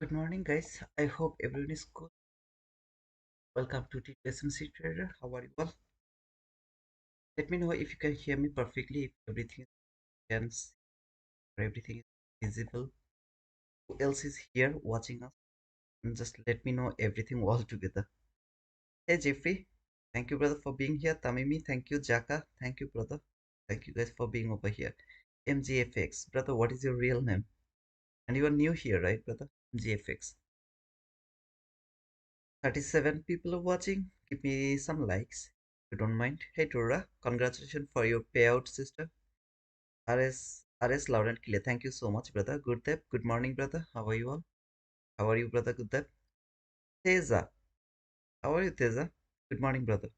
Good morning, guys. I hope everyone is good. Welcome to the SMC Trader. How are you all? Let me know if you can hear me perfectly, if everything can see, or everything is visible. Who else is here watching us? And just let me know everything all together. Hey, Jeffrey. Thank you, brother, for being here. Tamimi, thank you. Jaka, thank you, brother. Thank you guys for being over here. MGFX, brother, what is your real name? And you are new here, right, brother? MGFX. 37 people are watching. Give me some likes if you don't mind. Hey Dora, congratulations for your payout, sister. RS loud and clear. Thank you so much, brother. Gurdev, good morning, brother. How are you all? How are you, brother Gurdev? Teza, how are you, Teza? Good morning, brother.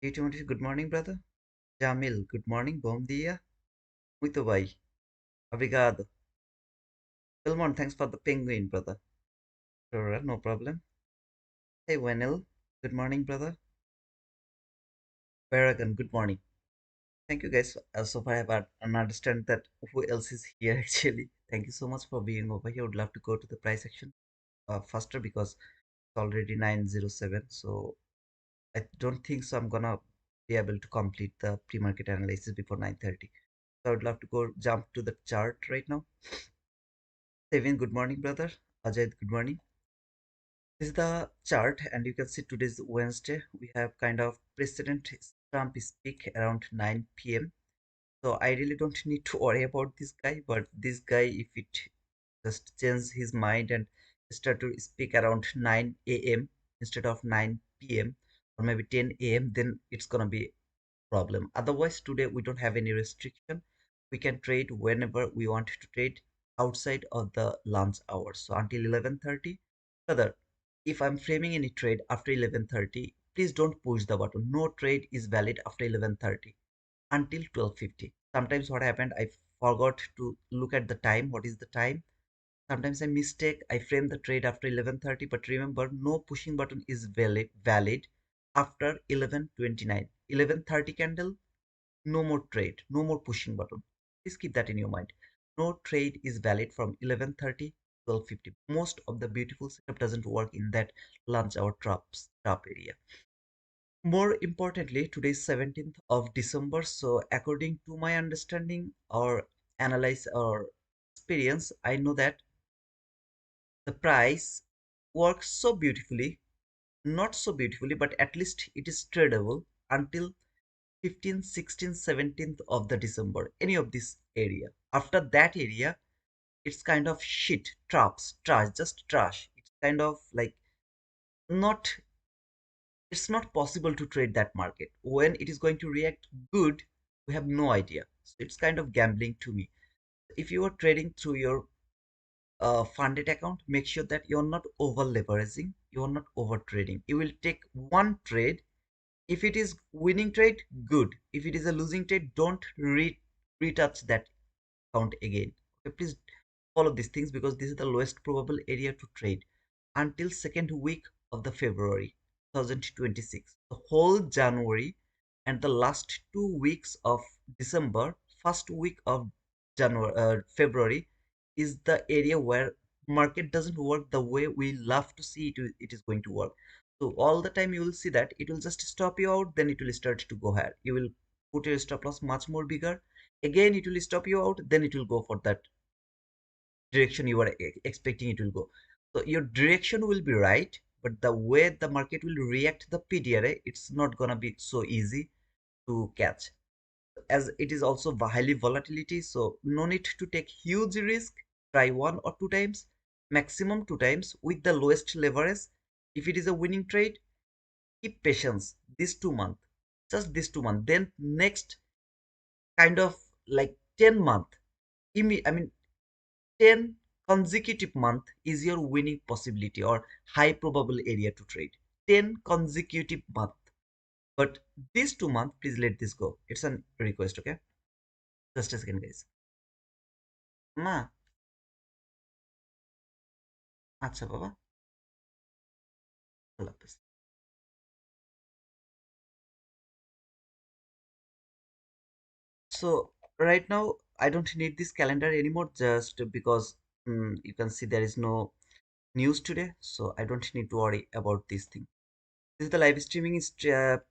Timothy, good morning, brother. Jamil, good morning. Bom dia. Muito bem. Obrigado. Filmon, thanks for the penguin, brother. Dora, no problem. Hey Wenil, good morning, brother. Paragon, good morning. Thank you guys. So far, I have understand that who else is here actually. Thank you so much for being over here. Would love to go to the price action faster because it's already 9:07. So I don't think so. I'm gonna be able to complete the pre-market analysis before 9:30. So I would love to go jump to the chart right now. Devin, good morning, brother. Ajay, good morning. This is the chart, and you can see today's Wednesday. We have kind of President Trump speak around 9 p.m. So I really don't need to worry about this guy, but this guy, if it just change his mind and start to speak around 9 a.m. instead of 9 p.m. or maybe 10 a.m., then it's gonna be a problem. Otherwise, today we don't have any restriction. We can trade whenever we want to trade outside of the lunch hours. So until 11:30. Further, if I'm framing any trade after 11:30, please don't push the button. No trade is valid after 11:30 until 12:50. Sometimes what happened, I forgot to look at the time. What is the time? Sometimes I mistake, I frame the trade after 11:30, but remember, no pushing button is valid after 11:29. 11:30 candle, no more trade, no more pushing button. Please keep that in your mind. No trade is valid from 11:30 12:50. Most of the beautiful setup doesn't work in that lunch hour trap area. More importantly, today is 17th of December. So according to my understanding or analyze or experience, I know that the price works so beautifully, not so beautifully, but at least it is tradable until 15th, 16th, 17th of the December, any of this area. After that area, it's kind of shit, trash, just trash. It's kind of like not, it's not possible to trade that market. When it is going to react good, we have no idea. So it's kind of gambling to me. If you are trading through your funded account, make sure that you're not over leveraging, you're not over trading. You will take one trade. If it is winning trade, good. If it is a losing trade, don't retouch that account again. Okay, please follow these things because this is the lowest probable area to trade until second week of the February 2026. The whole January and the last 2 weeks of December, first week of February is the area where market doesn't work the way we love to see it is going to work. So all the time you will see that it will just stop you out, then it will start to go higher. You will put your stop loss much more bigger. Again, it will stop you out, then it will go for that direction you are expecting it will go. So your direction will be right, but the way the market will react the PDRA, it's not gonna be so easy to catch. As it is also highly volatility, so no need to take huge risk. Try one or two times, maximum two times with the lowest leverage. If it is a winning trade, keep patience. This 2 month, just this 2 month. Then next kind of like 10 month. I mean 10 consecutive month is your winning possibility or high probable area to trade. 10 consecutive month. But these 2 months, please let this go. It's a request, okay? Just a second, guys. মা আচ্ছা বাবা আল্লাহ হাফেজ। So right now I don't need this calendar anymore just because you can see there is no news today, so I don't need to worry about this thing. This is the live streaming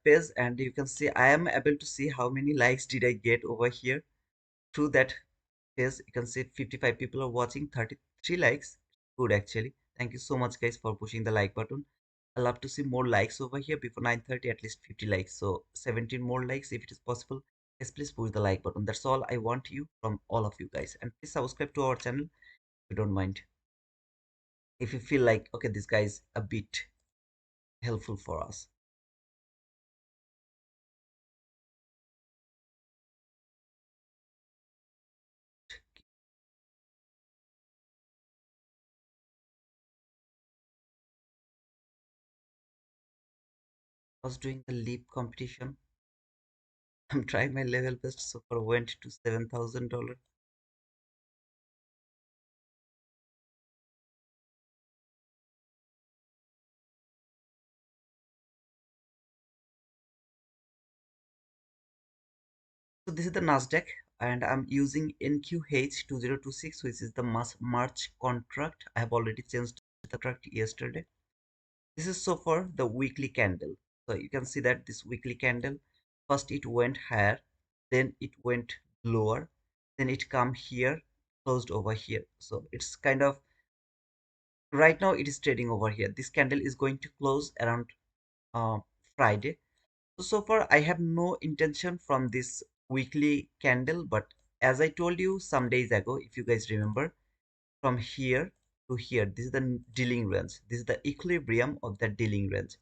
page, and you can see I am able to see how many likes did I get over here through that page. You can see 55 people are watching, 33 likes. Good actually. Thank you so much guys for pushing the like button. I love to see more likes over here before 9:30, at least 50 likes. So 17 more likes if it is possible. Yes, please push the like button. That's all I want you from all of you guys. And please subscribe to our channel if you don't mind. If you feel like okay, this guy is a bit helpful for us. I was doing the leap competition. I'm trying my level best. So far went to $7,000. So this is the Nasdaq, and I'm using NQH2026, which is the March contract. I have already changed the contract yesterday. This is so far the weekly candle. So you can see that this weekly candle, first it went higher, then it went lower, then it come here, closed over here. So it's kind of right now it is trading over here. This candle is going to close around uh, Friday. So far I have no intention from this weekly candle, but as I told you some days ago, if you guys remember, from here to here, this is the dealing range. This is the equilibrium of the dealing range.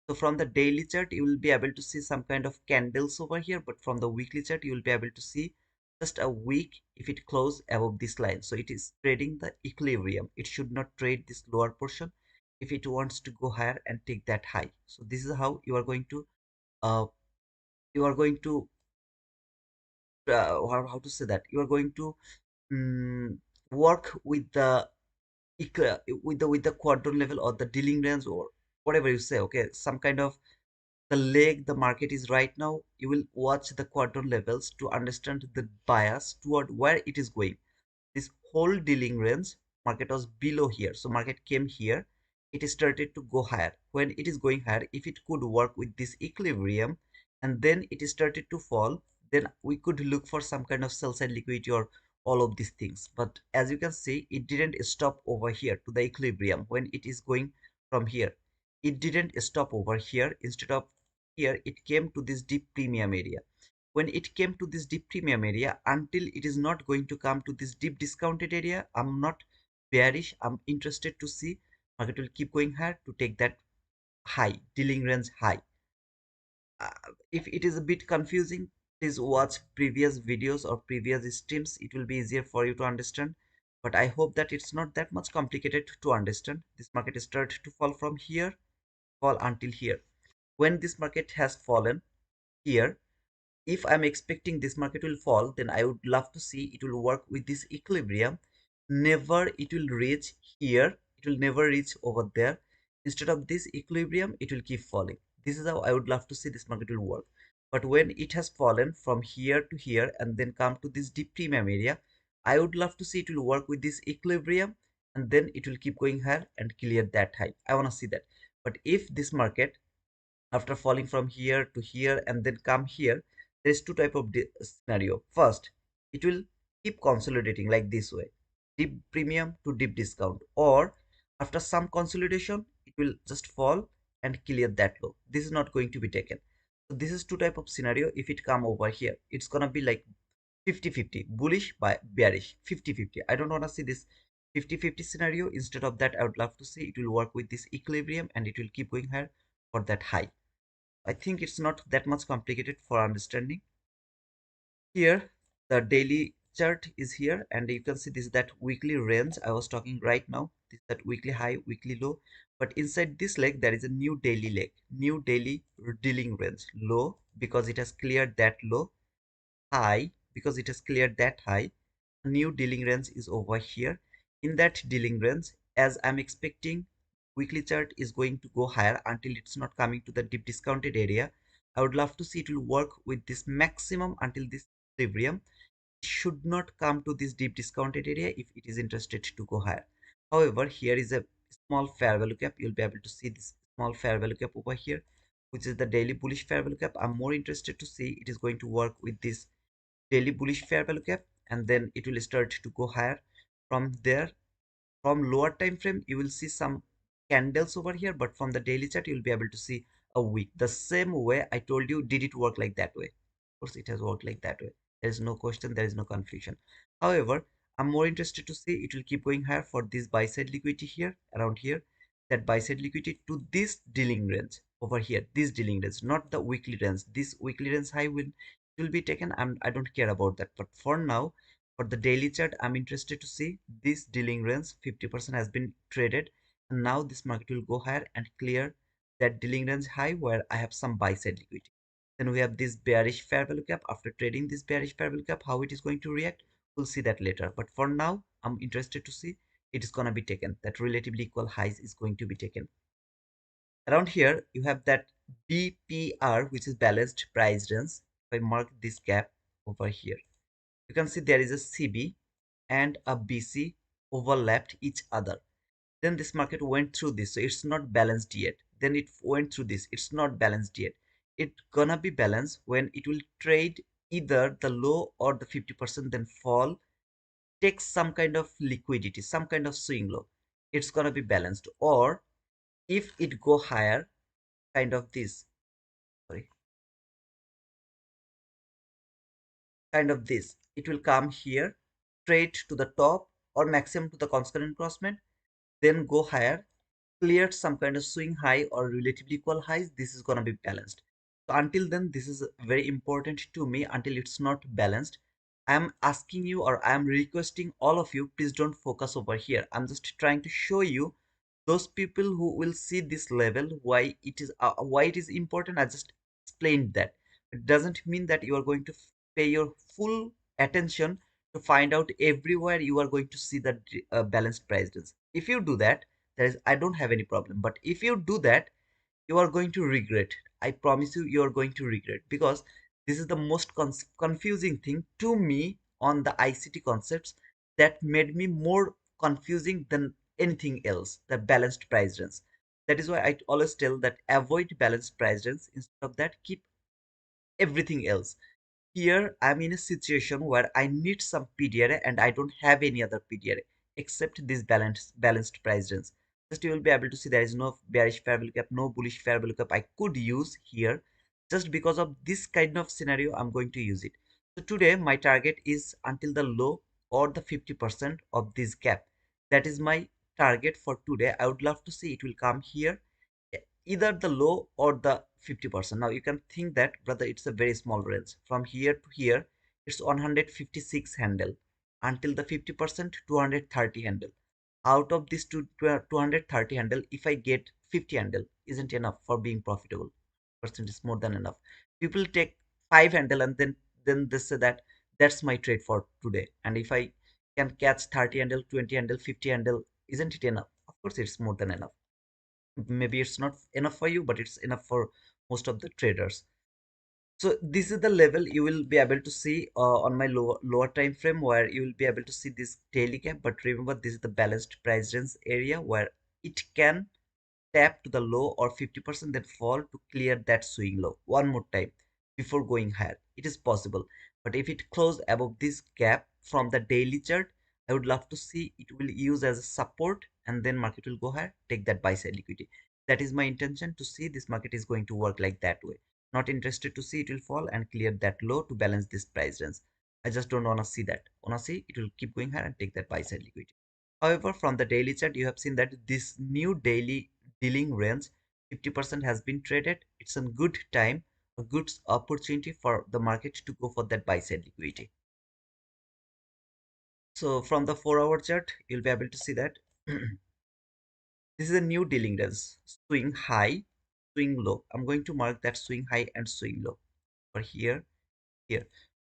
So from the daily chart you will be able to see some kind of candles over here, but from the weekly chart you will be able to see just a week if it close above this line. So it is trading the equilibrium. It should not trade this lower portion if it wants to go higher and take that high. So this is how uh, you are going to how to say that, you are going to um, work with the with the quadrant level or the dealing range or whatever you say. Okay, some kind of the leg the market is right now, you will watch the quadrant levels to understand the bias toward where it is going. This whole dealing range, market was below here, so market came here, it started to go higher. When it is going higher, if it could work with this equilibrium and then it started to fall, then we could look for some kind of sell side liquidity or all of these things. But as you can see, it didn't stop over here to the equilibrium. When it is going from here, it didn't stop over here. Instead of here, it came to this deep premium area. When it came to this deep premium area, until it is not going to come to this deep discounted area, I'm not bearish. I'm interested to see market will keep going higher to take that high, dealing range high. If it is a bit confusing, please watch previous videos or previous streams. It will be easier for you to understand, but I hope that it's not that much complicated to understand. This market started to fall from here, fall until here. When this market has fallen here, if I'm expecting this market will fall, then I would love to see it will work with this equilibrium. Never it will reach here, it will never reach over there. Instead of this equilibrium, it will keep falling. This is how I would love to see this market will work. But when it has fallen from here to here and then come to this deep premium area, I would love to see it will work with this equilibrium, and then it will keep going higher and clear that high. I want to see that. But if this market, after falling from here to here and then come here, there is two type of scenario. First, it will keep consolidating like this way, deep premium to deep discount, or after some consolidation it will just fall and clear that low. This is not going to be taken. So this is two type of scenario. If it come over here, it's gonna be like 50-50, bullish by bearish, 50-50. I don't want to see this 50-50 scenario. Instead of that, I would love to see it will work with this equilibrium and it will keep going higher for that high. I think it's not that much complicated for understanding. Here, the daily chart is here, and you can see this is that weekly range I was talking right now. This is that weekly high, weekly low. But inside this leg, there is a new daily leg, new daily dealing range. Low because it has cleared that low, high because it has cleared that high. New dealing range is over here. In that dealing range, as I'm expecting weekly chart is going to go higher until it's not coming to the deep discounted area. I would love to see it will work with this maximum until this equilibrium. It should not come to this deep discounted area if it is interested to go higher. However, here is a small fair value gap. You'll be able to see this small fair value gap over here, which is the daily bullish fair value gap. I'm more interested to see it is going to work with this daily bullish fair value gap, and then it will start to go higher. From there, from lower time frame, you will see some candles over here, but from the daily chart, you'll be able to see a wick. The same way I told you, did it work like that way? Of course, it has worked like that way. There is no question, there is no confusion. However, I'm more interested to see it will keep going higher for this buy side liquidity here, around here, that buy side liquidity to this dealing range over here, this dealing range, not the weekly range. This weekly range high will be taken. I don't care about that. But for now, for the daily chart, I'm interested to see this dealing range 50% has been traded, and now this market will go higher and clear that dealing range high where I have some buy side liquidity. Then we have this bearish fair value gap. After trading this bearish fair value gap, how it is going to react, we'll see that later. But for now, I'm interested to see it is going to be taken. That relatively equal highs is going to be taken. Around here, you have that BPR, which is balanced price range. If I mark this gap over here, you can see there is a CB and a BC overlapped each other. Then this market went through this, so it's not balanced yet. Then it went through this, it's not balanced yet. It's gonna be balanced when it will trade either the low or the 50%, then fall, take some kind of liquidity, some kind of swing low. It's gonna be balanced. Or if it go higher, kind of this, sorry, kind of this, it will come here, trade to the top or maximum to the constant crossman, then go higher, cleared some kind of swing high or relatively equal highs. This is going to be balanced. So until then, this is very important to me. Until it's not balanced, I am asking you, or I am requesting all of you, please don't focus over here. I'm just trying to show you those people who will see this level, why it is important. I just explained that. It doesn't mean that you are going to pay your full attention to find out everywhere you are going to see the balanced price range. If you do that, there is, I don't have any problem. But if you do that, you are going to regret. I promise you, you are going to regret, because this is the most confusing thing to me on the ICT concepts, that made me more confusing than anything else, the balanced price range. That is why I always tell that avoid balanced price range. Instead of that, keep everything else. Here I'm in a situation where I need some PDRA and I don't have any other PDRA except this balanced price range. Just you will be able to see there is no bearish fair value gap, no bullish fair value gap I could use here. Just because of this kind of scenario, I'm going to use it. So today my target is until the low or the 50% of this gap. That is my target for today. I would love to see it will come here, either the low or the 50%. Now you can think that, brother, it's a very small range. From here to here, it's 156 handle. Until the 50%, 230 handle. Out of this 230 handle, if I get 50 handle, isn't enough for being profitable. Percent is more than enough. People take 5 handle and then they say that that's my trade for today. And if I can catch 30 handle, 20 handle, 50 handle, isn't it enough? Of course, it's more than enough. Maybe it's not enough for you, but it's enough for most of the traders. So this is the level you will be able to see on my lower time frame, where you will be able to see this daily gap. But remember, this is the balanced price range area where it can tap to the low or 50%, then fall to clear that swing low one more time before going higher. It is possible. But if it close above this gap from the daily chart, I would love to see it will use as a support, and then market will go higher, take that buy side liquidity. That is my intention, to see this market is going to work like that way. Not interested to see it will fall and clear that low to balance this price range. I just don't want to see that. Want to see it will keep going higher and take that buy side liquidity. However, from the daily chart, you have seen that this new daily dealing range 50% has been traded. It's a good time, a good opportunity for the market to go for that buy side liquidity. So from the 4-hour chart, you'll be able to see that this is a new dealing range, swing high, swing low. I'm going to mark that swing high and swing low for here.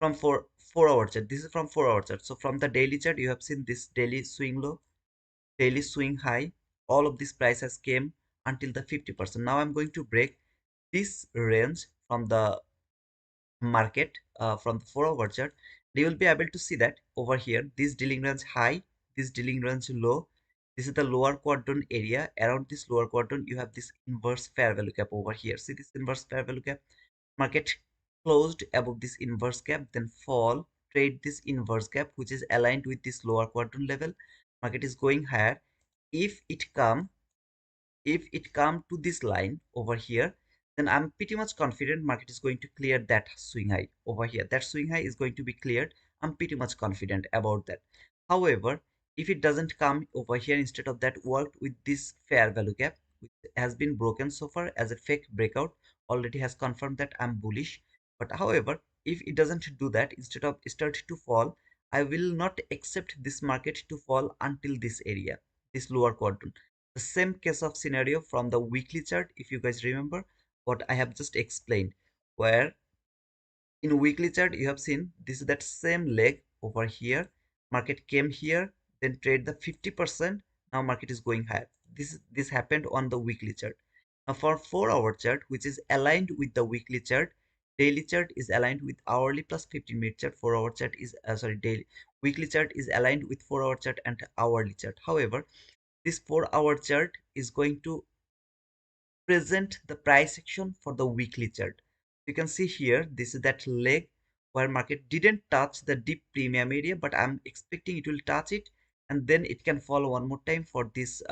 From 4-hour chart, this is from 4-hour chart. So from the daily chart, you have seen this daily swing low, daily swing high. All of these prices came until the 50%. Now I'm going to break this range from the market, from the 4-hour chart. You will be able to see that over here, this dealing range high, this dealing range low, This is the lower quadrant area. Around this lower quadrant, you have this inverse fair value gap over here. See this inverse fair value gap? Market closed above this inverse gap, then fall, trade this inverse gap, which is aligned with this lower quadrant level. Market is going higher. If it come if it come to this line over here, then I'm pretty much confident market is going to clear that swing high over here. That swing high is going to be cleared. I'm pretty much confident about that. However, if it doesn't come over here, instead of that worked with this fair value gap, which has been broken so far as a fake breakout, already has confirmed that I'm bullish. But however, if it doesn't do that, instead of start to fall, I will not accept this market to fall until this area, this lower quadrant. The same case of scenario from the weekly chart, if you guys remember what I have just explained, where in weekly chart you have seen this is that same leg over here. Market came here, then trade the 50%. Now market is going higher. This happened on the weekly chart. Now for 4-hour chart, which is aligned with the weekly chart, daily chart is aligned with hourly plus 15-minute chart. 4-hour chart is sorry, daily weekly chart is aligned with 4-hour chart and hourly chart. However, this 4-hour chart is going to present the price action for the weekly chart. You can see here, this is that leg where market didn't touch the deep premium area, but I'm expecting it will touch it, and then it can fall one more time for this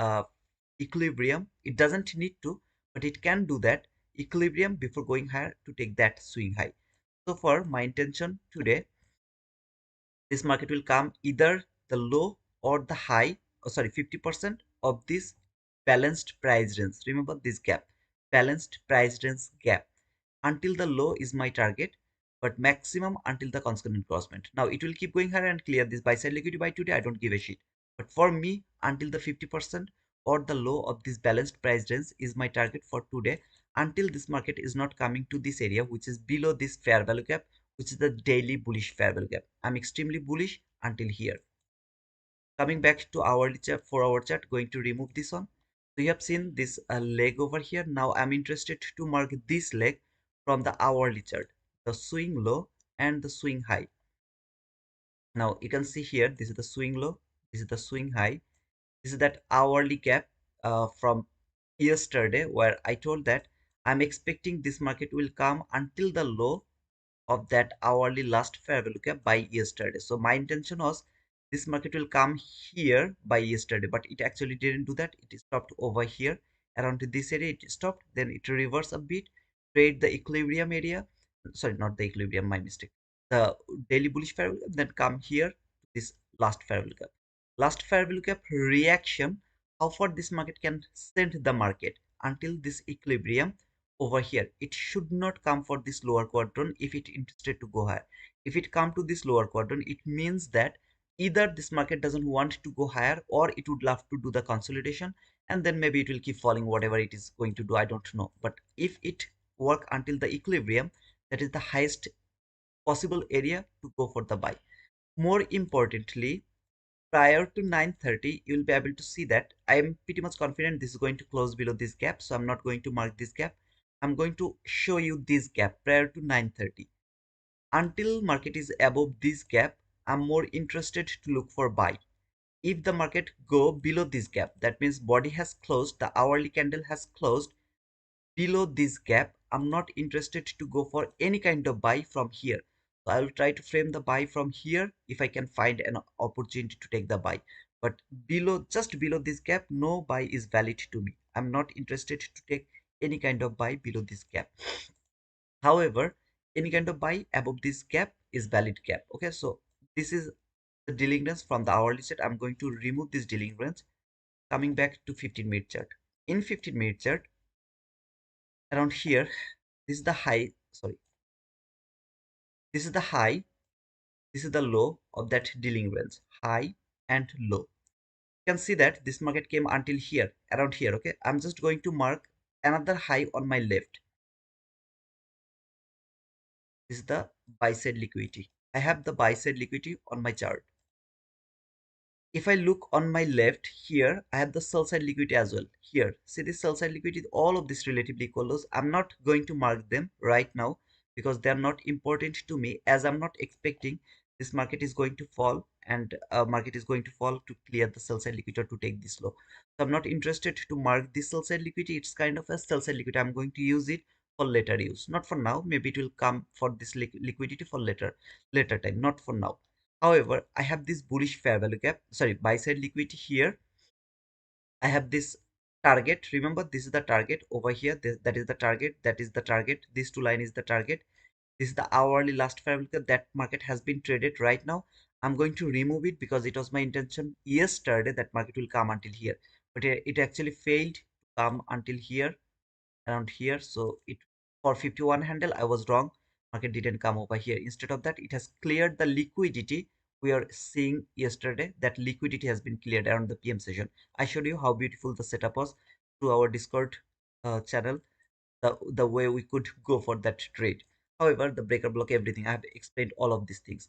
equilibrium. It doesn't need to, but it can do that equilibrium before going higher to take that swing high. So for my intention today, this market will come either the low or the high, oh sorry, 50% of this balanced price range. Remember this gap, balanced price range gap. Until the low is my target, but maximum until the constant crossment. Now it will keep going higher and clear this buy side liquidity by today. I don't give a shit. But for me, until the 50% or the low of this balanced price range is my target for today, until this market is not coming to this area, which is below this fair value gap, which is the daily bullish fair value gap. I'm extremely bullish until here. Coming back to hourly chart, 4-hour chart, going to remove this one. So you have seen this leg over here. Now I'm interested to mark this leg from the hourly chart, the swing low and the swing high. Now you can see here, this is the swing low, this is the swing high. This is that hourly gap from yesterday, where I told that I'm expecting this market will come until the low of that hourly last fair value gap by yesterday. So my intention was this market will come here by yesterday, but it actually didn't do that. It stopped over here around this area. It stopped, then it reversed a bit, trade the equilibrium area. Sorry, not the equilibrium, my mistake. The daily bullish fair value gap, then come here to this last fair value gap. Last fair value gap reaction. How far this market can send the market until this equilibrium over here. It should not come for this lower quadrant if it interested to go higher. If it come to this lower quadrant, it means that either this market doesn't want to go higher, or it would love to do the consolidation, and then maybe it will keep falling whatever it is going to do. I don't know. But if it work until the equilibrium, that is the highest possible area to go for the buy. More importantly, prior to 9:30, you will be able to see that I am pretty much confident this is going to close below this gap, so I'm not going to mark this gap. I'm going to show you this gap prior to 9:30. Until market is above this gap, I'm more interested to look for buy. If the market go below this gap, that means body has closed, the hourly candle has closed below this gap, I'm not interested to go for any kind of buy from here. So I will try to frame the buy from here if I can find an opportunity to take the buy. But below, just below this gap, no buy is valid to me. I'm not interested to take any kind of buy below this gap. However, any kind of buy above this gap is valid gap. Okay, so this is the dealing range from the hourly chart. I'm going to remove this dealing range. Coming back to 15-minute chart. In 15-minute chart, around here, this is the high, sorry, this is the high, this is the low of that dealing range, high and low. You can see that this market came until here, around here. Okay, I'm just going to mark another high on my left. This is the buy side liquidity. I have the buy side liquidity on my chart. If I look on my left here, I have the sell side liquidity as well. Here, see this sell side liquidity, all of this relatively equal lows. I'm not going to mark them right now because they are not important to me, as I'm not expecting this market is going to fall and market is going to fall to clear the sell side liquidity or to take this low. So I'm not interested to mark this sell side liquidity. It's kind of a sell side liquidity. I'm going to use it for later use, not for now. Maybe it will come for this liquidity for later time, not for now. However, I have this bullish fair value gap, sorry, buy side liquidity here. I have this target. Remember, this is the target over here. That is the target. That is the target. This two line is the target. This is the hourly last fair value gap. That market has been traded right now. I'm going to remove it because it was my intention yesterday that market will come until here, but it actually failed to come until here, around here. So it, for 51 handle I was wrong. Market didn't come over here. Instead of that, it has cleared the liquidity we are seeing yesterday. That liquidity has been cleared around the PM session. I showed you how beautiful the setup was through our Discord channel, the way we could go for that trade. However, the breaker block, everything, I have explained all of these things.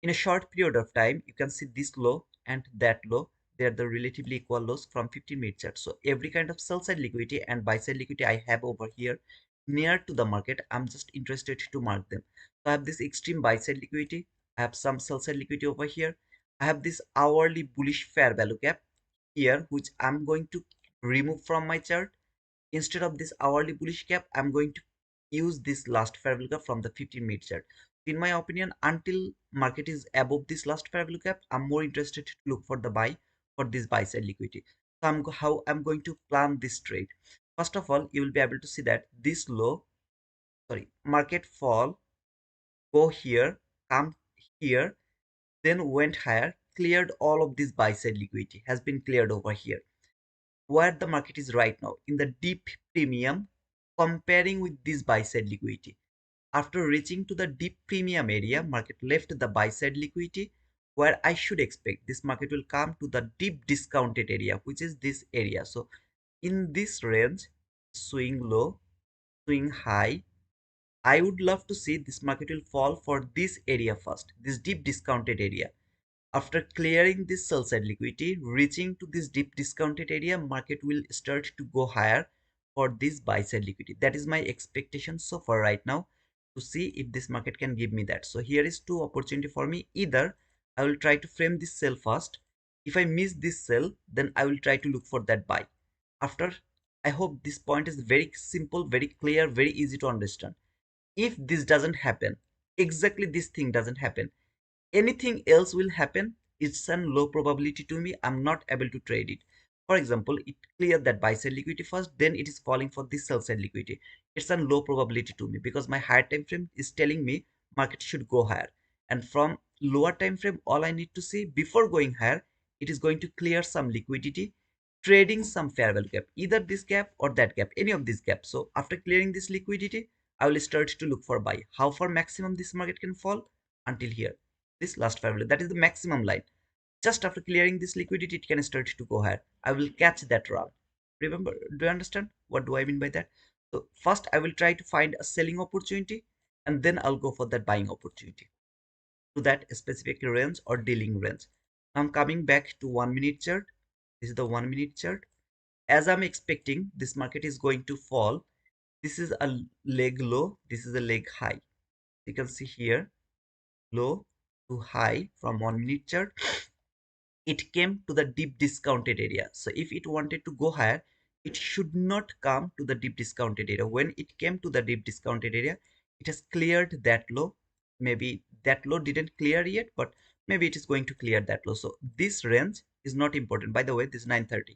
In a short period of time, you can see this low and that low. They are the relatively equal lows from 15-minute chart. So every kind of sell side liquidity and buy side liquidity I have over here near to the market, I'm just interested to mark them. So I have this extreme buy side liquidity. I have some sell side liquidity over here. I have this hourly bullish fair value gap here, which I'm going to remove from my chart. Instead of this hourly bullish gap, I'm going to use this last fair value gap from the 15-minute chart. In my opinion, until market is above this last fair value gap, I'm more interested to look for the buy for this buy side liquidity. So how I'm going to plan this trade. First of all, you will be able to see that this low, sorry, market fall, go here, come here, then went higher, cleared all of this buy side liquidity, has been cleared over here. Where the market is right now, in the deep premium, comparing with this buy side liquidity. After reaching to the deep premium area, market left the buy side liquidity, where I should expect this market will come to the deep discounted area, which is this area. So in this range, swing low, swing high, I would love to see this market will fall for this area first, this deep discounted area. After clearing this sell side liquidity, reaching to this deep discounted area, market will start to go higher for this buy side liquidity. That is my expectation so far right now, to see if this market can give me that. So here is two opportunity for me. Either I will try to frame this sell first. If I miss this sell, then I will try to look for that buy. After, I hope this point is very simple, very clear, very easy to understand. If this doesn't happen, exactly this thing doesn't happen, anything else will happen, it's a low probability to me. I'm not able to trade it. For example, it cleared that buy side liquidity first, then it is falling for this sell side liquidity. It's a low probability to me because my higher time frame is telling me market should go higher. And from lower time frame, all I need to see before going higher, it is going to clear some liquidity, trading some fair value gap, either this gap or that gap, any of these gaps. So after clearing this liquidity, I will start to look for buy. How far maximum this market can fall? Until here, this last fair value, that is the maximum line. Just after clearing this liquidity, it can start to go higher. I will catch that run. Remember, do you understand what do I mean by that? So first I will try to find a selling opportunity, and then I'll go for that buying opportunity to that specific range or dealing range. Now I'm coming back to 1 minute chart. This is the 1 minute chart. As I'm expecting this market is going to fall, this is a leg low, this is a leg high. You can see here, low to high from 1 minute chart. It came to the deep discounted area. So if it wanted to go higher, it should not come to the deep discounted area. When it came to the deep discounted area, it has cleared that low. Maybe that low didn't clear yet, but maybe it is going to clear that low. So this range is not important. By the way, this is 930.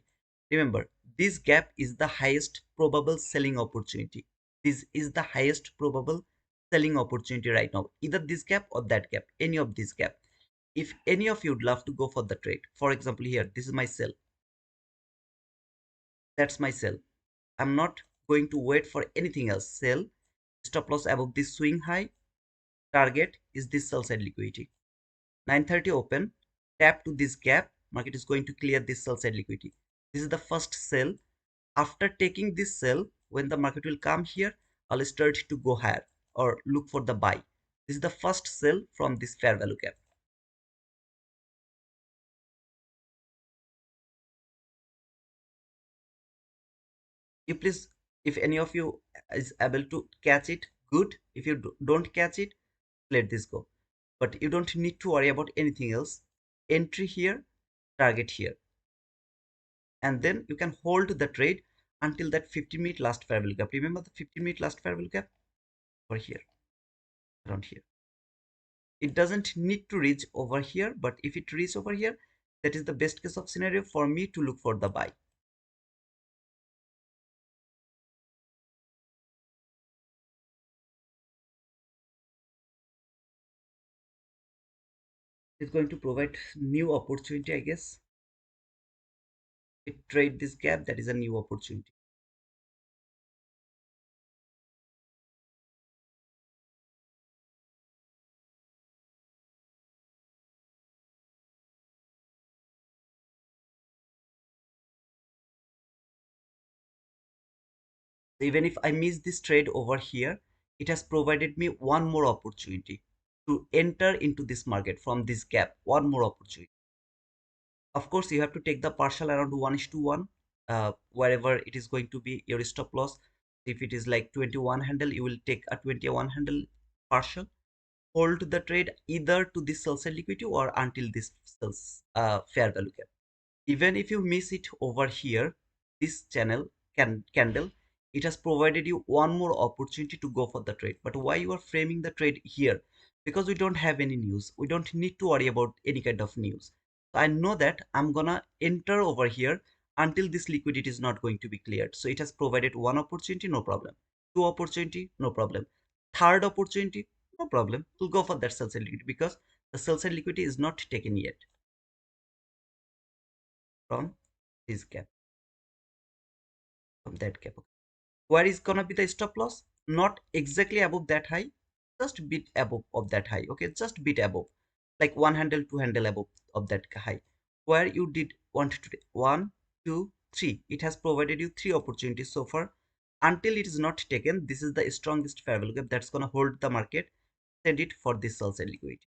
Remember, this gap is the highest probable selling opportunity. This is the highest probable selling opportunity right now. Either this gap or that gap, any of this gap. If any of you would love to go for the trade, for example, here, this is my sell, that's my sell. I'm not going to wait for anything else. Sell, stop loss above this swing high, target is this sell side liquidity. 930 open, tap to this gap, market is going to clear this sell side liquidity. This is the first sell. After taking this sell, when the market will come here, I'll start to go higher or look for the buy. This is the first sell from this fair value gap. You please, if any of you is able to catch it, good. If you don't catch it, let this go. But you don't need to worry about anything else. entry here, target here, and then you can hold the trade until that 15-minute last fair value gap. Remember the 15-minute last fair value gap over here, around here. It doesn't need to reach over here, but if it reaches over here, that is the best case of scenario for me to look for the buy. It's going to provide new opportunity, I guess. It trade this gap, that is a new opportunity. Even if I miss this trade over here, it has provided me one more opportunity to enter into this market from this gap. One more opportunity. Of course, you have to take the partial around 1:1, wherever it is going to be your stop loss. If it is like 21 handle, you will take a 21 handle partial. Hold the trade either to this sell side liquidity or until this sells fair value gap. Even if you miss it over here, this channel candle, it has provided you one more opportunity to go for the trade. But why you are framing the trade here? Because we don't have any news, we don't need to worry about any kind of news. So I know that I'm gonna enter over here until this liquidity is not going to be cleared. So it has provided one opportunity, no problem. Two opportunity, no problem. Third opportunity, no problem. We'll go for that sell side liquidity because the sell side liquidity is not taken yet from this gap, from that gap. Where is gonna be the stop loss? Not exactly above that high, just bit above of that high. Okay, just bit above, like one handle, two handle above of that high. Where you did want to one, two, three. It has provided you three opportunities so far. Until it is not taken, this is the strongest fair value gap that's gonna hold the market. Send it for this sell side liquidity.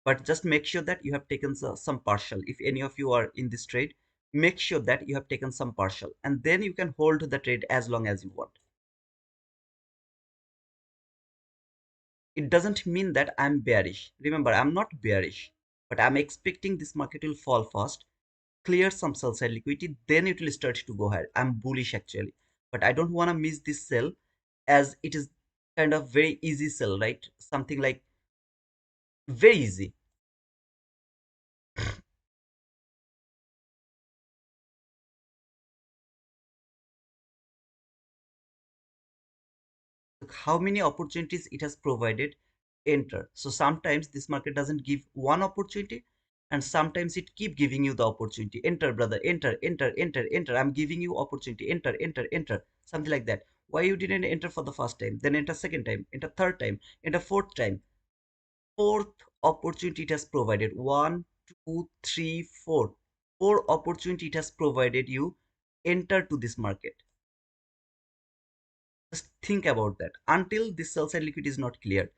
But just make sure that you have taken some partial. If any of you are in this trade, make sure that you have taken some partial, and then you can hold the trade as long as you want. It doesn't mean that I'm bearish. Remember, I'm not bearish, but I'm expecting this market will fall fast, clear some sell side liquidity, then it will start to go higher. I'm bullish actually, but I don't want to miss this sell, as it is kind of very easy sell, right? Something like very easy. How many opportunities it has provided, enter. So sometimes this market doesn't give one opportunity, and sometimes it keep giving you the opportunity. Enter, brother, enter, enter, enter, enter. I'm giving you opportunity. Enter, enter, enter, something like that. Why you didn't enter for the first time, then enter second time, enter third time, enter fourth time? Fourth opportunity it has provided. One, two, three, four opportunity it has provided you. Enter to this market. Just think about that. Until this sell side liquidity is not cleared,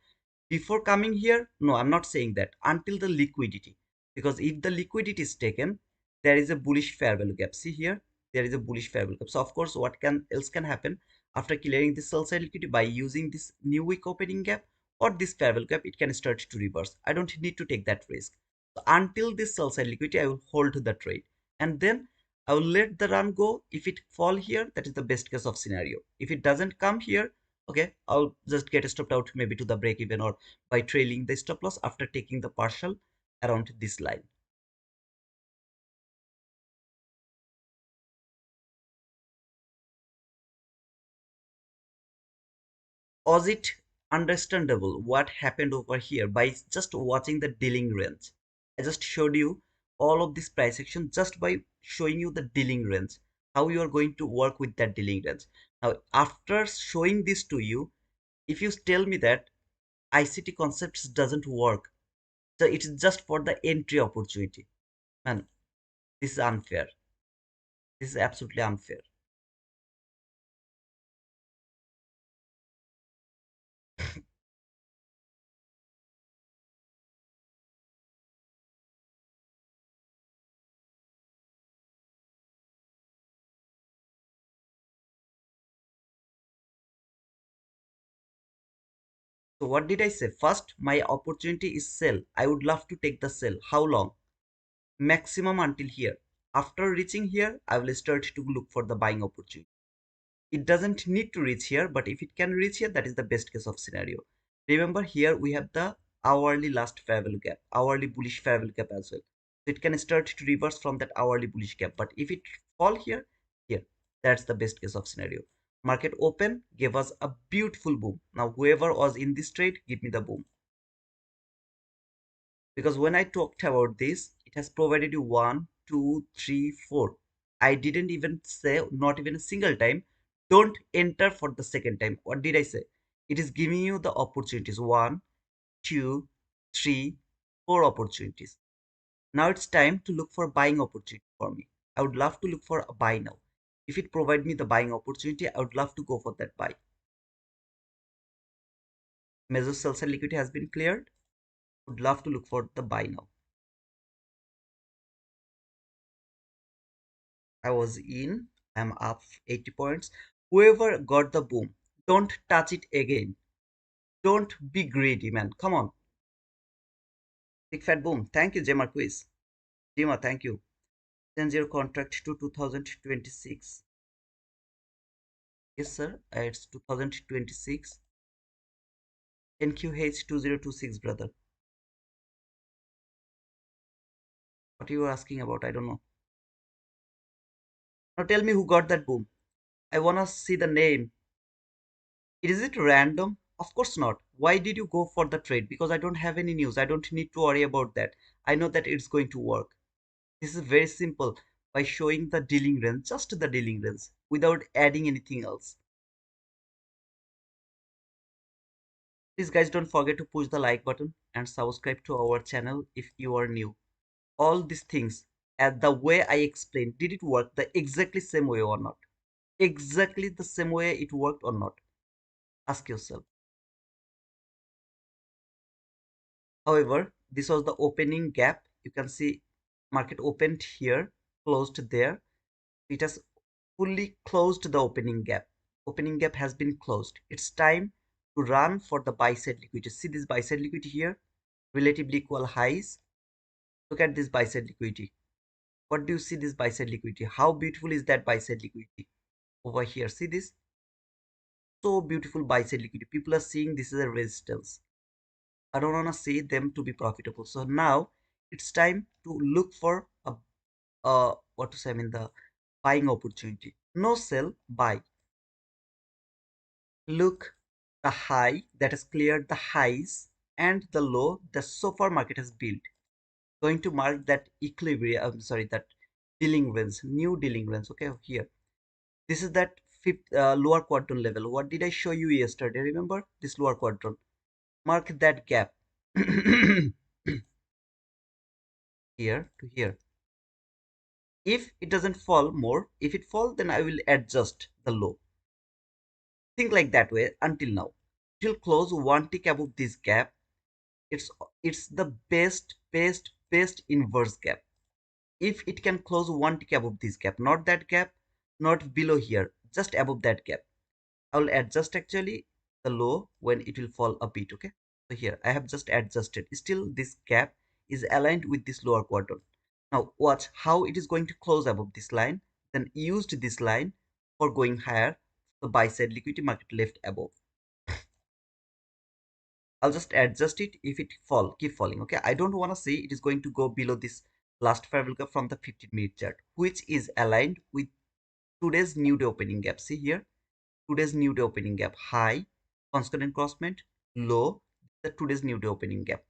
before coming here, no, I'm not saying that, until the liquidity. Because if the liquidity is taken, there is a bullish fair value gap. See here, there is a bullish fair value gap. So of course, what can else can happen after clearing this sell side liquidity? By using this new week opening gap or this fair value gap, it can start to reverse. I don't need to take that risk. So until this sell side liquidity, I will hold the trade, and then I will let the run go. If it fall here, that is the best case of scenario. If it doesn't come here, okay, I'll just get stopped out maybe to the break even, or by trailing the stop loss after taking the partial around this line. Was it understandable what happened over here by just watching the dealing range? I just showed you all of this price action just by showing you the dealing range, how you are going to work with that dealing range. Now after showing this to you, if you tell me that ICT concepts doesn't work, so it's just for the entry opportunity, man, this is unfair. This is absolutely unfair. So what did I say? First, my opportunity is sell. I would love to take the sell. How long? Maximum until here. After reaching here, I will start to look for the buying opportunity. It doesn't need to reach here, but if it can reach here, that is the best case of scenario. Remember, here we have the hourly last fair value gap, hourly bullish fair value gap as well. So it can start to reverse from that hourly bullish gap. But if it fall here, here, that's the best case of scenario. Market open gave us a beautiful boom. Now whoever was in this trade, give me the boom. Because when I talked about this, it has provided you one, two, three, four. I didn't even say, not even a single time, don't enter for the second time. What did I say? It is giving you the opportunities one, two, three, four opportunities. Now it's time to look for buying opportunity for me. I would love to look for a buy now. If it provide me the buying opportunity, I would love to go for that buy. Major sales and liquidity has been cleared. Would love to look for the buy now. I was in, I'm up 80 points. Whoever got the boom, don't touch it again. Don't be greedy, man. Come on. Big fat boom. Thank you, Gemma Quiz. Gemma, thank you. Change your contract to 2026. Yes, sir. It's 2026. NQH 2026, brother. What you were asking about? I don't know. Now tell me who got that boom. I wanna see the name. Is it random? Of course not. Why did you go for the trade? Because I don't have any news. I don't need to worry about that. I know that it's going to work. This is very simple by showing the dealing range, just the dealing range, without adding anything else. Please guys don't forget to push the like button and subscribe to our channel if you are new. All these things, and the way I explained, did it work the exactly same way or not? Exactly the same way it worked or not? Ask yourself. However, this was the opening gap. You can see market opened here, closed there. It has fully closed the opening gap. Opening gap has been closed. It's time to run for the buy side liquidity. See this buy side liquidity here, relatively equal highs. Look at this buy side liquidity. What do you see this buy side liquidity? How beautiful is that buy side liquidity over here? See this? So beautiful buy side liquidity. People are seeing this is a resistance. I don't want to see them to be profitable. So now it's time to look for a what to say, I mean the buying opportunity. No sell, buy. Look, the high that has cleared the highs and the low the so far market has built. Going to mark that equilibrium, I'm sorry, that dealing range, new dealing range. Okay, here. This is that fifth lower quadrant level. What did I show you yesterday? Remember this lower quadrant? Mark that gap here to here. If it doesn't fall more, if it fall, then I will adjust the low. Think like that way until now. It will close one tick above this gap. It's it's the best inverse gap. If it can close one tick above this gap, not that gap, not below here, just above that gap, I will adjust actually the low when it will fall a bit. Okay, so here I have just adjusted. Still this gap is aligned with this lower quadrant. Now watch how it is going to close above this line, then used this line for going higher. The buy side liquidity market left above. I'll just adjust it. If it fall, keep falling. Okay, I don't want to see it is going to go below this last fair value from the 15-minute chart, which is aligned with today's new day opening gap. See here, today's new day opening gap, high, constant encroachment, low, the today's new day opening gap.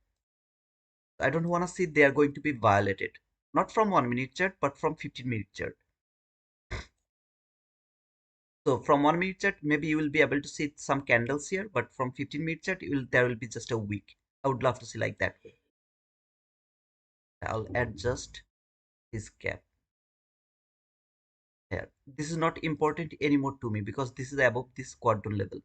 I don't want to see they are going to be violated, not from 1-minute chart but from 15-minute chart. So from 1-minute chart maybe you will be able to see some candles here, but from 15-minute chart there will be just a week. I would love to see like that. I'll adjust this gap here. This is not important anymore to me because this is above this quadrant level.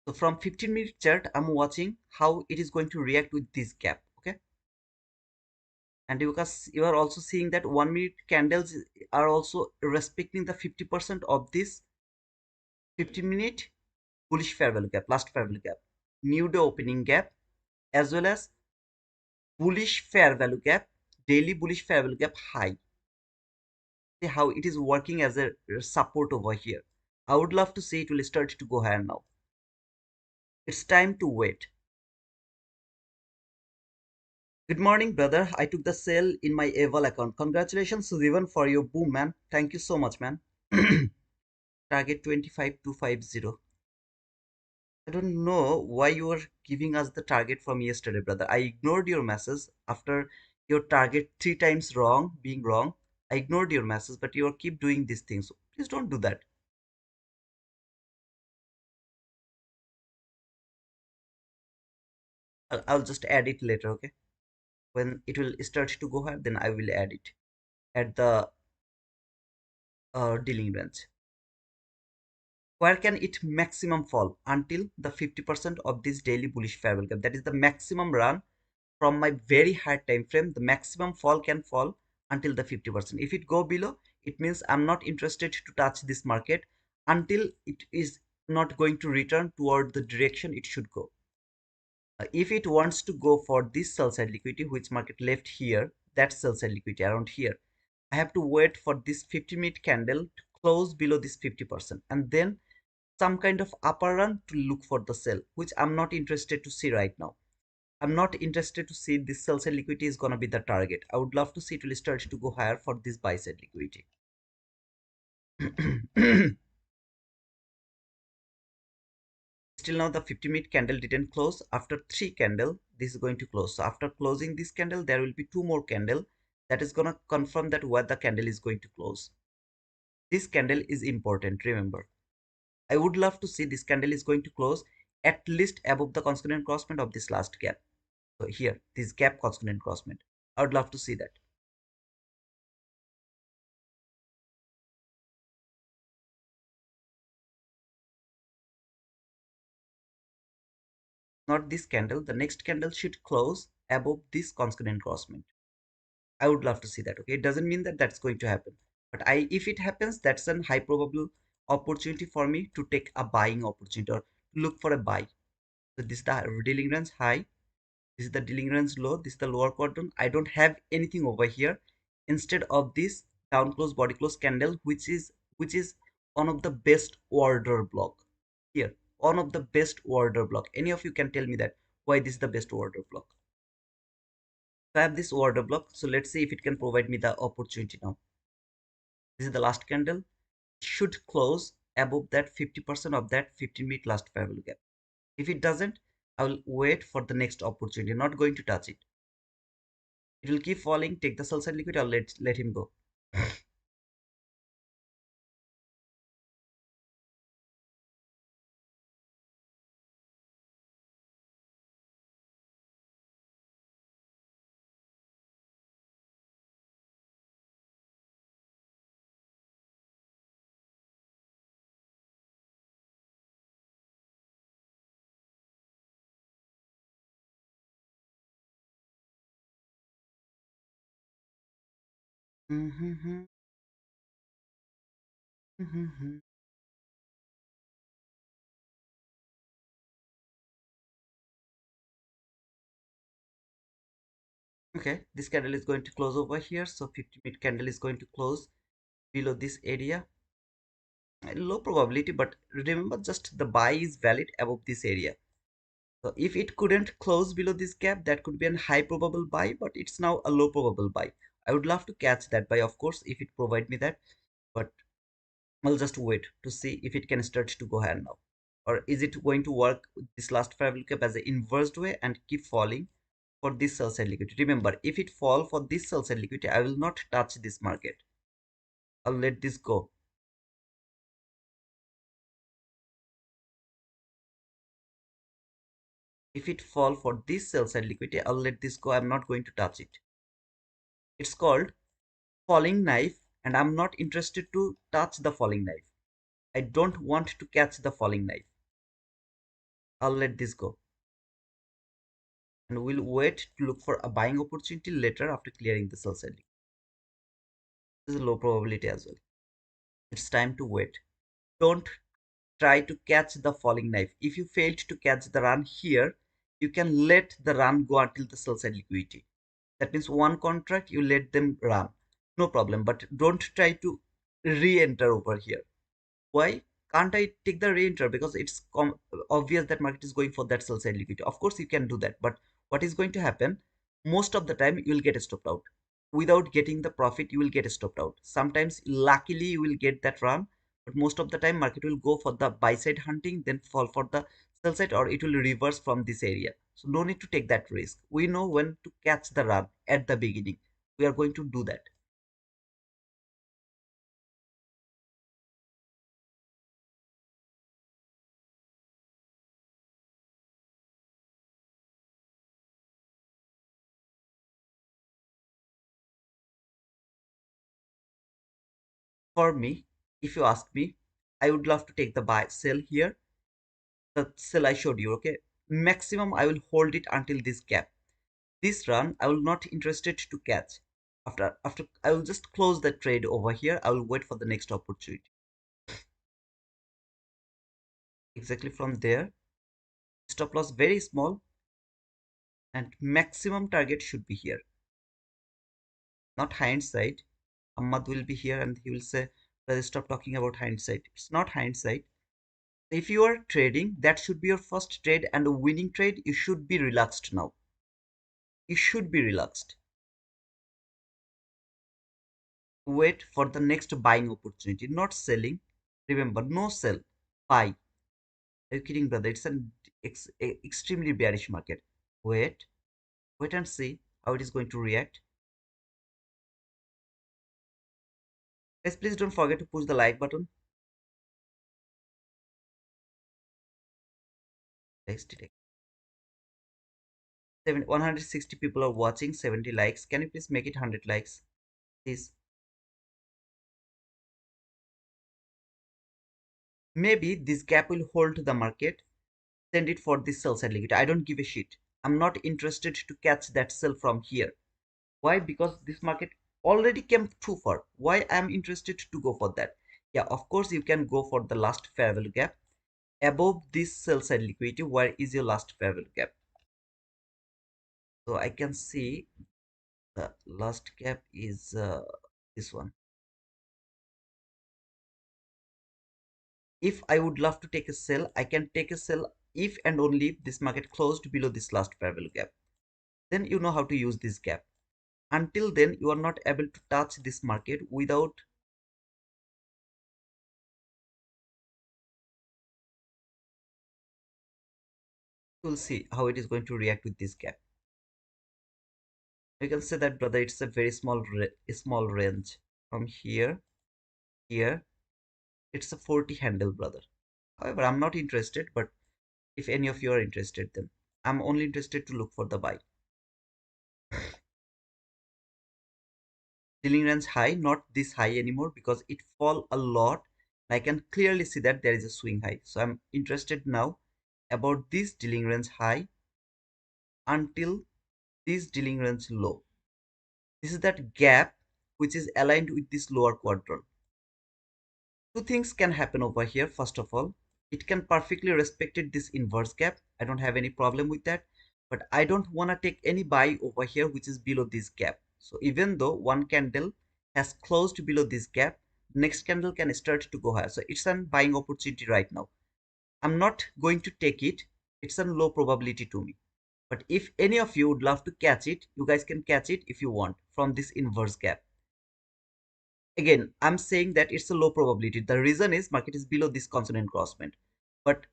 So from 15-minute chart, I'm watching how it is going to react with this gap. Okay. And because you are also seeing that 1 minute candles are also respecting the 50% of this 15-minute bullish fair value gap, last fair value gap, new day opening gap, as well as bullish fair value gap, daily bullish fair value gap high. See how it is working as a support over here. I would love to see it will start to go higher now. It's time to wait. Good morning, brother. I took the sale in my Aval account. Congratulations, Sujivan, for your boom, man. Thank you so much, man. Target 25250. I don't know why you are giving us the target from yesterday, brother. I ignored your message after your target three times wrong, being wrong. I ignored your message, but you are keep doing these things. So please don't do that. I'll just add it later, okay? When it will start to go higher, then I will add it at the dealing range. Where can it maximum fall? Until the 50% of this daily bullish fair value gap. That is the maximum run from my very high time frame. The maximum fall can fall until the 50%. If it go below, it means I'm not interested to touch this market until it is not going to return toward the direction it should go. If it wants to go for this sell side liquidity, which market left here, that sell side liquidity around here, I have to wait for this 50-minute candle to close below this 50%, and then some kind of upper run to look for the sell, which I'm not interested to see right now. I'm not interested to see this sell side liquidity is gonna be the target. I would love to see it will start to go higher for this buy side liquidity. Still now the 50-minute candle didn't close. After three candle, this is going to close. So after closing this candle, there will be two more candle that is gonna confirm that where the candle is going to close. This candle is important, remember. I would love to see this candle is going to close at least above the consonant crossment of this last gap. So here, this gap consonant crossment. I would love to see that. Not this candle. The next candle should close above this consonant crossment. I would love to see that. Okay, it doesn't mean that that's going to happen, but if it happens, that's an high probable opportunity for me to take a buying opportunity or look for a buy. So this is the dealing range high. This is the dealing range low. This is the lower quadrant. I don't have anything over here. Instead of this down close body close candle, which is one of the best order block here. One of the best order block. Any of you can tell me that why this is the best order block? So I have this order block. So let's see if it can provide me the opportunity now. This is the last candle. It should close above that 50% of that 15-minute last fair value gap. If it doesn't, I will wait for the next opportunity. Not going to touch it. It will keep falling. Take the sell side liquid or let him go. Okay, this candle is going to close over here. So 50-minute candle is going to close below this area. Low probability, but remember just the buy is valid above this area. So if it couldn't close below this gap, that could be a high probable buy, but it's now a low probable buy. I would love to catch that buy, of course, if it provide me that, but I'll just wait to see if it can start to go higher now. Or is it going to work with this last fair value gap as an inverse way and keep falling for this sell side liquidity? Remember, if it fall for this sell side liquidity, I will not touch this market. I'll let this go. If it fall for this sell side liquidity, I'll let this go. I'm not going to touch it. It's called falling knife, and I'm not interested to touch the falling knife. I don't want to catch the falling knife. I'll let this go. and we'll wait to look for a buying opportunity later after clearing the sell side. This is a low probability as well. It's time to wait. Don't try to catch the falling knife. If you failed to catch the run here, you can let the run go until the sell side liquidity. That means one contract, you let them run. No problem, but don't try to re-enter over here. Why can't I take the re-enter? Because it's obvious that market is going for that sell side liquidity. Of course, you can do that, but what is going to happen? Most of the time, you will get stopped out. Without getting the profit, you will get stopped out. Sometimes, luckily, you will get that run, but most of the time, market will go for the buy side hunting, then fall for the sell side, or it will reverse from this area. So, no need to take that risk. We know when to catch the run at the beginning. We are going to do that. For me, if you ask me, I would love to take the buy sell here, the sell I showed you. Okay, maximum I will hold it until this gap. This run I will not interested to catch. After I will just close the trade over here. I will wait for the next opportunity. Exactly from there, stop loss very small, and maximum target should be here. Not hindsight. Ahmad will be here and he will say, let's stop talking about hindsight. It's not hindsight. If you are trading, that should be your first trade and a winning trade. You should be relaxed now. You should be relaxed. Wait for the next buying opportunity, not selling. Remember, no sell, buy. Are you kidding, brother? It's an extremely bearish market. Wait, wait and see how it is going to react. Guys, please don't forget to push the like button. Next, 160 people are watching, 70 likes. Can you please make it 100 likes? Please. Maybe this gap will hold the market. Send it for this sell side liquidity. I don't give a shit. I'm not interested to catch that sell from here. Why? Because this market already came too far. Why I'm interested to go for that? Yeah, of course you can go for the last fair value gap above this sell side liquidity. Where is your last fair value gap? So I can see the last gap is this one. If I would love to take a sell, I can take a sell if and only if this market closed below this last fair value gap. Then you know how to use this gap. Until then, you are not able to touch this market without. We'll see how it is going to react with this gap. You can say that, brother, it's a very small range. From here, it's a 40 handle, brother. However, I'm not interested, but if any of you are interested, then I'm only interested to look for the buy. Ceiling range high, not this high anymore because it fall a lot. I can clearly see that there is a swing high. So I'm interested now about this dealing range high until this dealing range low. This is that gap which is aligned with this lower quadrant. Two things can happen over here. First of all, it can perfectly respected this inverse gap. I don't have any problem with that, but I don't want to take any buy over here which is below this gap. So even though one candle has closed below this gap, next candle can start to go higher. So it's a buying opportunity right now. I'm not going to take it. It's a low probability to me. But if any of you would love to catch it, you guys can catch it if you want from this inverse gap. Again, I'm saying that it's a low probability. The reason is market is below this consonant crossband, but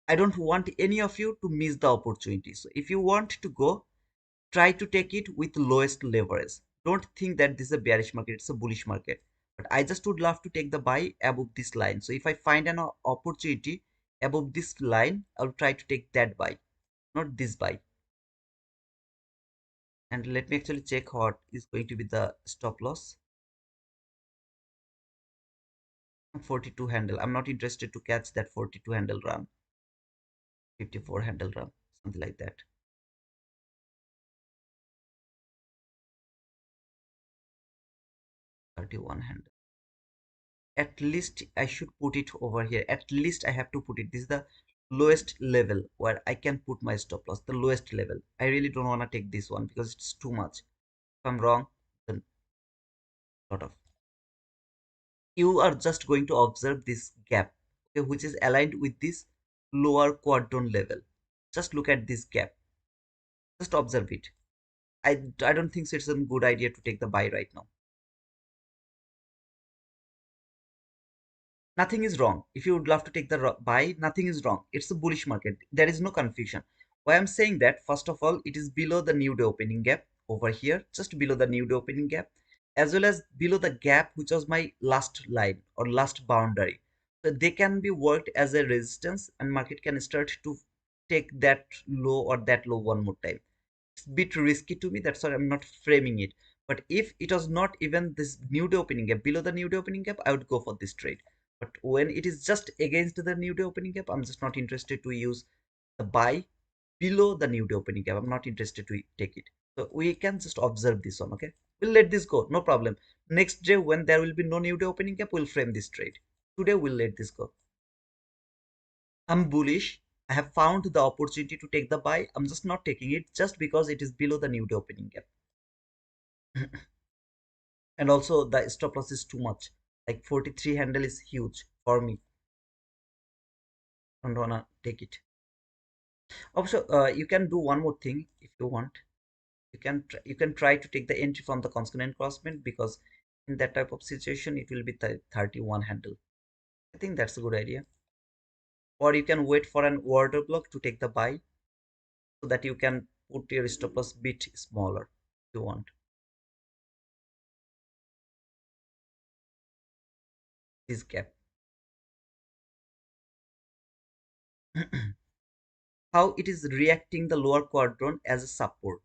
I don't want any of you to miss the opportunity. So if you want to go, try to take it with lowest leverage. Don't think that this is a bearish market, it's a bullish market. But I just would love to take the buy above this line. So if I find an opportunity above this line, I'll try to take that buy, not this buy. And let me actually check what is going to be the stop loss. 42 handle. I'm not interested to catch that 42 handle run. 54 handle run, something like that. 31 handle. At least I should put it over here. At least I have to put it. This is the lowest level where I can put my stop loss. The lowest level. I really don't want to take this one because it's too much. If I'm wrong, then sort of. You are just going to observe this gap, okay, which is aligned with this lower quadrant level. Just look at this gap. Just observe it. I don't think so it's a good idea to take the buy right now. Nothing is wrong. If you would love to take the buy, nothing is wrong. It's a bullish market. There is no confusion. Why I'm saying that, first of all, it is below the new day opening gap over here, just below the new day opening gap, as well as below the gap, which was my last line or last boundary. So they can be worked as a resistance and market can start to take that low or that low one more time. It's a bit risky to me. That's why I'm not framing it. But if it was not even this new day opening gap, below the new day opening gap, I would go for this trade. But when it is just against the new day opening gap, I'm just not interested to use the buy below the new day opening gap. I'm not interested to take it. So we can just observe this one, okay? We'll let this go, no problem. Next day, when there will be no new day opening gap, we'll frame this trade. Today, we'll let this go. I'm bullish. I have found the opportunity to take the buy. I'm just not taking it just because it is below the new day opening gap. And also the stop loss is too much. Like 43 handle is huge for me. I don't wanna take it. Also, you can do one more thing if you want. You can try to take the entry from the consonant crossment, because in that type of situation it will be 31 handle. I think that's a good idea. Or you can wait for an order block to take the buy, so that you can put your stop loss bit smaller if you want. This gap. How it is reacting the lower quadrant as a support.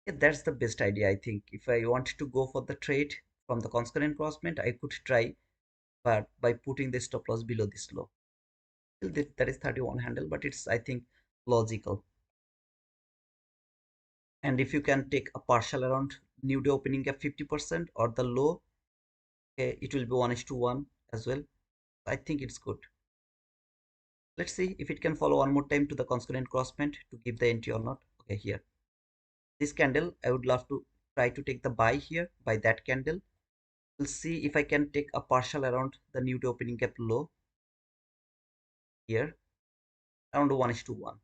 Yeah, that's the best idea, I think. If I wanted to go for the trade from the consonant crossment, I could try, but by putting the stop loss below this low. Still, that is 31 handle, but it's, I think, logical. And if you can take a partial around new day opening gap 50% or the low, okay, it will be 1:1 as well. I think it's good. Let's see if it can follow one more time to the consonant crossment to give the entry or not. Okay, here. This candle, I would love to try to take the buy here by that candle. We'll see if I can take a partial around the new day opening gap low here, around 1:1.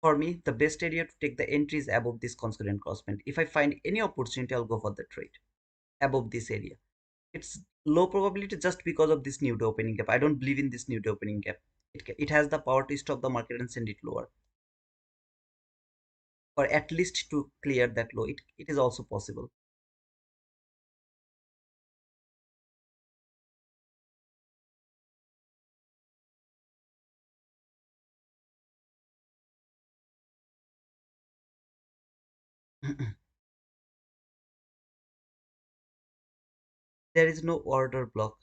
For me, the best area to take the entry is above this consonant crossment. If I find any opportunity, I'll go for the trade above this area. It's low probability just because of this new day opening gap. I don't believe in this new day opening gap. It has the power to stop the market and send it lower, or at least to clear that low. It is also possible. There is no order block.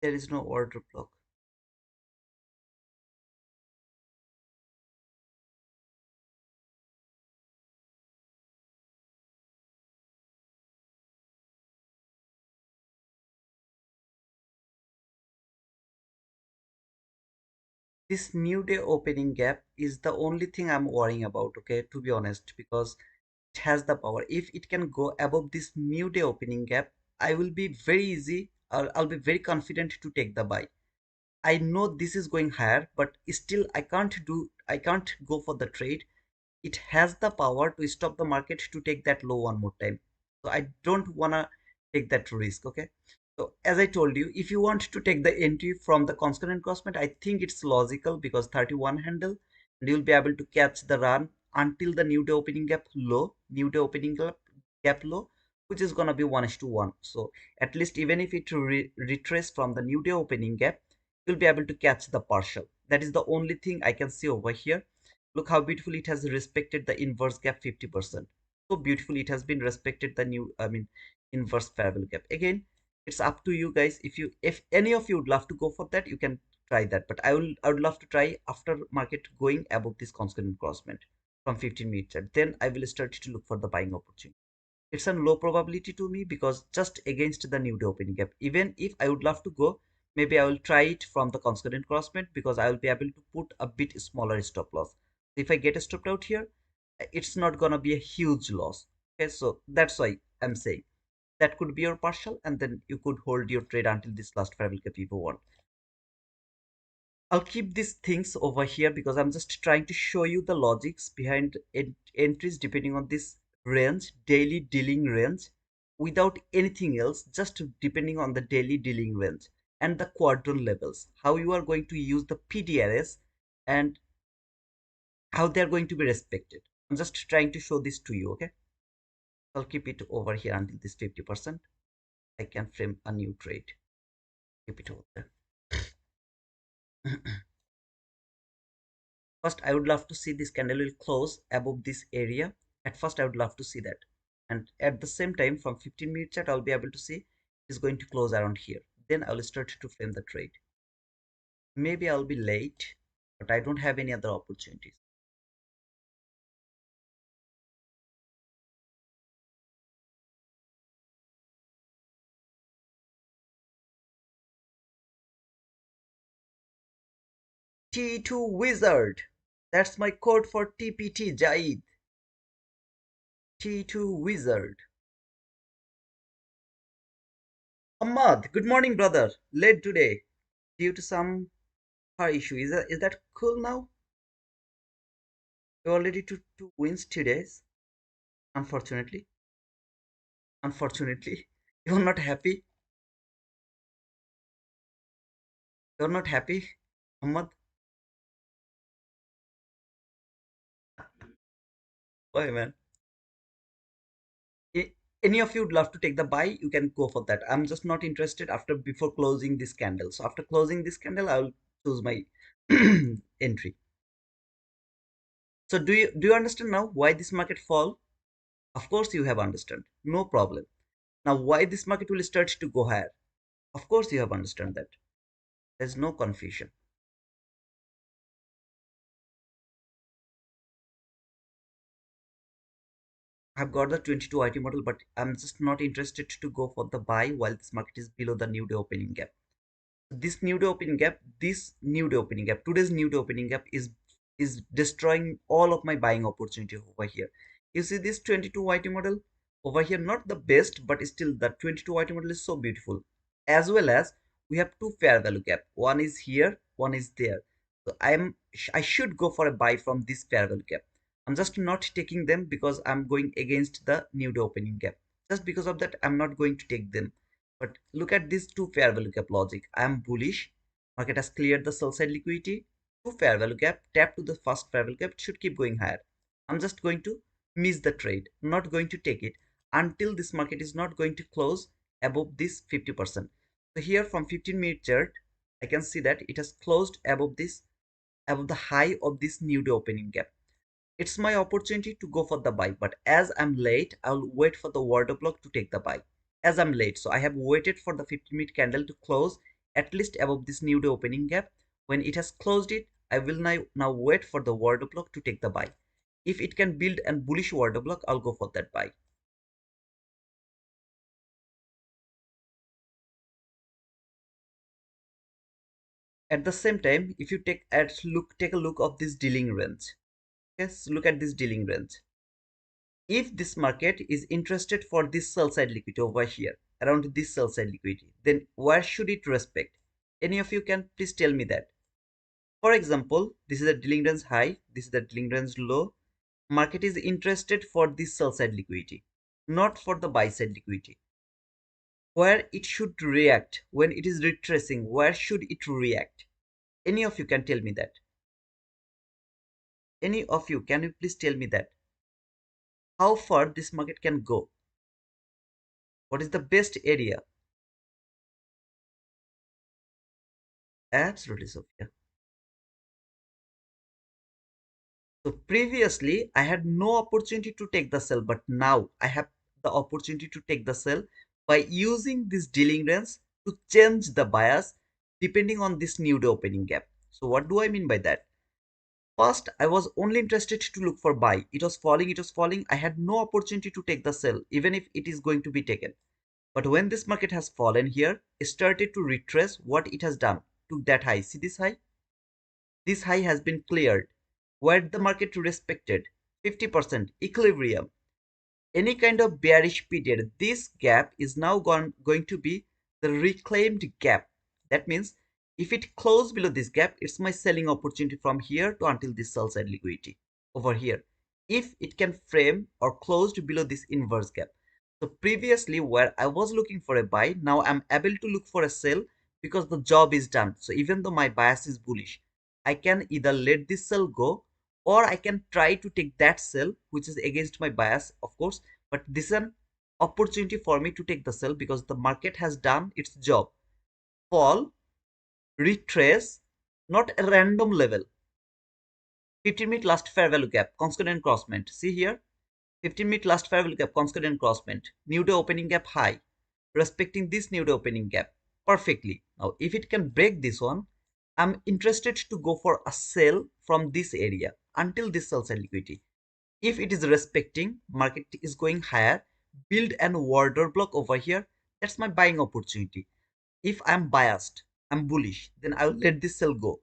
There is no order block. This new day opening gap is the only thing I'm worrying about, okay, to be honest, because it has the power. If it can go above this new day opening gap, I will be very easy, I'll be very confident to take the buy. I know this is going higher, but still I can't go for the trade. It has the power to stop the market to take that low one more time. So I don't wanna take that risk. Okay. So as I told you, if you want to take the entry from the constant encroachment, I think it's logical because 31 handle, and you'll be able to catch the run until the new day opening gap low, gap low, which is gonna be 1:1. So at least even if it retrace from the new day opening gap, you'll be able to catch the partial. That is the only thing I can see over here. Look how beautifully it has respected the inverse gap 50%. So beautifully it has been respected the inverse parallel gap. Again, it's up to you guys. If any of you would love to go for that, you can try that. But I would love to try after market going above this constant encroachment from 15-minute chart. Then I will start to look for the buying opportunity. It's a low probability to me because just against the new day opening gap. Even if I would love to go, maybe I will try it from the constant encroachment because I will be able to put a bit smaller stop loss. If I get stopped out here, it's not gonna be a huge loss. Okay, so that's why I'm saying that could be your partial, and then you could hold your trade until this last parallel gap if you want. I'll keep these things over here because I'm just trying to show you the logics behind entries depending on this range, daily dealing range, without anything else, just depending on the daily dealing range and the quadrant levels, how you are going to use the PDRS and how they are going to be respected. I'm just trying to show this to you, okay? I'll keep it over here until this 50%. I can frame a new trade. Keep it over there. First, I would love to see this candle will close above this area. At first, I would love to see that. And at the same time, from 15-minute chart, I'll be able to see it's going to close around here. Then I'll start to frame the trade. Maybe I'll be late, but I don't have any other opportunities. T2 Wizard. That's my code for TPT, Jaid. T2 Wizard. Ahmad, good morning, brother. Late today due to some car issue. Is that cool now? You already two wins 2 days. Unfortunately, unfortunately, you're not happy. You're not happy, Ahmad. Why, man? Any of you would love to take the buy, you can go for that. I'm just not interested after before closing this candle. So after closing this candle, I will choose my entry. So do you understand now why this market fall? Of course you have understand. No problem. Now why this market will start to go higher? Of course you have understand that. There's no confusion. I've got the 22 IT model, but I'm just not interested to go for the buy while this market is below the new day opening gap. Today's new day opening gap is destroying all of my buying opportunity over here. You see this 22 YT model over here, not the best, but still the 22 YT model is so beautiful. As well as we have two fair value gap. One is here, one is there. So I should go for a buy from this fair value gap. I'm just not taking them because I'm going against the new day opening gap. Just because of that, I'm not going to take them. But look at these two fair value gap logic. I am bullish. Market has cleared the sell side liquidity. Two fair value gap. Tap to the first fair value gap. It should keep going higher. I'm just going to miss the trade. Not going to take it until this market is not going to close above this 50%. So here from 15-minute chart, I can see that it has closed above above the high of this new day opening gap. It's my opportunity to go for the buy, but as I'm late, I'll wait for the order block to take the buy. As I'm late, so I have waited for the 15-minute candle to close at least above this new day opening gap. When it has closed it, I will now wait for the order block to take the buy. If it can build a bullish order block, I'll go for that buy. At the same time, if you take a look of this dealing range. Yes, look at this dealing range. If this market is interested for this sell side liquidity over here, around this sell side liquidity, then where should it respect? Any of you can please tell me that? For example, this is a dealing range high, this is the dealing range low. Market is interested for this sell side liquidity, not for the buy side liquidity. Where it should react when it is retracing, where should it react? Any of you can tell me that? Any of you, can you please tell me that? How far this market can go? What is the best area? Absolutely, Sophia. So previously, I had no opportunity to take the sell, but now I have the opportunity to take the sell by using this dealing range to change the bias depending on this new day opening gap. So what do I mean by that? First, I was only interested to look for buy. It was falling, it was falling. I had no opportunity to take the sell, even if it is going to be taken. But when this market has fallen here, it started to retrace what it has done. Took that high. See this high? This high has been cleared. Where the market respected 50% equilibrium. Any kind of bearish period, this gap is now going to be the reclaimed gap. That means if it closes below this gap, it's my selling opportunity from here to until this sell side liquidity over here. If it can frame or closed below this inverse gap. So previously where I was looking for a buy, now I'm able to look for a sell because the job is done. So even though my bias is bullish, I can either let this sell go or I can try to take that sell which is against my bias, of course, but this is an opportunity for me to take the sell because the market has done its job. Fall, retrace, not a random level. 15-minute last fair value gap, concordant crossment. See here, 15-minute last fair value gap, concordant crossment. New day opening gap high, respecting this new day opening gap perfectly. Now, if it can break this one, I'm interested to go for a sell from this area until this sell side liquidity. If it is respecting, market is going higher, build an order block over here. That's my buying opportunity. If I'm biased, I'm bullish, then I will let this sell go.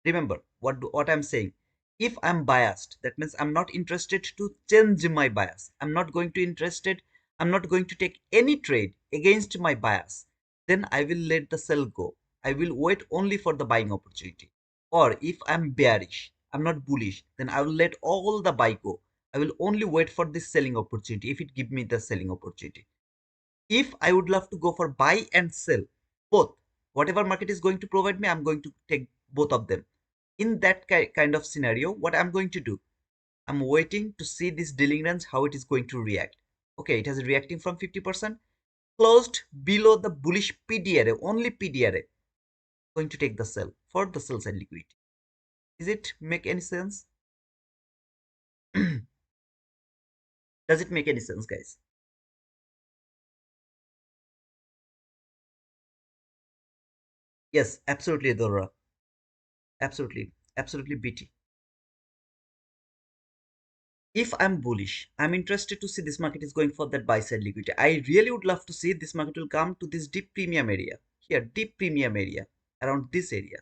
Remember what I'm saying. If I'm biased, that means I'm not interested to change my bias. I'm not going to take any trade against my bias. Then I will let the sell go. I will wait only for the buying opportunity. Or if I'm bearish, I'm not bullish, then I will let all the buy go. I will only wait for this selling opportunity if it give me the selling opportunity. If I would love to go for buy and sell, both, whatever market is going to provide me, I'm going to take both of them. In that kind of scenario, what I'm going to do, I'm waiting to see this dealing range, how it is going to react. Okay, it has reacting from 50%, closed below the bullish PDRA, only PDRA, going to take the sell for the sell side liquidity. Is it make any sense? Does it make any sense, guys? Yes, absolutely, Dora. Absolutely, absolutely, BT. If I'm bullish, I'm interested to see this market is going for that buy side liquidity. I really would love to see this market will come to this deep premium area here, deep premium area around this area.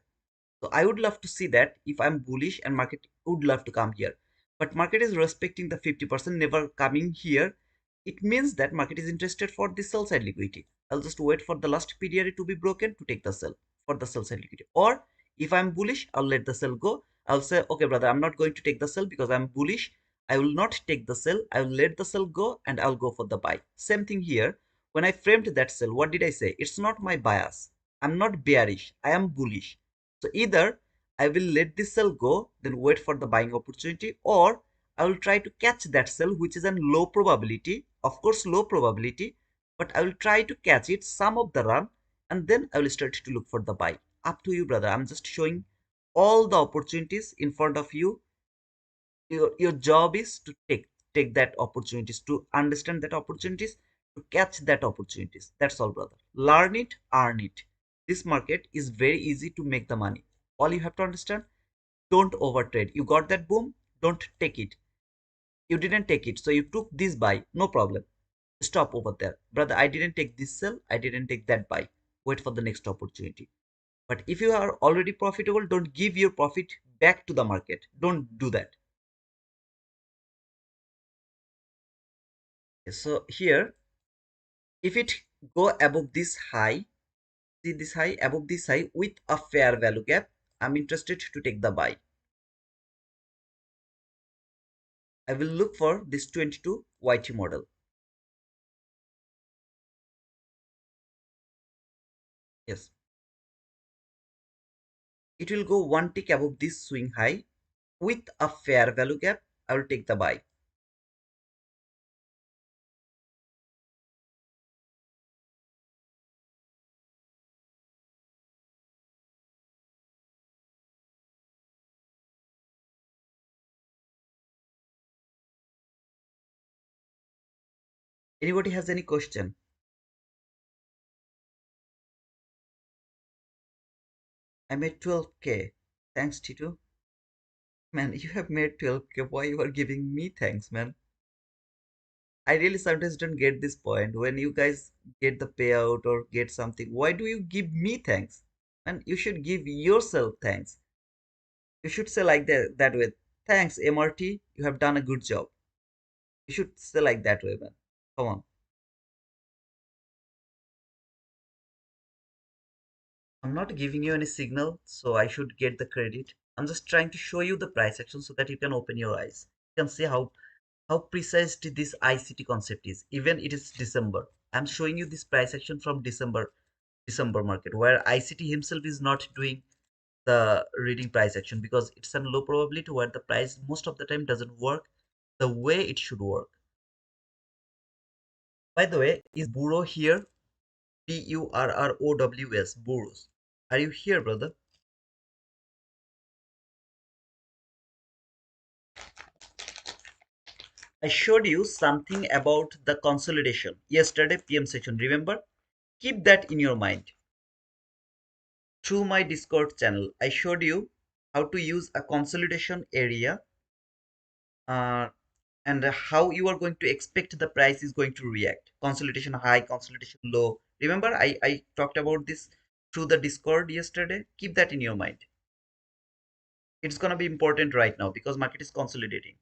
So I would love to see that if I'm bullish and market would love to come here. But market is respecting the 50%, never coming here. It means that market is interested for the sell side liquidity. I'll just wait for the last period to be broken to take the sell for the sell side liquidity. Or if I'm bullish, I'll let the sell go. I'll say, okay, brother, I'm not going to take the sell because I'm bullish. I will not take the sell. I will let the sell go and I'll go for the buy. Same thing here. When I framed that sell, what did I say? It's not my bias. I'm not bearish. I am bullish. So either I will let this sell go, then wait for the buying opportunity, or I will try to catch that sell, which is a low probability, of course, low probability, but I will try to catch it some of the run, and then I will start to look for the buy. Up to you, brother. I'm just showing all the opportunities in front of you. Your job is to take that opportunities, to understand that opportunities, to catch that opportunities. That's all, brother. Learn it, earn it. This market is very easy to make the money. All you have to understand, don't overtrade. You got that boom, don't take it. You didn't take it, so you took this buy, no problem. Stop over there, brother. I didn't take this sell, I didn't take that buy. Wait for the next opportunity. But if you are already profitable, don't give your profit back to the market. Don't do that. So here, if it go above this high, see this high, above this high with a fair value gap, I'm interested to take the buy. I will look for this 22 YT model. Yes, it will go one tick above this swing high with a fair value gap. I will take the buy. Anybody has any question? I made 12K. Thanks, Tito. Man, you have made 12K. Why you are giving me thanks, man? I really sometimes don't get this point. When you guys get the payout or get something, why do you give me thanks? And you should give yourself thanks. You should say like that way. Thanks, MRT. You have done a good job. You should say like that way, man. Come on. I'm not giving you any signal, so I should get the credit. I'm just trying to show you the price action so that you can open your eyes. You can see how precise this ICT concept is. Even it is December. I'm showing you this price action from December market where ICT himself is not doing the reading price action because it's a low probability where the price most of the time doesn't work the way it should work. By the way, is Burrow here? Burrows. Burrows. Are you here, brother? I showed you something about the consolidation yesterday PM session. Remember? Keep that in your mind. Through my Discord channel, I showed you how to use a consolidation area uh, and how you are going to expect the price is going to react. Consolidation high, consolidation low. Remember, I talked about this through the Discord yesterday. Keep that in your mind. It's going to be important right now because market is consolidating.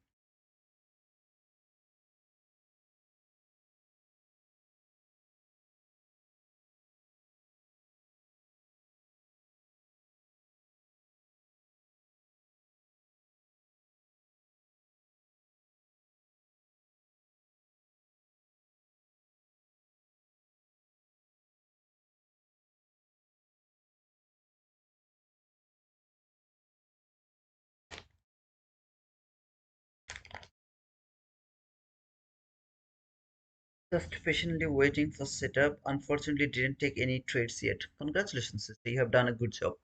Just patiently waiting for setup. Unfortunately, didn't take any trades yet. Congratulations, sister. You have done a good job.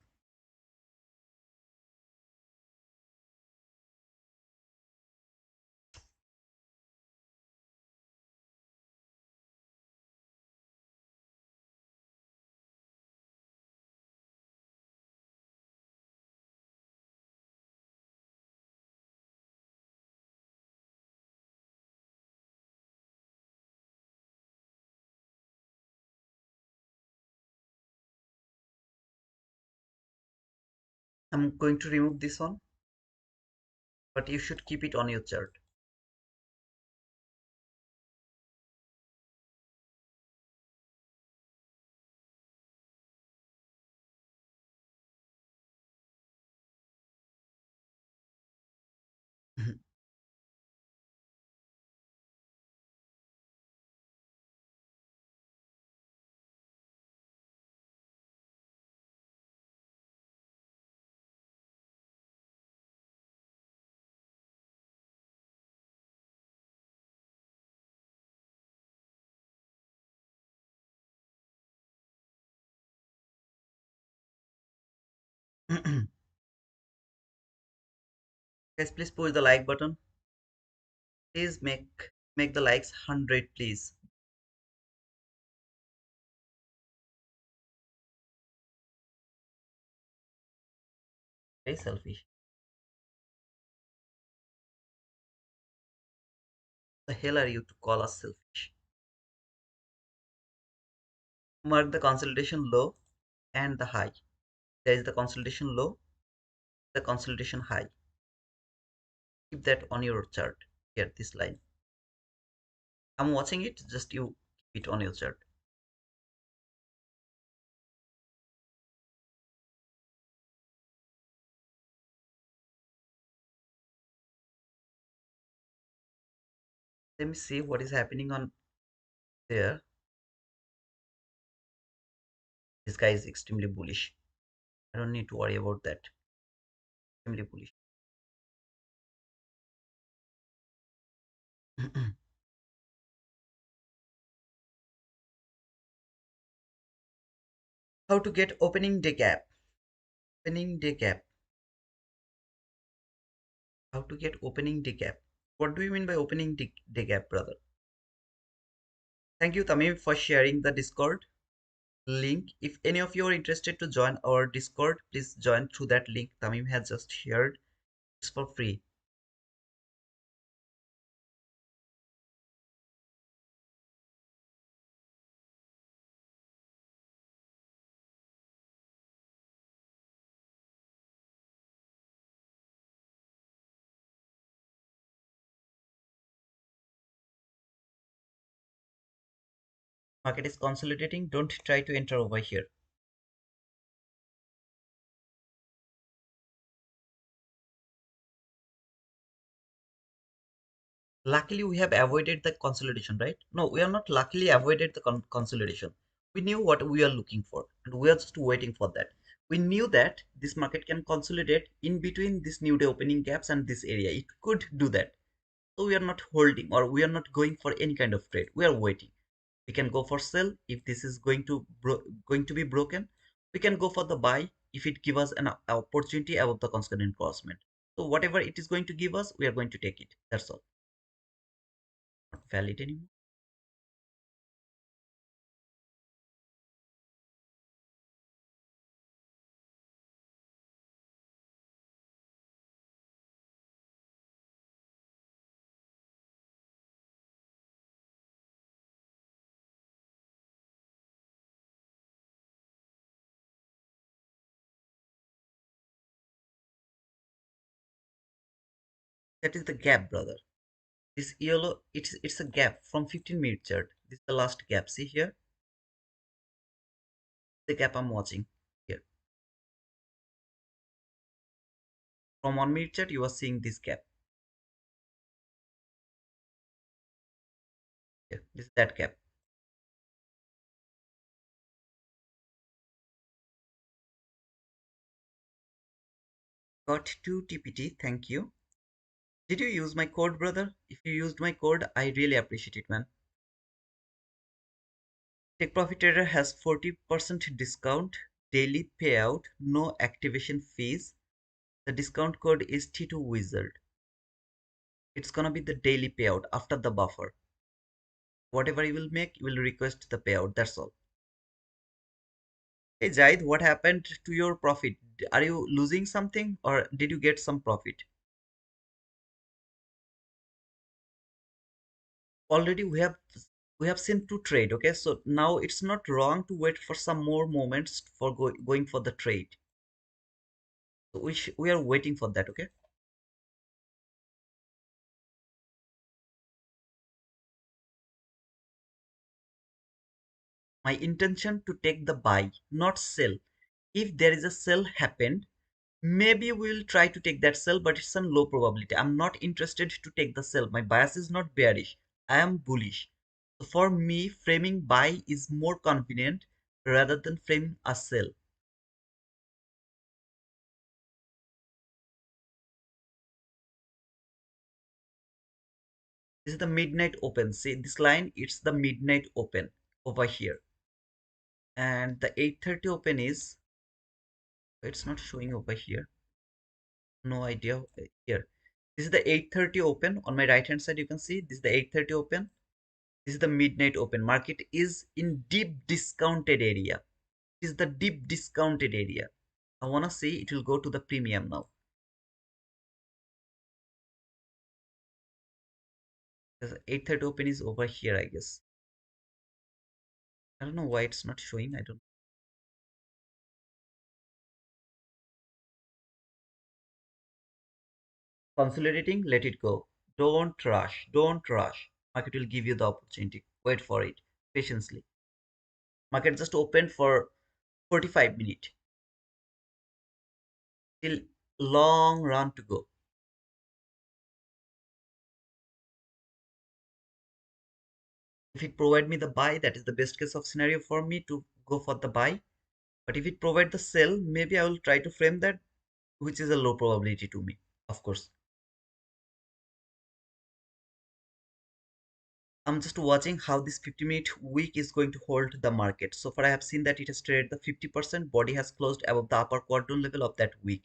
I'm going to remove this one, but you should keep it on your chart. Guys, please push the like button. Please make the likes 100, please. Very selfish. The hell are you to call us selfish? Mark the consolidation low and the high. There is the consolidation low, the consolidation high. Keep that on your chart. Here, this line. I'm watching it, just you keep it on your chart. Let me see what is happening on there. This guy is extremely bullish. I don't need to worry about that. Extremely bullish. How to get opening day gap? Opening day gap. How to get opening day gap? What do you mean by opening day gap, brother? Thank you, Tamim, for sharing the Discord link. If any of you are interested to join our Discord, please join through that link Tamim has just shared. It's for free. Market is consolidating. Don't try to enter over here. Luckily, we have avoided the consolidation, right? No, we are not luckily avoided the consolidation. We knew what we are looking for, and we are just waiting for that. We knew that this market can consolidate in between this new day opening gaps and this area. It could do that. So we are not holding, or we are not going for any kind of trade. We are waiting. We can go for sell if this is going to be broken. We can go for the buy if it gives us an opportunity above the constant crossment. So whatever it is going to give us, we are going to take it. That's all. Not valid anymore. That is the gap, brother. This yellow, it's a gap from 15-minute chart. This is the last gap. See here, the gap I'm watching here. From 1 minute chart, you are seeing this gap. Here, this is that gap. Got 2 TPT. Thank you. Did you use my code, brother? If you used my code, I really appreciate it, man. Take Profit Trader has 40% discount, daily payout, no activation fees. The discount code is T2 Wizard. It's gonna be the daily payout after the buffer. Whatever you will make, you will request the payout. That's all. Hey Zaid, what happened to your profit? Are you losing something or did you get some profit? Already we have seen two trade, okay? So now it's not wrong to wait for some more moments for going for the trade. So we are waiting for that, okay? My intention to take the buy, not sell. If there is a sell happened, maybe we'll try to take that sell, but it's a low probability. I'm not interested to take the sell. My bias is not bearish. I am bullish. So for me, framing buy is more convenient rather than framing a sell. This is the midnight open. See this line, it's the midnight open over here. And the 8:30 open is, it's not showing over here. No idea here. This is the 8:30 open on my right hand side. You can see this is the 8:30 open. This is the midnight open. Market is in deep discounted area. This is the deep discounted area. I wanna see it will go to the premium now. The 8:30 open is over here, I guess. I don't know why it's not showing. I don't. Consolidating, let it go. Don't rush. Don't rush. Market will give you the opportunity. Wait for it patiently. Market just opened for 45 minutes. Still long run to go. If it provide me the buy, that is the best case of scenario for me to go for the buy. But if it provide the sell, maybe I will try to frame that, which is a low probability to me, of course. I'm just watching how this 50-minute wick is going to hold the market. So far, I have seen that it has traded the 50%. Body has closed above the upper quadrant level of that wick.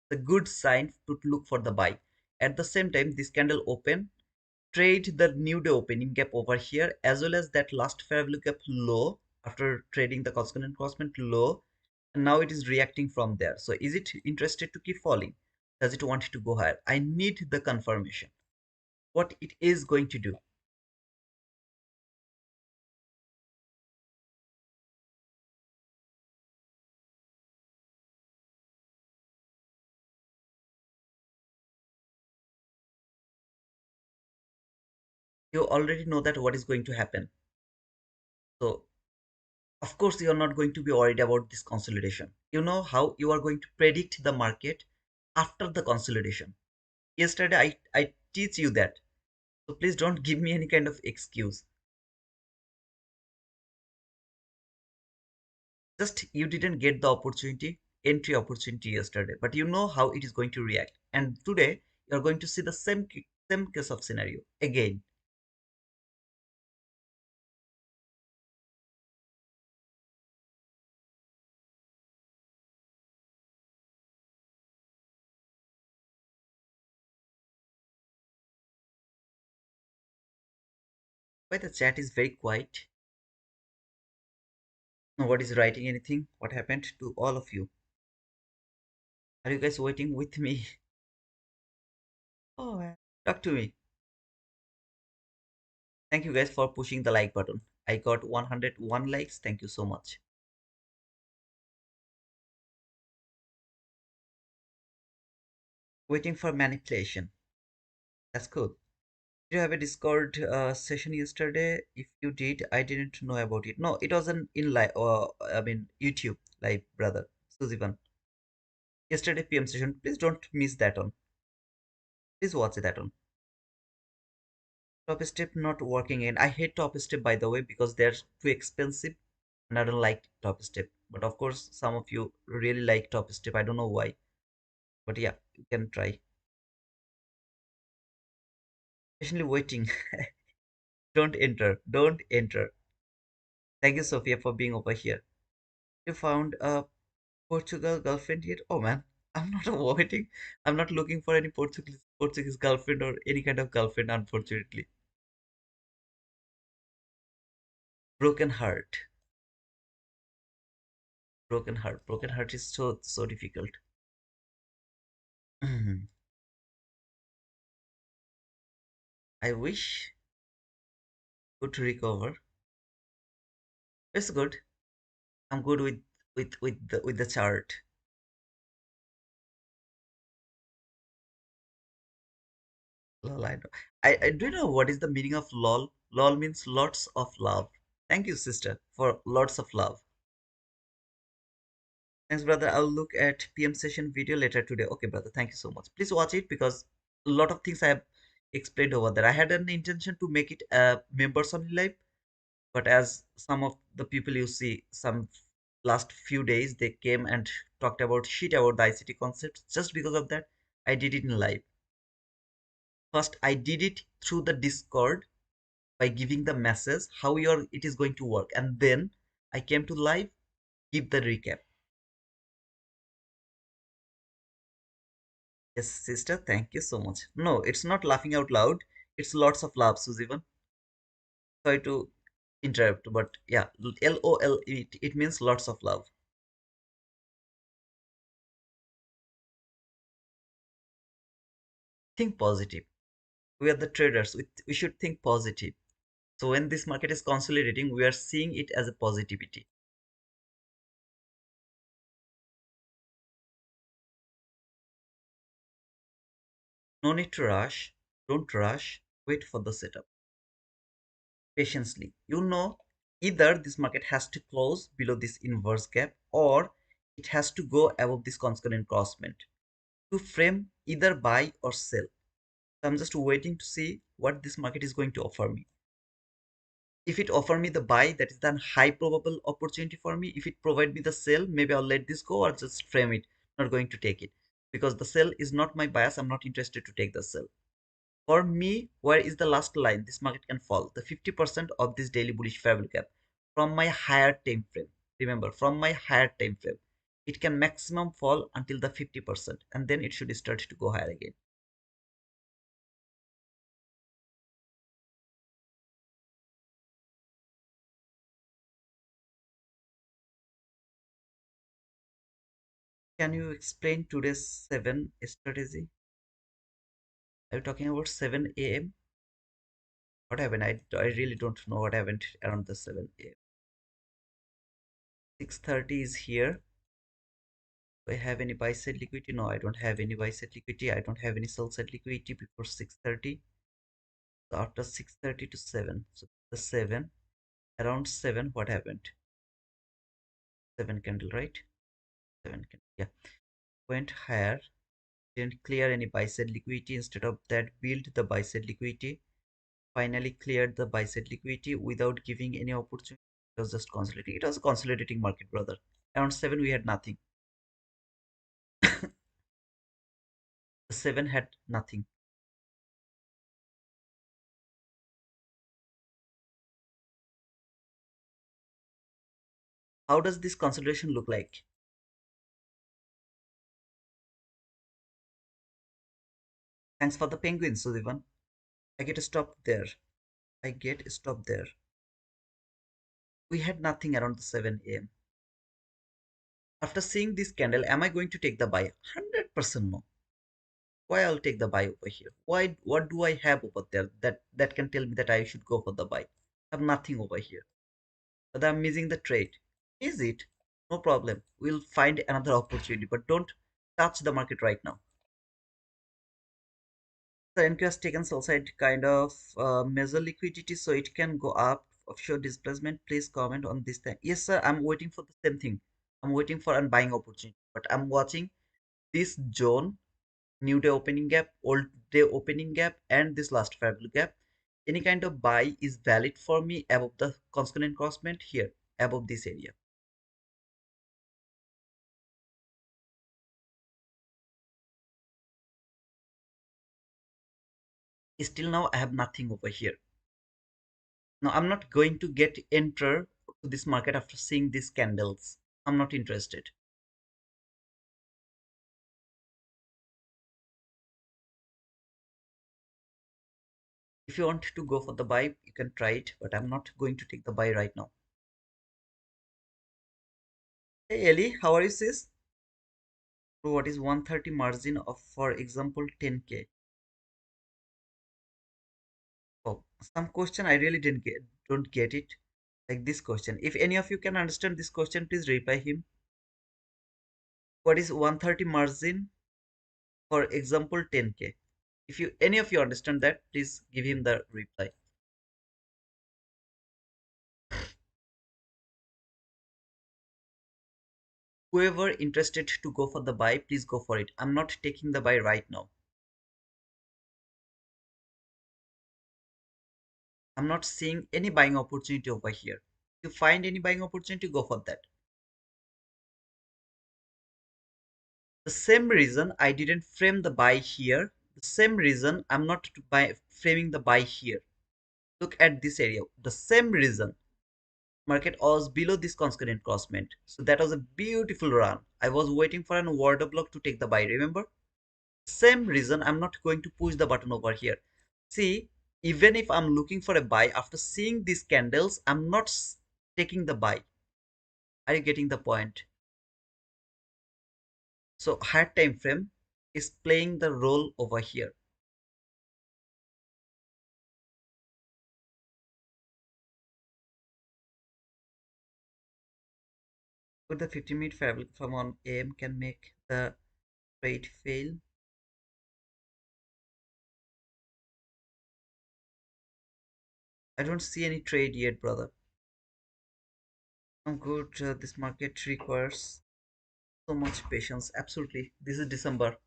The good sign to look for the buy. At the same time, this candle open, trade the new day opening gap over here, as well as that last fair value gap low after trading the constant crossment low, and now it is reacting from there. So is it interested to keep falling? Does it want to go higher? I need the confirmation what it is going to do. You already know that what is going to happen. So of course you are not going to be worried about this consolidation. You know how you are going to predict the market after the consolidation. Yesterday I teach you that. So please don't give me any kind of excuse. Just you didn't get the opportunity, entry opportunity yesterday, but you know how it is going to react. And today you are going to see the same case of scenario again. Why the chat is very quiet? Nobody's writing anything. What happened to all of you? Are you guys waiting with me? Oh, talk to me. Thank you guys for pushing the like button. I got 101 likes. Thank you so much. Waiting for manipulation. That's cool. Did you have a Discord session yesterday? If you did, I didn't know about it. No, it wasn't in live. I mean YouTube live, brother. Suzivan. Yesterday PM session. Please don't miss that one. Please watch that one. Top step not working in. I hate top step by the way because they're too expensive, and I don't like top step. But of course, some of you really like top step. I don't know why, but yeah, you can try. Patiently waiting. Don't enter. Don't enter. Thank you, Sophia, for being over here. You found a Portugal girlfriend yet? Oh man, I'm not avoiding. I'm not looking for any Portuguese girlfriend or any kind of girlfriend, unfortunately. Broken heart. Broken heart. Broken heart is so difficult. I wish good to recover. It's good. I'm good with the chart. Lol, I know. I do you know what is the meaning of lol? Lol means lots of love. Thank you, sister, for lots of love. Thanks, brother. I'll look at PM session video later today. Okay, brother. Thank you so much. Please watch it because a lot of things I have explained over there. I had an intention to make it a members only live, but as some of the people you see, some last few days they came and talked about shit about the ICT concepts. Just because of that, I did it in live. First, I did it through the Discord by giving the message how it is going to work, and then I came to live, give the recap. Yes, sister, thank you so much. No, it's not laughing out loud. It's lots of love, Suzivan. Sorry to interrupt, but yeah, LOL, it means lots of love. Think positive. We are the traders. We should think positive. So when this market is consolidating, we are seeing it as a positivity. No need to rush. Don't rush. Wait for the setup. patiently. You know, either this market has to close below this inverse gap or it has to go above this concurrent crossment to frame either buy or sell. So I'm just waiting to see what this market is going to offer me. If it offer me the buy, that is the high probable opportunity for me. If it provide me the sell, maybe I'll let this go or just frame it, not going to take it, because the sell is not my bias. I'm not interested to take the sell. For me, where is the last line this market can fall? The 50% of this daily bullish fair value gap from my higher time frame. Remember, from my higher time frame, it can maximum fall until the 50%, and then it should start to go higher again. Can you explain today's 7 strategy? Are you talking about 7 a.m.? What happened? I really don't know what happened around the 7 a.m. 6:30 is here. Do I have any buy side liquidity? No, I don't have any buy side liquidity. I don't have any sell side liquidity before 6:30. So after 6:30 to 7. So the 7, around 7, what happened? 7 candle, right? 7 candle. Yeah. Went higher. Didn't clear any buy side liquidity. Instead of that, build the buy side liquidity. Finally cleared the buy side liquidity without giving any opportunity. It was just consolidating. It was a consolidating market, brother. Around 7, we had nothing. The 7 had nothing. How does this consolidation look like? Thanks for the penguin, Sudivan. I get stopped there. I get stopped there. We had nothing around the 7 a.m. After seeing this candle, am I going to take the buy? 100% no. Why I'll take the buy over here? Why? What do I have over there that can tell me that I should go for the buy? I have nothing over here. But I'm missing the trade. Is it? No problem. We'll find another opportunity, but don't touch the market right now. The NQ has taken sell side kind of measure liquidity so it can go up. Offshore displacement, please comment on this thing. Yes, sir, I'm waiting for the same thing. I'm waiting for a buying opportunity, but I'm watching this zone, new day opening gap, old day opening gap, and this last fair value gap. Any kind of buy is valid for me above the consonant crossment here, above this area. Still now I have nothing over here. Now I'm not going to get enter to this market after seeing these candles. I'm not interested. If you want to go for the buy, you can try it, but I'm not going to take the buy right now. Hey Ellie, how are you sis? So what is 130 margin of, for example, 10k? Oh, some question I really didn't get, don't get it. Like this question. If any of you can understand this question, please reply him. What is 130 margin for example 10k? If you any of you understand that, please give him the reply. Whoever interested to go for the buy, please go for it. I'm not taking the buy right now. I'm not seeing any buying opportunity over here. If you find any buying opportunity, go for that. The same reason I didn't frame the buy here. The same reason I'm not framing the buy here. Look at this area. The same reason market was below this constant crossment. So that was a beautiful run. I was waiting for an order block to take the buy. Remember? Same reason I'm not going to push the button over here. See, even if I'm looking for a buy after seeing these candles, I'm not taking the buy. Are you getting the point? So higher time frame is playing the role over here. Could the 50-minute fair from on AM can make the trade fail? I don't see any trade yet, brother. I'm good. This market requires so much patience. Absolutely. This is December.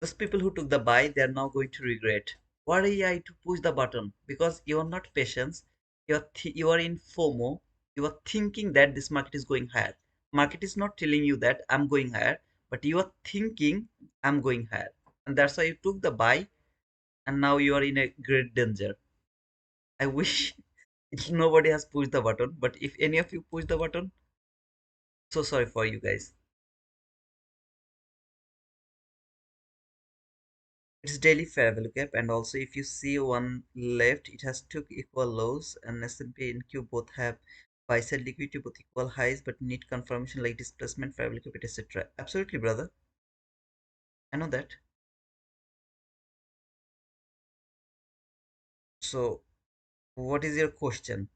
Those people who took the buy, they are now going to regret. Why I to push the button? Because you are not patient. You are in FOMO. You are thinking that this market is going higher. Market is not telling you that I'm going higher, but you are thinking I'm going higher, and that's why you took the buy, and now you are in a great danger. I wish nobody has pushed the button, but if any of you push the button, so sorry for you guys. It's daily fair value gap, and also if you see one left, it has two equal lows, and S&P and Q both have buy side liquidity, both equal highs, but need confirmation like displacement, fair value gap, etc. Absolutely, brother. I know that. So, what is your question?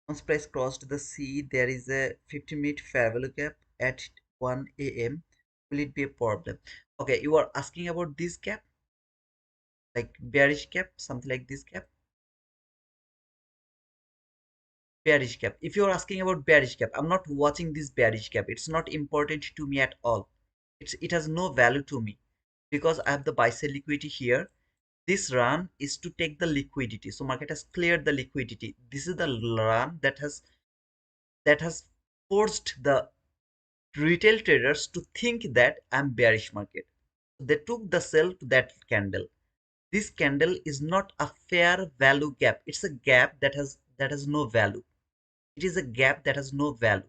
Once price crossed the C, there is a 50-minute fair value gap at 1 a.m. Will it be a problem? Okay, you are asking about this gap, like bearish gap, something like this gap. Bearish gap. If you're asking about bearish gap, I'm not watching this bearish gap. It's not important to me at all. It has no value to me because I have the buy sell liquidity here. This run is to take the liquidity. So market has cleared the liquidity. This is the run that has forced the retail traders to think that I'm bearish market. They took the sell to that candle. This candle is not a fair value gap. It's a gap that has no value. It is a gap that has no value.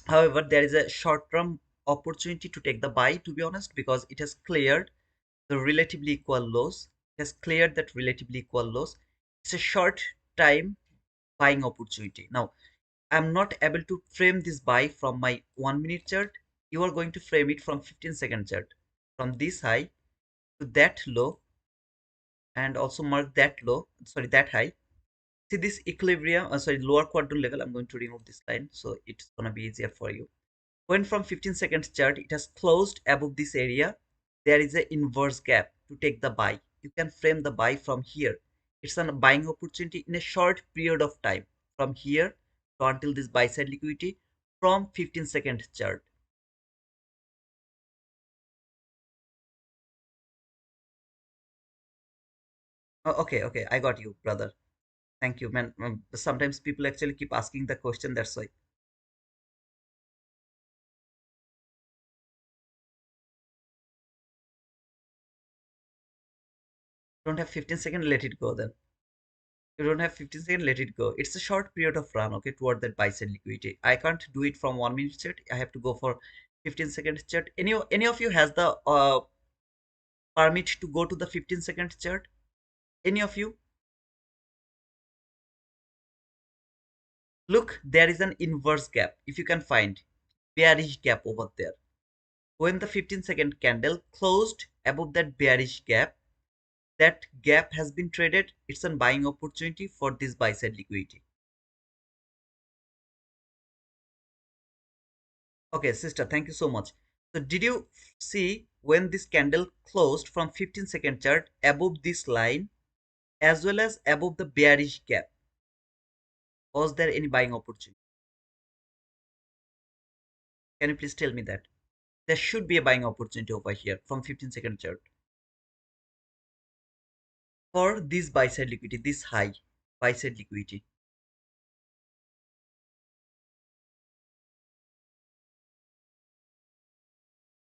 However, there is a short-term opportunity to take the buy, to be honest, because it has cleared the relatively equal lows. It has cleared that relatively equal lows. It's a short time buying opportunity. Now, I'm not able to frame this buy from my 1 minute chart. You are going to frame it from 15-second chart. From this high to that low, and also mark that low, sorry, that high. See this equilibrium, sorry, lower quadrant level. I'm going to remove this line so it's gonna be easier for you. When from 15-second chart, it has closed above this area, there is an inverse gap to take the buy. You can frame the buy from here. It's a buying opportunity in a short period of time from here to until this buy side liquidity from 15-second chart. Okay, okay, I got you, brother. Thank you, man. Sometimes people actually keep asking the question, that's why. Don't have 15 seconds, let it go then. You don't have 15 seconds, let it go. It's a short period of run, okay, toward that buy side liquidity. I can't do it from 1 minute chart. I have to go for 15 seconds chart. Any of you has the permit to go to the 15 second chart? Any of you? Look, there is an inverse gap. If you can find bearish gap over there. When the 15-second candle closed above that bearish gap, that gap has been traded. It's a buying opportunity for this buy side liquidity. Okay, sister, thank you so much. So did you see when this candle closed from 15-second chart above this line as well as above the bearish gap? Was there any buying opportunity? Can you please tell me that? There should be a buying opportunity over here from 15-second chart for this buy side liquidity, this high buy side liquidity.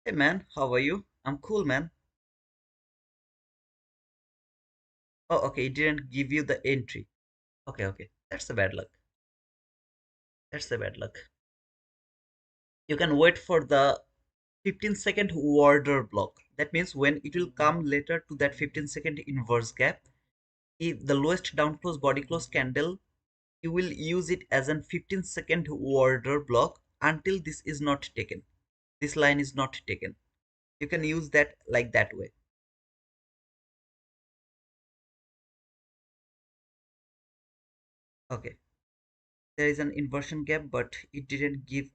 Hey man, how are you? I'm cool, man. Oh, okay, it didn't give you the entry. Okay, okay, that's a bad luck. That's a bad luck. You can wait for the 15-second order block. That means when it will come later to that 15-second inverse gap, If the lowest downforce body close candle, you will use it as an 15-second order block until this is not taken. This line is not taken. You can use that like that way. Okay. There is an inversion gap, but it didn't give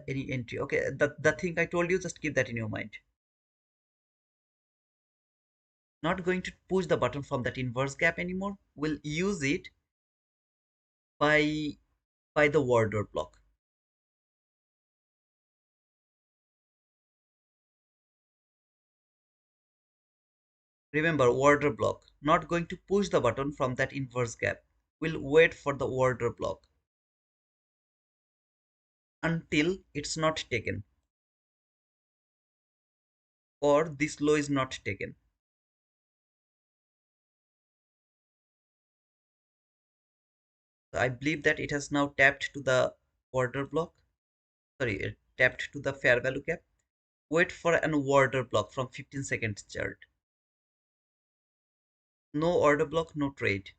any entry. Okay, the thing I told you, just keep that in your mind. Not going to push the button from that inverse gap anymore. We'll use it by the order block. Remember, order block. Not going to push the button from that inverse gap. We'll wait for the order block until it's not taken or this low is not taken. So I believe that it has now tapped to the order block. Sorry, it tapped to the fair value gap. Wait for an order block from 15-second chart. No order block, no trade.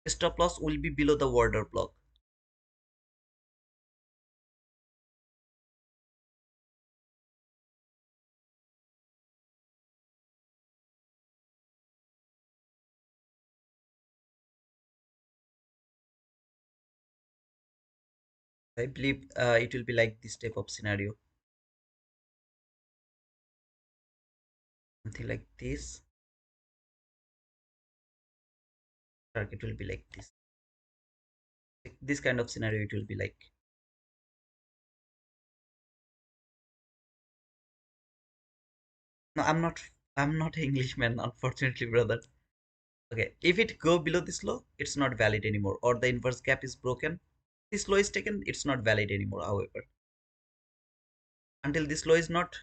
Stop loss will be below the order block. I believe it will be like this type of scenario. Something like this. Target will be like this. This kind of scenario it will be like. No, I'm not Englishman, unfortunately, brother. Okay, if it go below this low, it's not valid anymore, or the inverse gap is broken. This low is taken, it's not valid anymore. However, until this low is not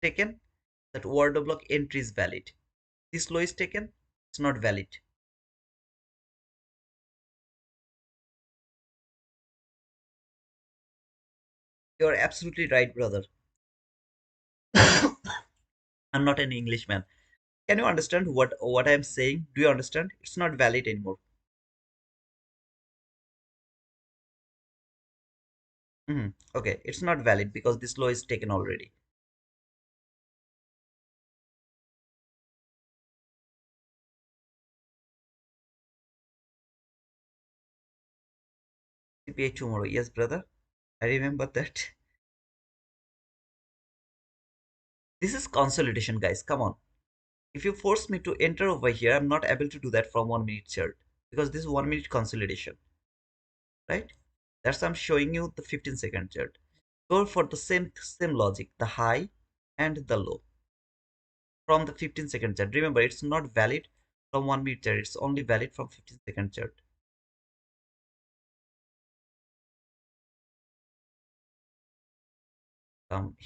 taken, that order block entry is valid. This low is taken, it's not valid. You're absolutely right, brother. I'm not an Englishman. Can you understand what I'm saying? Do you understand? It's not valid anymore. Okay, it's not valid because this law is taken already. CPA tomorrow. Yes, brother. I remember that. This is consolidation, guys. Come on. If you force me to enter over here, I'm not able to do that from 1 minute chart because this is 1 minute consolidation, right? That's why I'm showing you the 15-second chart. Go for the same logic, the high and the low from the 15-second chart. Remember, it's not valid from 1 minute chart. It's only valid from 15-second chart. Um,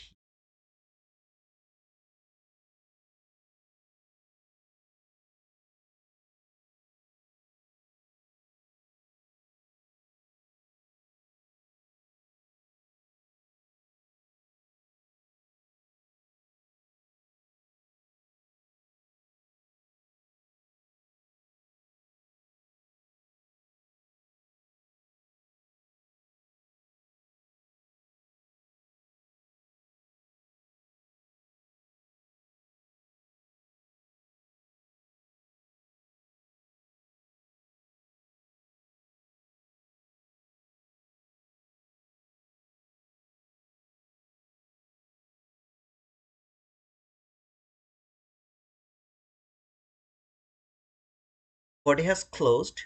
Body has closed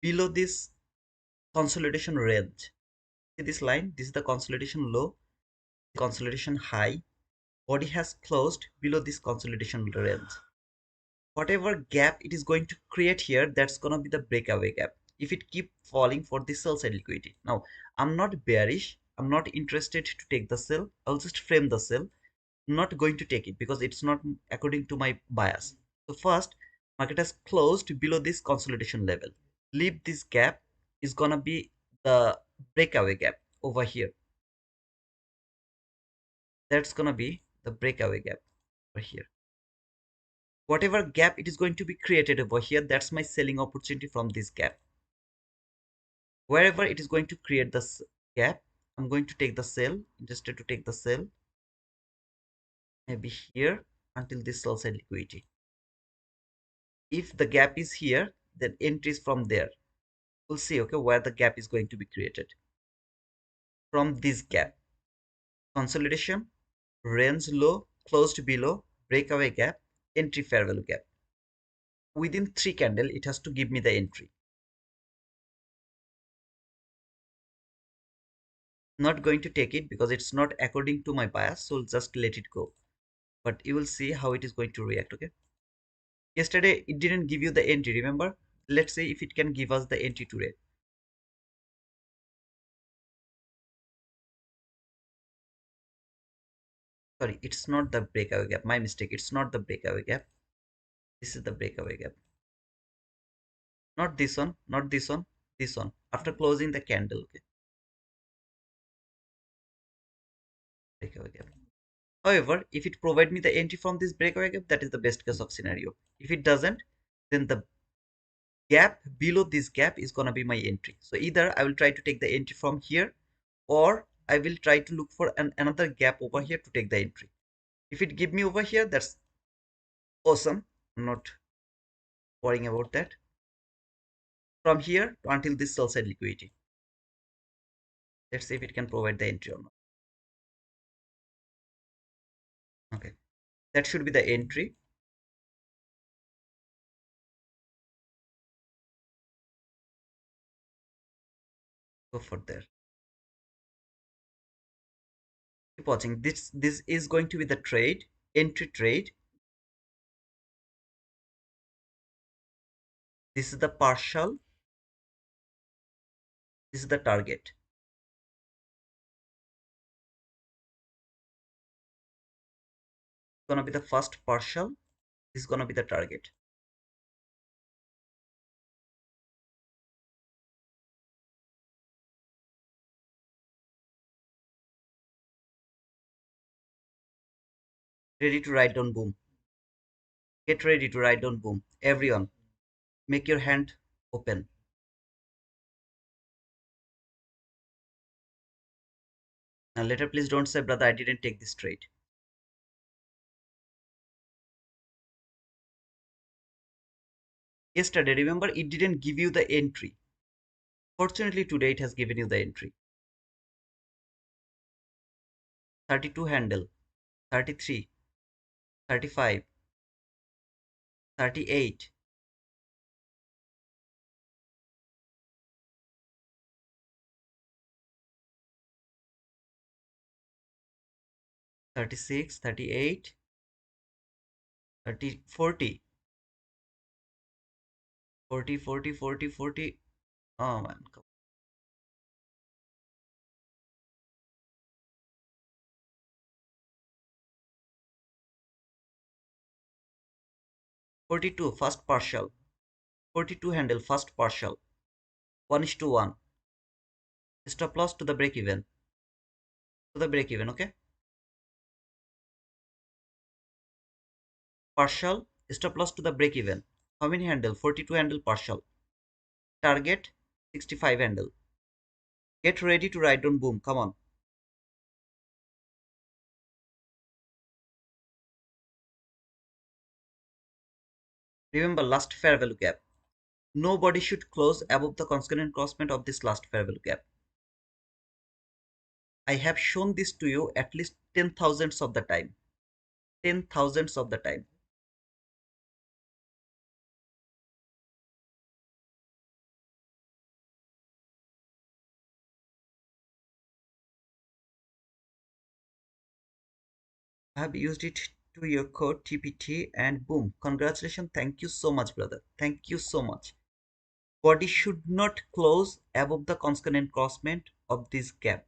below this consolidation range. See this line? This is the consolidation low, consolidation high. Body has closed below this consolidation range. Whatever gap it is going to create here, that's gonna be the breakaway gap. If it keep falling for the sell side liquidity. Now, I'm not bearish. I'm not interested to take the sell. I'll just frame the sell. I'm not going to take it because it's not according to my bias. So first, market has closed below this consolidation level. Leave this gap is gonna be the breakaway gap over here. That's gonna be the breakaway gap over here. Whatever gap it is going to be created over here, that's my selling opportunity from this gap. Wherever it is going to create this gap, I'm going to take the sell, interested to take the sell, maybe here until this sell side liquidity. If the gap is here, then entries from there. We'll see, okay, where the gap is going to be created. From this gap, consolidation, range low, closed below, breakaway gap, entry fair value gap. Within 3 candle, it has to give me the entry. Not going to take it because it's not according to my bias, so just let it go. But you will see how it is going to react, okay? Yesterday, it didn't give you the entry, remember? Let's say if it can give us the entry today. Sorry, it's not the breakaway gap. My mistake. It's not the breakaway gap. This is the breakaway gap. Not this one, not this one, this one. After closing the candle, okay? Breakaway gap. However, if it provide me the entry from this breakaway gap, that is the best case of scenario. If it doesn't, then the gap below this gap is gonna be my entry. So either I will try to take the entry from here, or I will try to look for another gap over here to take the entry. If it give me over here, that's awesome. I'm not worrying about that. From here to until this sell side liquidity. Let's see if it can provide the entry or not. Okay, that should be the entry. Go for there. Keep watching. This is going to be the trade, entry trade. This is the partial. This is the target. It's gonna be the first partial. This is gonna be the target. Ready to write down boom. Get ready to write down boom. Everyone, make your hand open. Now later, please don't say, brother, I didn't take this trade. Yesterday, remember, it didn't give you the entry. Fortunately, today it has given you the entry. 32 handle, 33, 35, 38, 36, 38, 30, 40, 40, 40, 40, 40. Oh man, 42, first partial. 42 handle, first partial. 1 is to 1. Stop loss to the break even. To the break even, okay? Partial, stop loss to the break even. How many handle? 42 handle partial. Target, 65 handle. Get ready to write down boom. Come on. Remember last fair value gap. Nobody should close above the consonant crossment of this last fair value gap. I have shown this to you at least 10,000s of the time. 10,000s of the time. I have used it to your code TPT and boom. Congratulations. Thank you so much, brother. Thank you so much. Body should not close above the consonant crossment of this gap.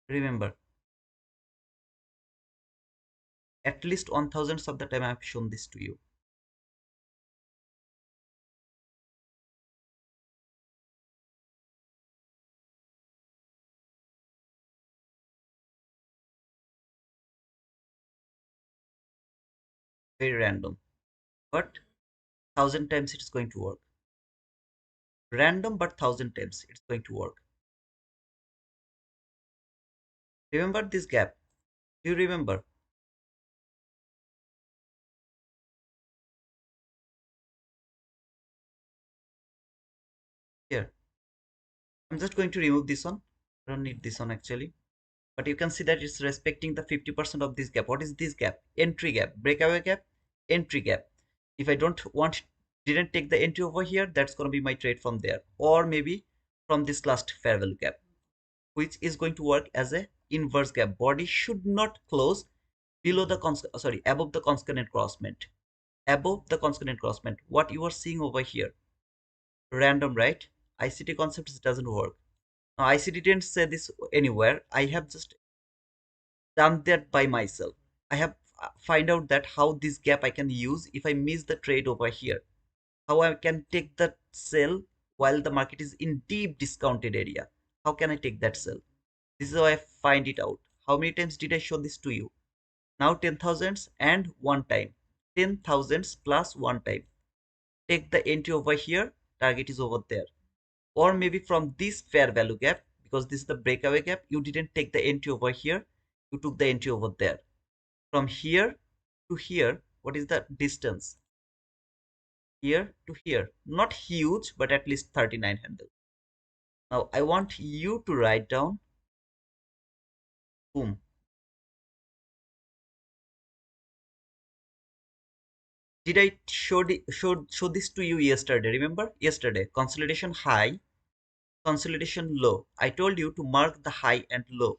Remember, at least 1000s of the time I have shown this to you. very random, but 1,000 times it's going to work. Random, but 1,000 times it's going to work. Remember this gap? Do you remember? Here, I'm just going to remove this one. I don't need this one actually. But you can see that it's respecting the 50% of this gap. What is this gap? Entry gap, breakaway gap, entry gap. If I don't want, didn't take the entry over here, that's going to be my trade from there. Or maybe from this last fair value gap, which is going to work as a inverse gap. Body should not close below the above the consonant crossment. Above the consonant crossment. What you are seeing over here, random, right? ICT concepts doesn't work. Now, ICT didn't say this anywhere. I have just done that by myself. I have find out that how this gap I can use if I miss the trade over here. How I can take that sell while the market is in deep discounted area. How can I take that sell? This is how I find it out. How many times did I show this to you? Now 10,000s and one time. 10,000s plus one time. Take the entry over here. Target is over there. Or maybe from this fair value gap, because this is the breakaway gap, you didn't take the entry over here. You took the entry over there. From here to here, what is the distance? Here to here, not huge, but at least 39 handle. Now I want you to write down, boom. Did I show this to you yesterday? Remember yesterday, consolidation high, consolidation low. I told you to mark the high and low.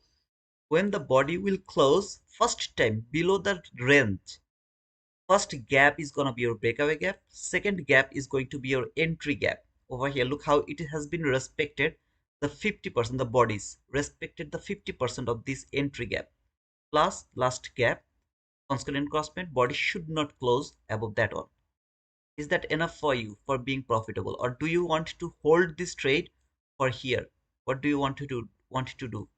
When the body will close first time below the range, first gap is going to be your breakaway gap, second gap is going to be your entry gap. Over here, look how it has been respected. The 50%, the bodies respected the 50% of this entry gap plus last gap, consonant crossment. Body should not close above that one. Is that enough for you for being profitable, or do you want to hold this trade for here? What do you want to do?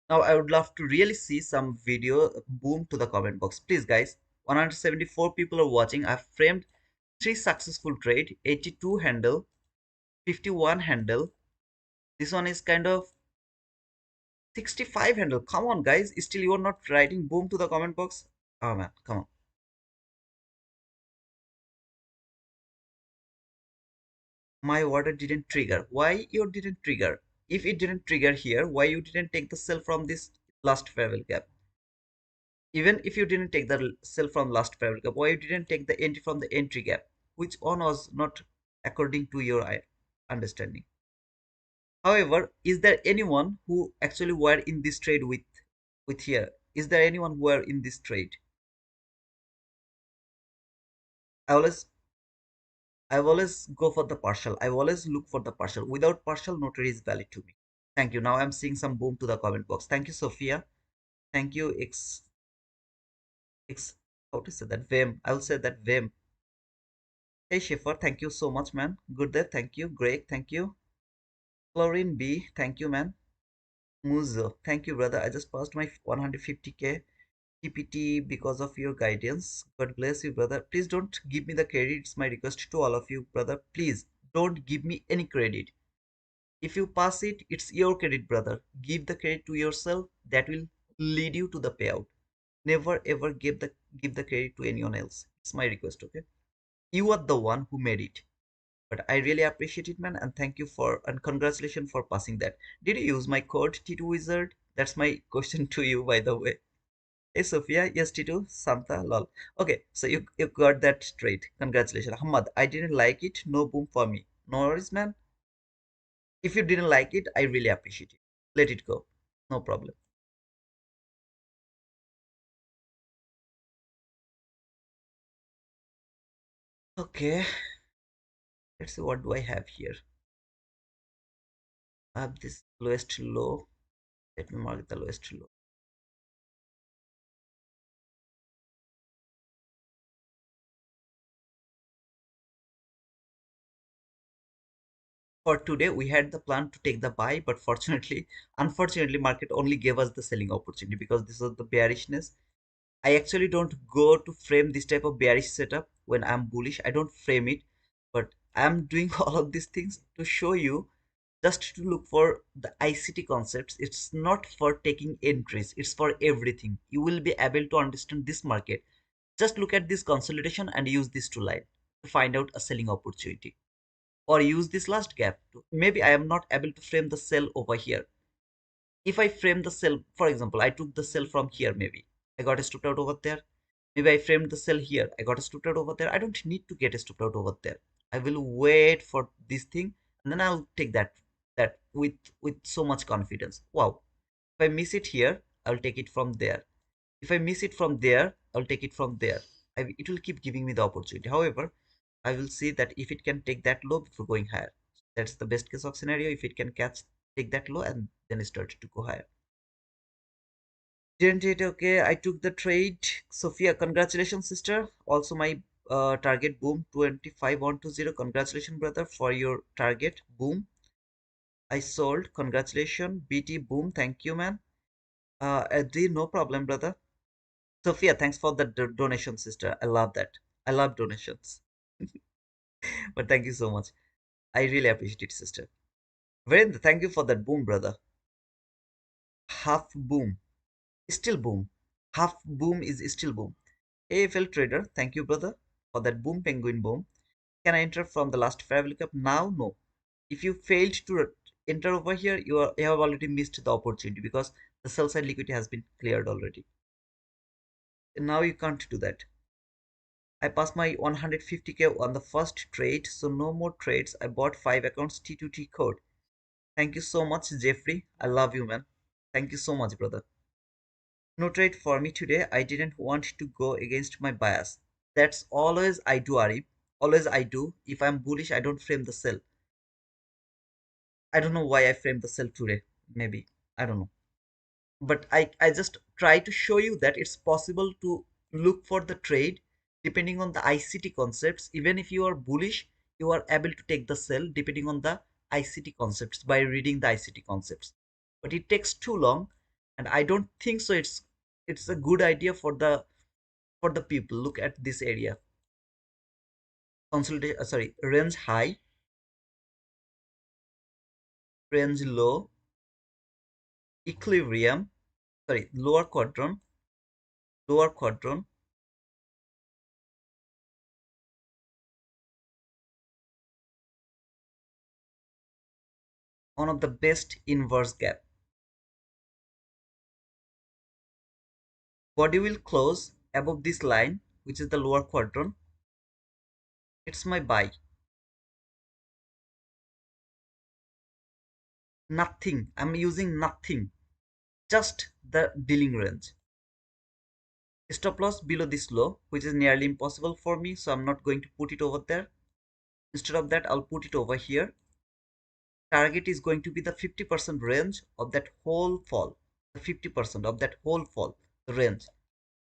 Now I would love to really see some video boom to the comment box. Please guys, 174 people are watching. I've framed 3 successful trade, 82 handle, 51 handle. This one is kind of 65 handle. Come on guys, still you're not writing boom to the comment box. Oh man, come on. My order didn't trigger. Why you didn't trigger? If it didn't trigger here, why you didn't take the sell from this last fair gap? Even if you didn't take the sell from last fair gap, why you didn't take the entry from the entry gap? Which one was not according to your understanding? However, is there anyone who actually were in this trade with here? Is there anyone who were in this trade? I always I always go for the partial. I always look for the partial. Without partial, no trade is valid to me. Thank you. Now I'm seeing some boom to the comment box. Thank you, Sophia. Thank you, X, how to say that? Vim. I'll say that Vim. Hey, Shiffer. Thank you so much, man. Good day. Thank you. Greg. Thank you. Chlorine B. Thank you, man. Muzo. Thank you, brother. I just passed my 150K TPT because of your guidance. God bless you, brother. Please don't give me the credit. It's my request to all of you, brother. Please don't give me any credit. If you pass it, it's your credit, brother. Give the credit to yourself. That will lead you to the payout. Never ever give the credit to anyone else. It's my request, okay? You are the one who made it. But I really appreciate it, man, and thank you for and congratulations for passing that. Did you use my code T2 Wizard? That's my question to you, by the way. Hey Sophia, yes T2, Santa, lol. Okay, so you got that straight. Congratulations. Hamad, I didn't like it. No boom for me. No worries, man. If you didn't like it, I really appreciate it. Let it go. No problem. Okay, let's see what do I have here. I have this lowest low. Let me mark the lowest low. For today, we had the plan to take the buy, but unfortunately, market only gave us the selling opportunity because this was the bearishness. I actually don't go to frame this type of bearish setup when I'm bullish. I don't frame it, but I'm doing all of these things to show you, just to look for the ICT concepts. It's not for taking entries, it's for everything. You will be able to understand this market. Just look at this consolidation and use this two line to find out a selling opportunity. Or use this last gap. Maybe I am not able to frame the sell over here. If I frame the sell, for example, I took the sell from here, maybe I got a stopped out over there. Maybe I framed the sell here, I got a stopped out over there. I don't need to get a stopped out over there. I will wait for this thing, and then I'll take that with so much confidence. Wow. If I miss it here, I'll take it from there. If I miss it from there, I'll take it from there. It will keep giving me the opportunity. However, I will see that if it can take that low before going higher. That's the best case of scenario. If it can take that low and then start to go higher. Didn't it? Okay, I took the trade. Sophia, congratulations, sister. Also, my target boom 25120. Congratulations, brother, for your target boom. I sold. Congratulations, BT boom. Thank you, man. Adi, no problem, brother. Sophia, thanks for the donation, sister. I love that. I love donations. But thank you so much. I really appreciate it, sister. Virendra, thank you for that boom, brother. Half boom. Still boom. Half boom is still boom. AFL trader, thank you, brother, for that boom penguin boom. Can I enter from the last fair value cap now? No. If you failed to enter over here, you have already missed the opportunity because the sell side liquidity has been cleared already. And now you can't do that. I passed my 150k on the first trade, so no more trades. I bought 5 accounts T2T code. Thank you so much, Jeffrey. I love you, man. Thank you so much, brother. No trade for me today. I didn't want to go against my bias. That's always I do, Arif. Always I do. If I'm bullish, I don't frame the sell. I don't know why I framed the sell today. Maybe. I don't know. But I just try to show you that it's possible to look for the trade depending on the ICT concepts. Even if you are bullish, you are able to take the sell depending on the ICT concepts by reading the ICT concepts. But it takes too long, and I don't think so. It's a good idea for the people. Look at this area. Consolidation, sorry, range high, range low, equilibrium, sorry, lower quadrant, one of the best inverse gap. Body will close above this line, which is the lower quadrant. It's my buy. Nothing. I'm using nothing. Just the dealing range. Stop loss below this low, which is nearly impossible for me, so I'm not going to put it over there. Instead of that, I'll put it over here. Target is going to be the 50% range of that whole fall. The 50% of that whole fall range.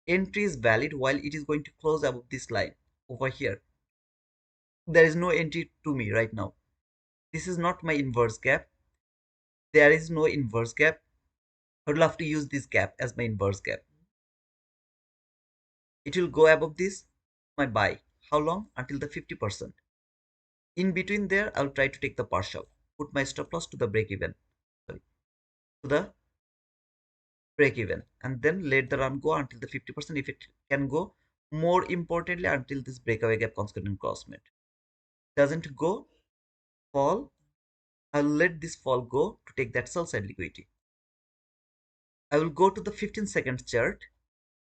Entry is valid while it is going to close above this line over here. There is no entry to me right now. This is not my inverse gap. There is no inverse gap. I would love to use this gap as my inverse gap. It will go above this, my buy. How long? Until the 50%. In between there, I'll try to take the partial. Put my stop loss to the break even. Sorry, to the break even. And then let the run go until the 50% if it can go. More importantly, until this breakaway gap constant crossment. Doesn't go, fall. I'll let this fall go to take that sell side liquidity. I will go to the 15-second chart.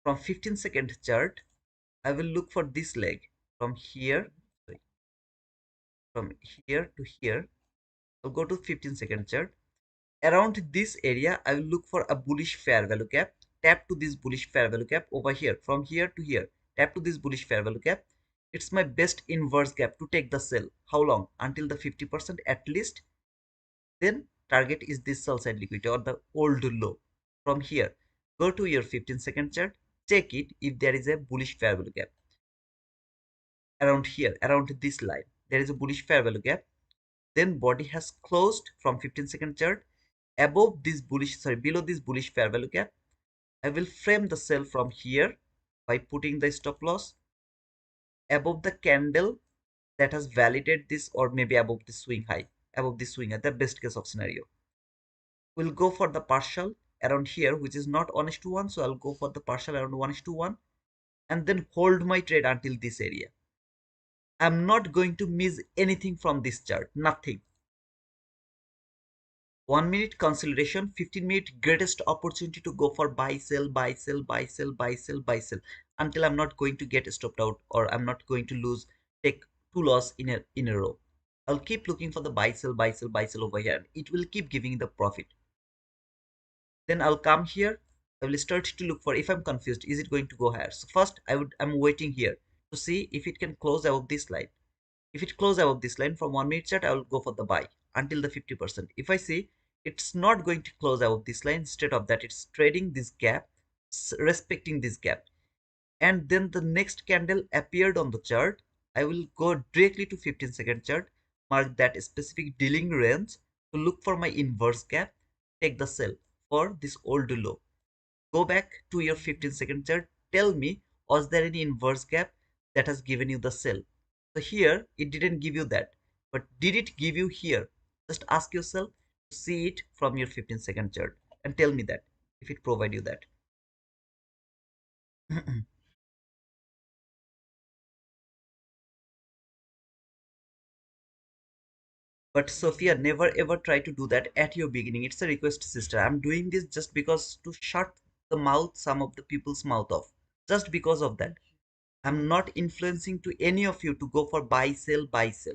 From 15-second chart, I will look for this leg from here, sorry, from here to here. I'll go to 15-second chart. Around this area, I will look for a bullish fair value gap. Tap to this bullish fair value gap over here, from here to here. Tap to this bullish fair value gap. It's my best inverse gap to take the sell. How long? Until the 50% at least. Then target is this sell side liquidity or the old low. From here, go to your 15-second chart. Check it if there is a bullish fair value gap. Around here, around this line, there is a bullish fair value gap. then body has closed from 15-second chart above this bullish, sorry, below this bullish fair value gap. I will frame the sell from here by putting the stop loss above the candle that has validated this, or maybe above the swing high, above the swing high, the best case of scenario. We'll go for the partial around here, which is not 1:1, so I'll go for the partial around 1:1 and then hold my trade until this area. I'm not going to miss anything from this chart, nothing. 1 minute consolidation, 15-minute greatest opportunity to go for buy, sell, buy, sell, buy, sell, buy, sell, buy, sell, until I'm not going to get stopped out, or I'm not going to lose, take two loss in a row. I'll keep looking for the buy, sell, buy, sell, buy, sell over here. It will keep giving the profit. Then I'll come here. I will start to look for, if I'm confused, is it going to go higher? So first I'm waiting here to see if it can close above this line. If it closes above this line from 1 minute chart, I will go for the buy until the 50%. If I see it's not going to close above this line, instead of that, it's trading this gap, respecting this gap, and then the next candle appeared on the chart, I will go directly to 15-second chart, mark that specific dealing range to look for my inverse gap, take the sell for this old low. Go back to your 15-second chart, tell me, was there any inverse gap that has given you the sell? So here it didn't give you that, but did it give you here? Just ask yourself to see it from your 15-second chart and tell me that if it provide you that. But Sophia, never ever try to do that at your beginning. It's a request, sister. I'm doing this just because to shut the mouth, some of the people's mouth off. Just because of that. I'm not influencing to any of you to go for buy, sell, buy, sell.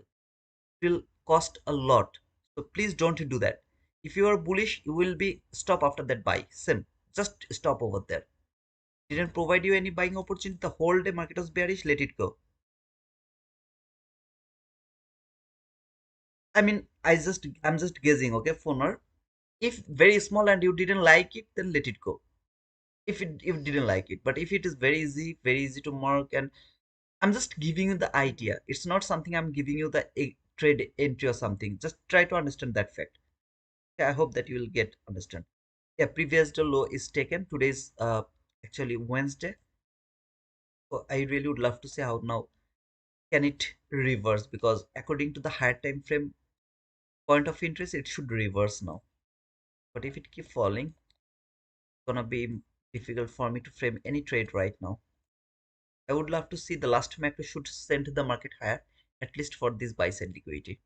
It will cost a lot. So please don't do that. If you are bullish, you will be stop after that buy. Sim. Just stop over there. Didn't provide you any buying opportunity. The whole day market was bearish, let it go. I mean, I'm just guessing, okay, Foner. If very small and you didn't like it, then let it go. If you didn't like it, but if it is very easy to mark, and I'm just giving you the idea. It's not something I'm giving you the trade entry or something. Just try to understand that fact. Okay, I hope that you will get understand. Yeah, previous the low is taken. Today's actually Wednesday. So I really would love to say how now can it reverse, because according to the higher time frame point of interest, it should reverse now. But if it keep falling, it's gonna be difficult for me to frame any trade right now. I would love to see the last macro should send the market higher, at least for this buy side liquidity.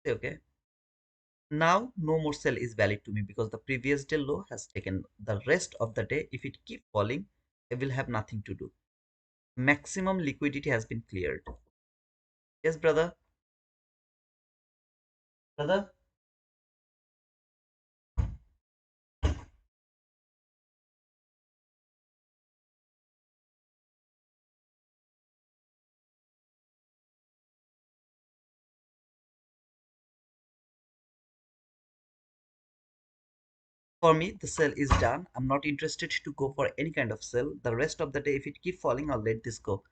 Okay. Now no more sell is valid to me because the previous day low has taken the rest of the day. If it keep falling, I will have nothing to do. Maximum liquidity has been cleared. Yes, brother. Brother. For me, the sell is done. I'm not interested to go for any kind of sell. The rest of the day, if it keep falling, I'll let this go.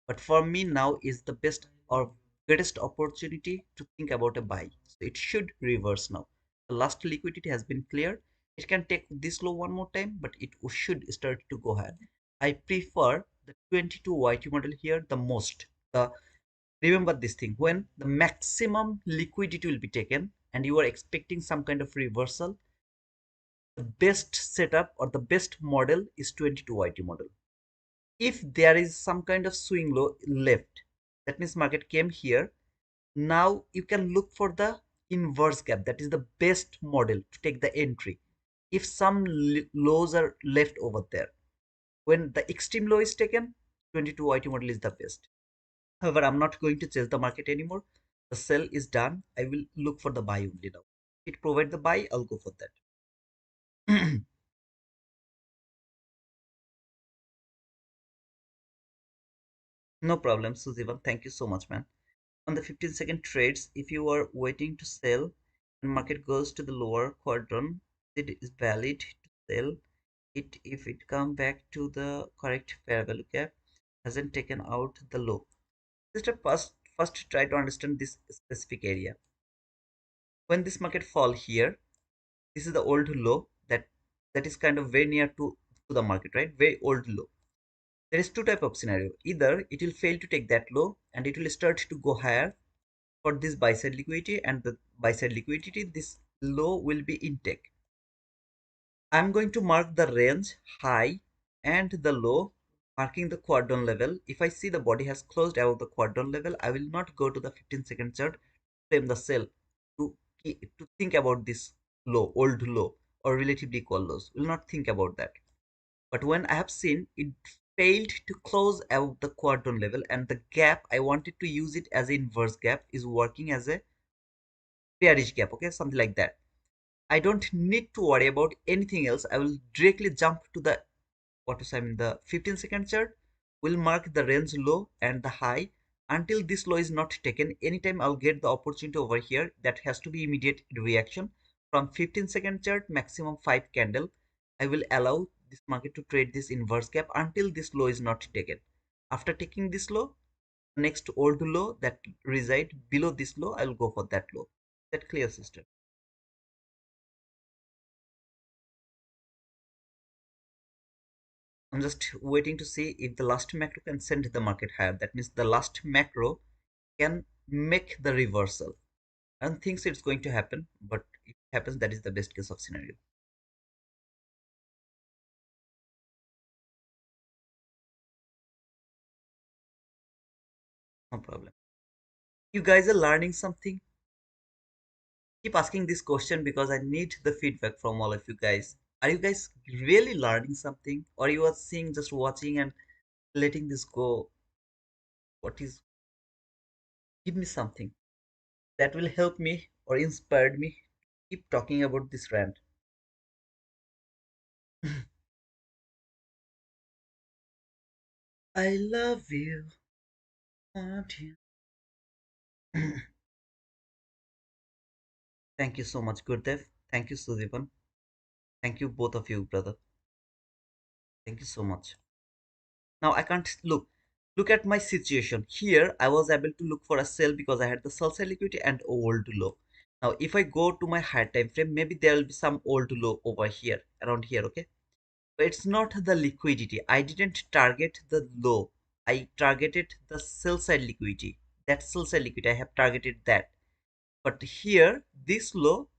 But for me now is the best or greatest opportunity to think about a buy. So it should reverse now. The last liquidity has been cleared. It can take this low one more time, but it should start to go higher. I prefer the 22 YT model here the most. Remember this thing, when the maximum liquidity will be taken and you are expecting some kind of reversal, the best setup or the best model is 22 YT model. If there is some kind of swing low left, that means market came here. Now you can look for the inverse gap. That is the best model to take the entry. If some lows are left over there, when the extreme low is taken, 22 YT model is the best. However, I'm not going to chase the market anymore. The sell is done. I will look for the buy only now. If it provide the buy, I'll go for that. No problem, Suzivan. Thank you so much, man. On the 15-second trades, if you are waiting to sell and market goes to the lower quadrant, it is valid to sell it. If it come back to the correct fair value gap, hasn't taken out the low. Just a first try to understand this specific area. When this market fall here, this is the old low that is kind of very near to the market, right? Very old low. There is two type of scenario. Either it will fail to take that low and it will start to go higher for this buy side liquidity, and the buy side liquidity, this low will be intake. I'm going to mark the range high and the low, marking the quadrant level. If I see the body has closed above the quadrant level, I will not go to the 15-second chart, frame the sell to to think about this low, old low, or relatively equal lows. Will not think about that. But when I have seen it failed to close above the quadrant level, and the gap I wanted to use it as an inverse gap is working as a bearish gap, okay, something like that. I don't need to worry about anything else. I will directly jump to the what was I mean the 15-second chart. Will mark the range low and the high until this low is not taken. Anytime I'll get the opportunity over here, that has to be immediate reaction from 15-second chart, maximum 5 candle. I will allow this market to trade this inverse gap until this low is not taken. After taking this low, next old low that reside below this low, I will go for that low. That clear, sister? I'm just waiting to see if the last macro can send the market higher. That means the last macro can make the reversal. I don't think so it's going to happen, but if it happens, that is the best case of scenario. No problem. You guys are learning something? Keep asking this question because I need the feedback from all of you guys. Are you guys really learning something? Or you are seeing, just watching and letting this go? What is, give me something that will help me or inspire me. Keep talking about this rant. I love you. Want you. Thank you so much, Gurdev. Thank you, Sudipan. Thank you, both of you, brother. Thank you so much. Now I can't look at my situation here. I was able to look for a sell because I had the sell side liquidity and old low. Now if I go to my higher time frame, maybe there will be some old low over here, around here, okay? But it's not the liquidity. I didn't target the low. I targeted the sell side liquidity. That sell side liquidity, I have targeted that. But here this low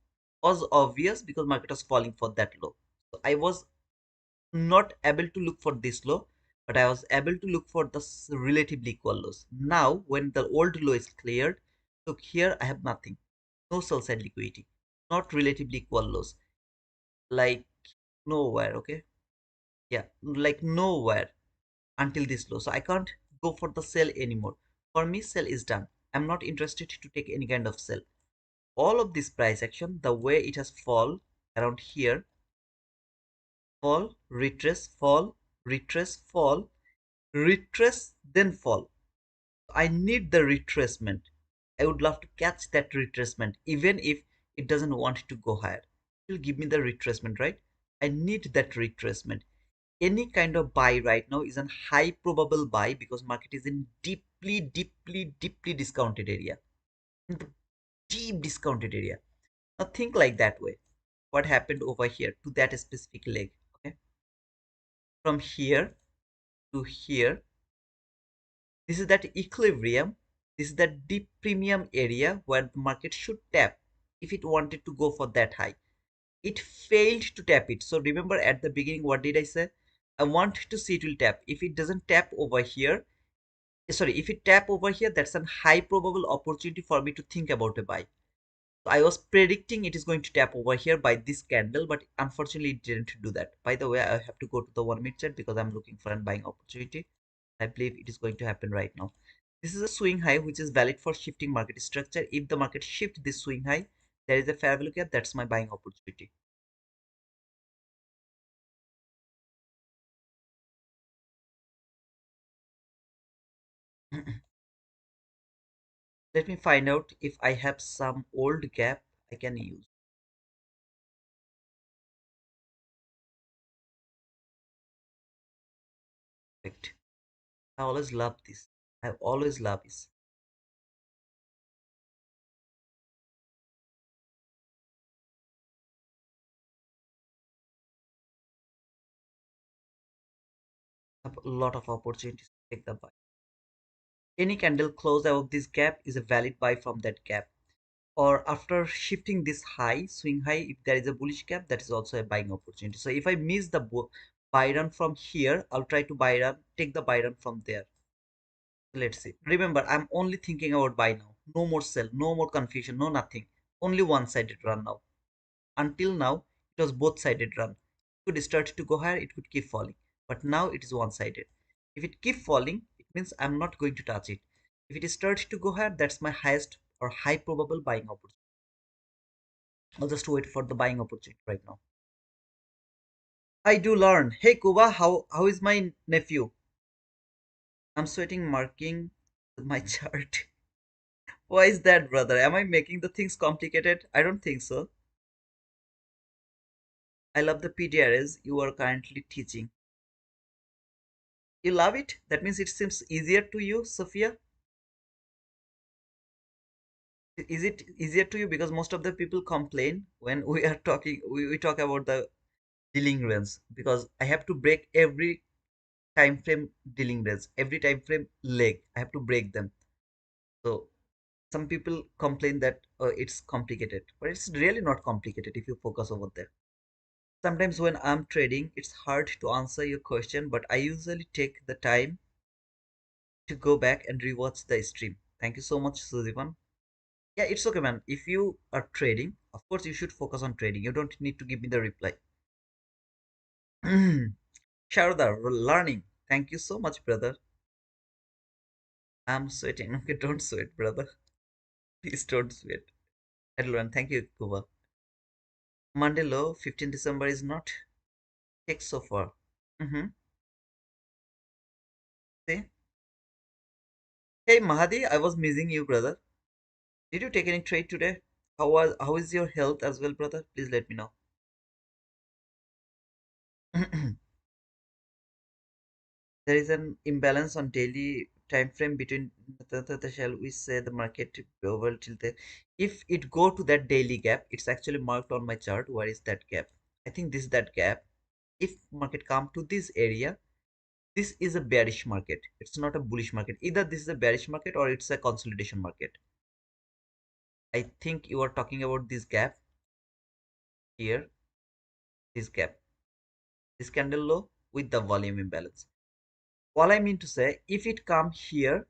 was obvious because market was falling for that low. So I was not able to look for this low, but I was able to look for the relatively equal lows. Now, when the old low is cleared, look here, I have nothing. No sell side liquidity, not relatively equal lows, like nowhere, okay? Yeah, like nowhere until this low. So I can't go for the sell anymore. For me, sell is done. I'm not interested to take any kind of sell. All of this price action, the way it has fall around here, fall, retrace, fall, retrace, then fall. I need the retracement. I would love to catch that retracement, even if it doesn't want to go higher. It will give me the retracement, right? I need that retracement. Any kind of buy right now is a high probable buy because market is in deeply discounted area. In the deep discounted area. Now think like that way. What happened over here to that specific leg? Okay, from here to here, this is that equilibrium. This is that deep premium area where the market should tap if it wanted to go for that high. It failed to tap it. So remember at the beginning, what did I say? I want to see it will tap. If it doesn't tap over here, sorry, if it tap over here, that's a high probable opportunity for me to think about a buy. So I was predicting it is going to tap over here by this candle, but unfortunately it didn't do that. By the way, I have to go to the 1 minute chart because I'm looking for a buying opportunity. I believe it is going to happen right now. This is a swing high which is valid for shifting market structure. If the market shift this swing high, there is a fair value gap. That's my buying opportunity. Let me find out if I have some old gap I can use. Perfect. I always love this. I always love this. have a lot of opportunities to take the buy. Any candle close above this gap is a valid buy from that gap. Or after shifting this high, swing high, if there is a bullish gap, that is also a buying opportunity. So if I miss the buy run from here, I'll try to buy run, take the buy run from there. Let's see. Remember, I'm only thinking about buy now. No more sell, no more confusion, no nothing. Only one-sided run now. Until now, it was both-sided run. It could start to go higher, it could keep falling. But now it is one-sided. If it keep falling, it means I'm not going to touch it. If it starts to go higher, that's my highest or high probable buying opportunity. I'll just wait for the buying opportunity right now. I do learn. Hey Kuba, how is my nephew? I'm sweating marking my chart. Why is that, brother? Am I making the things complicated? I don't think so. I love the PDRs you are currently teaching. You love it? That means it seems easier to you, Sophia? Is it easier to you? Because most of the people complain when we are talking, we talk about the dealing range. Because I have to break every time frame dealing range, every time frame leg. I have to break them. So some people complain that it's complicated, but it's really not complicated if you focus over there. Sometimes when I'm trading, it's hard to answer your question, but I usually take the time to go back and rewatch the stream. Thank you so much, Suzivan. Yeah, it's okay, man. If you are trading, of course, you should focus on trading. You don't need to give me the reply. Sharda, learning. Thank you so much, brother. I'm sweating. Okay, don't sweat, brother. Please don't sweat. Everyone, thank you, Kuba. Monday low, 15 December is not checked so far. Mm-hmm. See? Hey, Mahadi, I was missing you, brother. Did you take any trade today? How is your health as well, brother? Please let me know. There is an imbalance on daily time frame between shall we say the market over till the if it go to that daily gap, it's actually marked on my chart. Where is that gap? I think this is that gap. If market come to this area, this is a bearish market. It's not a bullish market. Either this is a bearish market or it's a consolidation market. I think you are talking about this gap here, this gap, this candle low with the volume imbalance. All I mean to say, if it come here,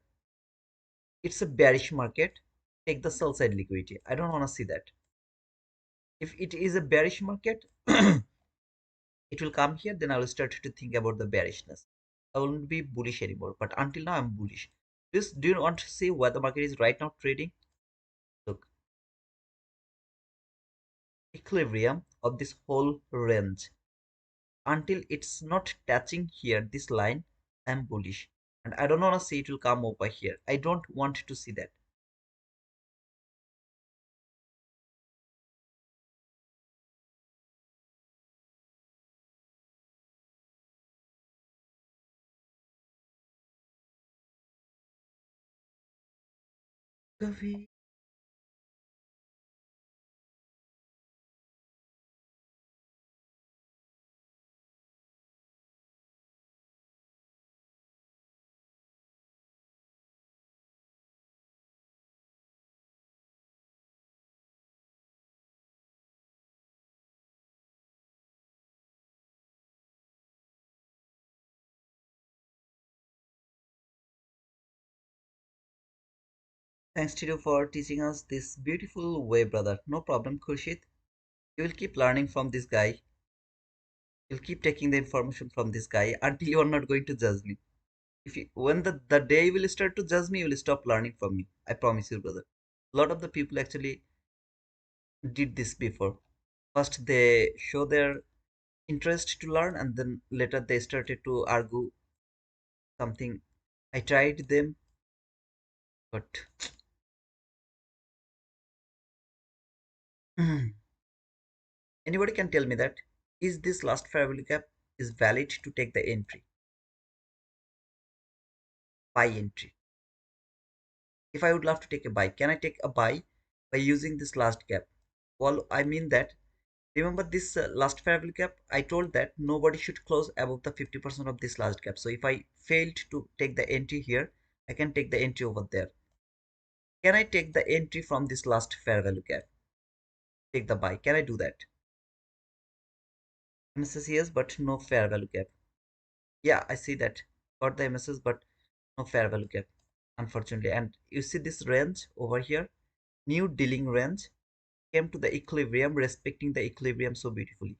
it's a bearish market. Take the sell side liquidity. I don't want to see that. If it is a bearish market, it will come here. Then I will start to think about the bearishness. I won't be bullish anymore. But until now, I'm bullish. This do you want to see where the market is right now trading? Look, equilibrium of this whole range. Until it's not touching here, this line, I'm bullish. And I don't want to see it will come over here. I don't want to see that. Kavi. Thanks to you for teaching us this beautiful way, brother. No problem, Khurshid. You will keep learning from this guy. You'll keep taking the information from this guy until you are not going to judge me. If you, when the day you will start to judge me, you will stop learning from me. I promise you, brother. A lot of the people actually did this before. First, they show their interest to learn, and then later they started to argue something. I tried them, but anybody can tell me that is this last fair gap is valid to take the entry, buy entry. If I would love to take a buy, can I take a buy by using this last gap? Well, I mean that Remember this last fair value gap? I told that nobody should close above the 50% of this last gap. So if I failed to take the entry here, I can take the entry over there. Can I take the entry from this last fair value gap? Take the buy. Can I do that? MSS yes, but no fair value gap. Yeah, I see that. Got the MSS, but no fair value gap, unfortunately. And you see this range over here, new dealing range came to the equilibrium, respecting the equilibrium so beautifully.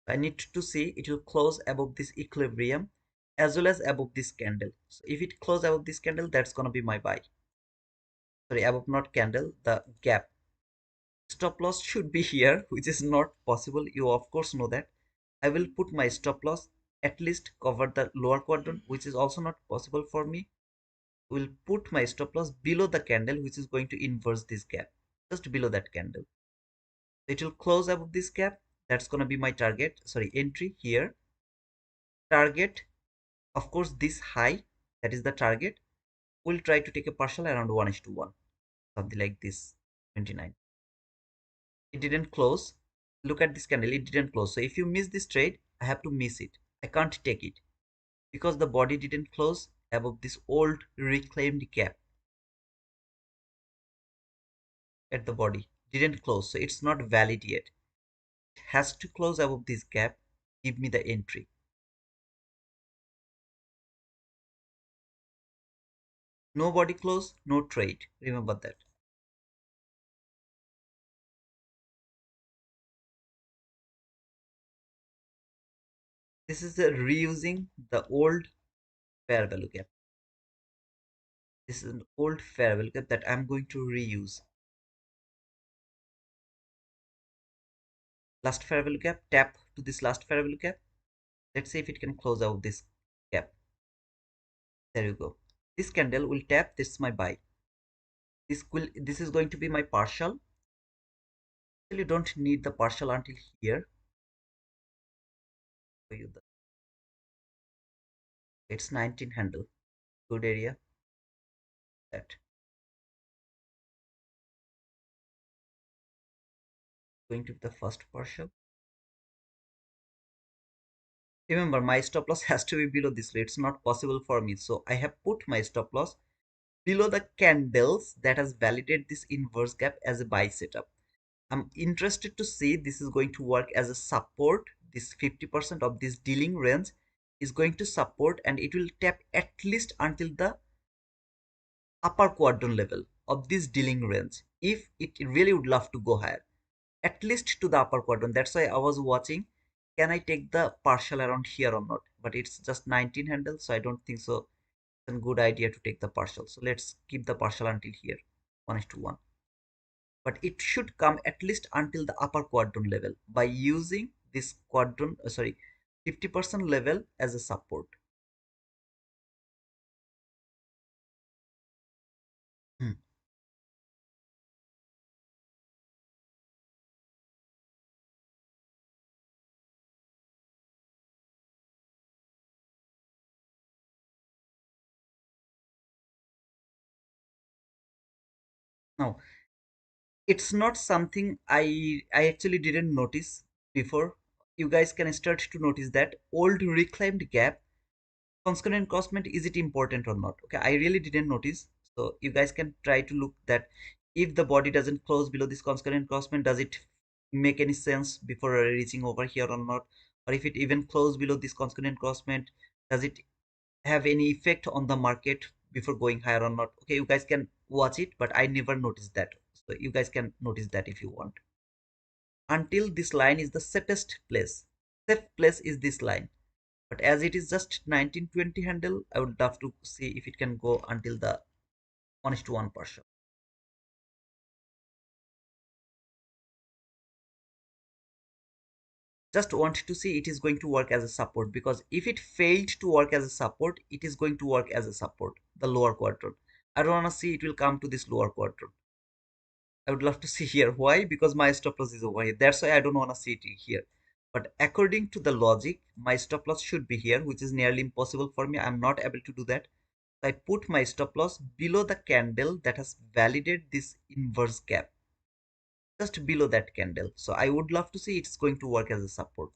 I need to see it will close above this equilibrium as well as above this candle. So if it close above this candle, that's gonna be my buy. Sorry, above not candle, the gap. Stop loss should be here, which is not possible. You of course know that. I will put my stop loss at least cover the lower quadrant, which is also not possible for me. Will put my stop loss below the candle, which is going to inverse this gap, just below that candle. It will close above this gap. That's going to be my target, sorry, entry here. Target, of course, this high, that is the target. We'll try to take a partial around 1:1, something like this, 29. It didn't close. Look at this candle, it didn't close. So if you miss this trade, I have to miss it. I can't take it because the body didn't close above this old reclaimed gap at the body. Didn't close, so it's not valid yet. It has to close above this gap. Give me the entry. No body close, no trade. Remember that. This is the reusing the old fair value gap. This is an old fair value gap that I'm going to reuse. Last fair value gap, tap to this last fair value gap. Let's see if it can close out this gap. There you go. This candle will tap. This is my buy. This is going to be my partial. You don't need the partial until here. For you, it's 19 handle. Good area. That going to be the first partial. Remember, my stop loss has to be below this. It's not possible for me. So I have put my stop loss below the candles that has validated this inverse gap as a buy setup. I'm interested to see this is going to work as a support. This 50% of this dealing range is going to support and it will tap at least until the upper quadrant level of this dealing range. If it really would love to go higher, at least to the upper quadrant. That's why I was watching. Can I take the partial around here or not? But it's just 19 handle, so I don't think so. It's a good idea to take the partial. So let's keep the partial until here, 1:1. But it should come at least until the upper quadrant level by using this quadrant, sorry, 50% level as a support. Hmm. Now, it's not something I actually didn't notice before. You guys can start to notice that old reclaimed gap, concurrent crossment, is it important or not? Okay, I really didn't notice. So you guys can try to look that if the body doesn't close below this concurrent crossment, does it make any sense before reaching over here or not? Or if it even close below this concurrent crossment, does it have any effect on the market before going higher or not? Okay, you guys can watch it, but I never noticed that. So you guys can notice that if you want. Until this line is the safest place. Safe place is this line. But as it is just 1920 handle, I would love to see if it can go until the 1:1 partial. Just want to see it is going to work as a support, because if it failed to work as a support, it is going to work as a support, the lower quadrant. I don't want to see it will come to this lower quadrant. I would love to see here. Why? Because my stop loss is over here. That's why I don't want to see it here. But according to the logic, my stop loss should be here, which is nearly impossible for me. I'm not able to do that. So I put my stop loss below the candle that has validated this inverse gap. just below that candle. So I would love to see it's going to work as a support.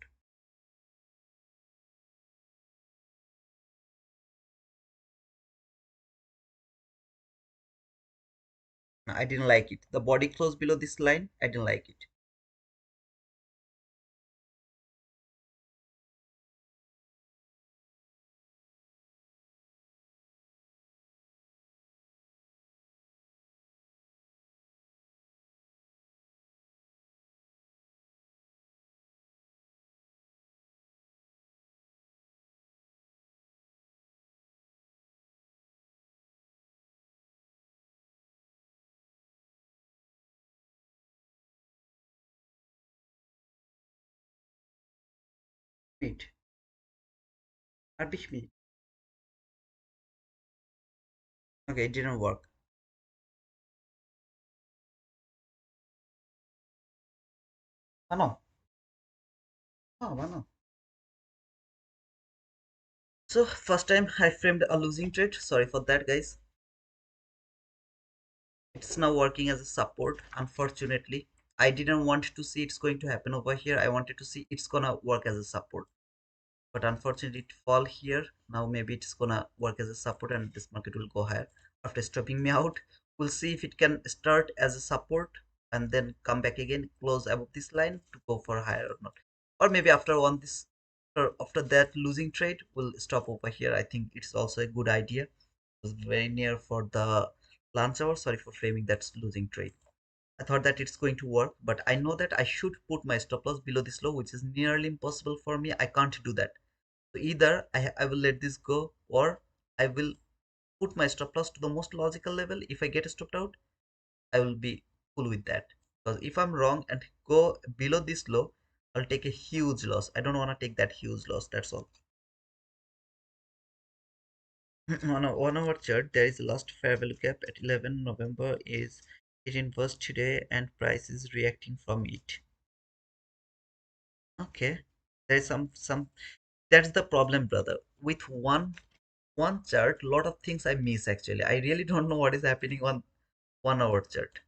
I didn't like it. The body close below this line, I didn't like it. Wait, me. Okay, it didn't work. Oh, no. Oh, no. So first time I framed a losing trade. Sorry for that, guys. It's now working as a support. Unfortunately, I didn't want to see it's going to happen over here. I wanted to see it's gonna work as a support. But unfortunately it fall here. Now maybe it's gonna work as a support and this market will go higher after stopping me out. We'll see if it can start as a support and then come back again, close above this line to go for higher or not. Or maybe after one this or after that losing trade we'll stop over here. I think it's also a good idea. It was very near for the lunch hour. Sorry for framing that losing trade. I thought that it's going to work, but I know that I should put my stop loss below this low, which is nearly impossible for me. I can't do that. So either I will let this go, or I will put my stop loss to the most logical level. If I get stopped out, I will be cool with that. Because if I'm wrong and go below this low, I'll take a huge loss. I don't want to take that huge loss. That's all. On a 1 hour chart, there is a last fair value gap at 11 November is 18 was today and price is reacting from it. Okay. There is some that's the problem, brother. With one chart, lot of things I miss actually. I really don't know what is happening on 1 hour chart.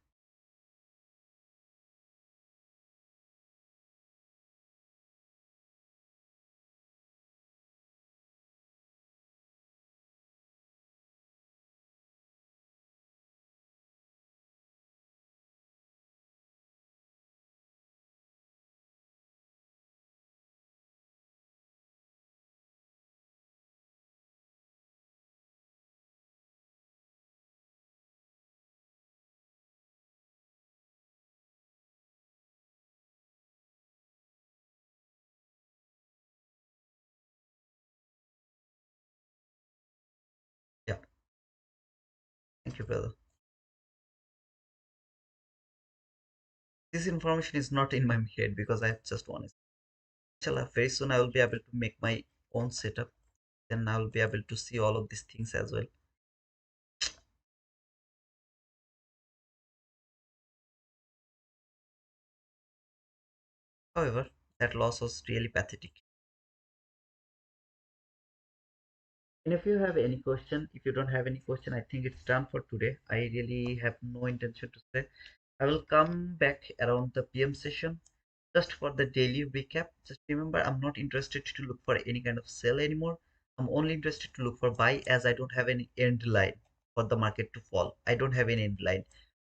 Yeah, thank you, brother. This information is not in my head because I have just one. Inshallah, very soon I will be able to make my own setup. Then I will be able to see all of these things as well. However, that loss was really pathetic. And if you have any question, if you don't have any question, I think it's done for today. I really have no intention to say. I will come back around the PM session just for the daily recap. Just remember, I'm not interested to look for any kind of sell anymore. I'm only interested to look for buy as I don't have any end line for the market to fall. I don't have any end line.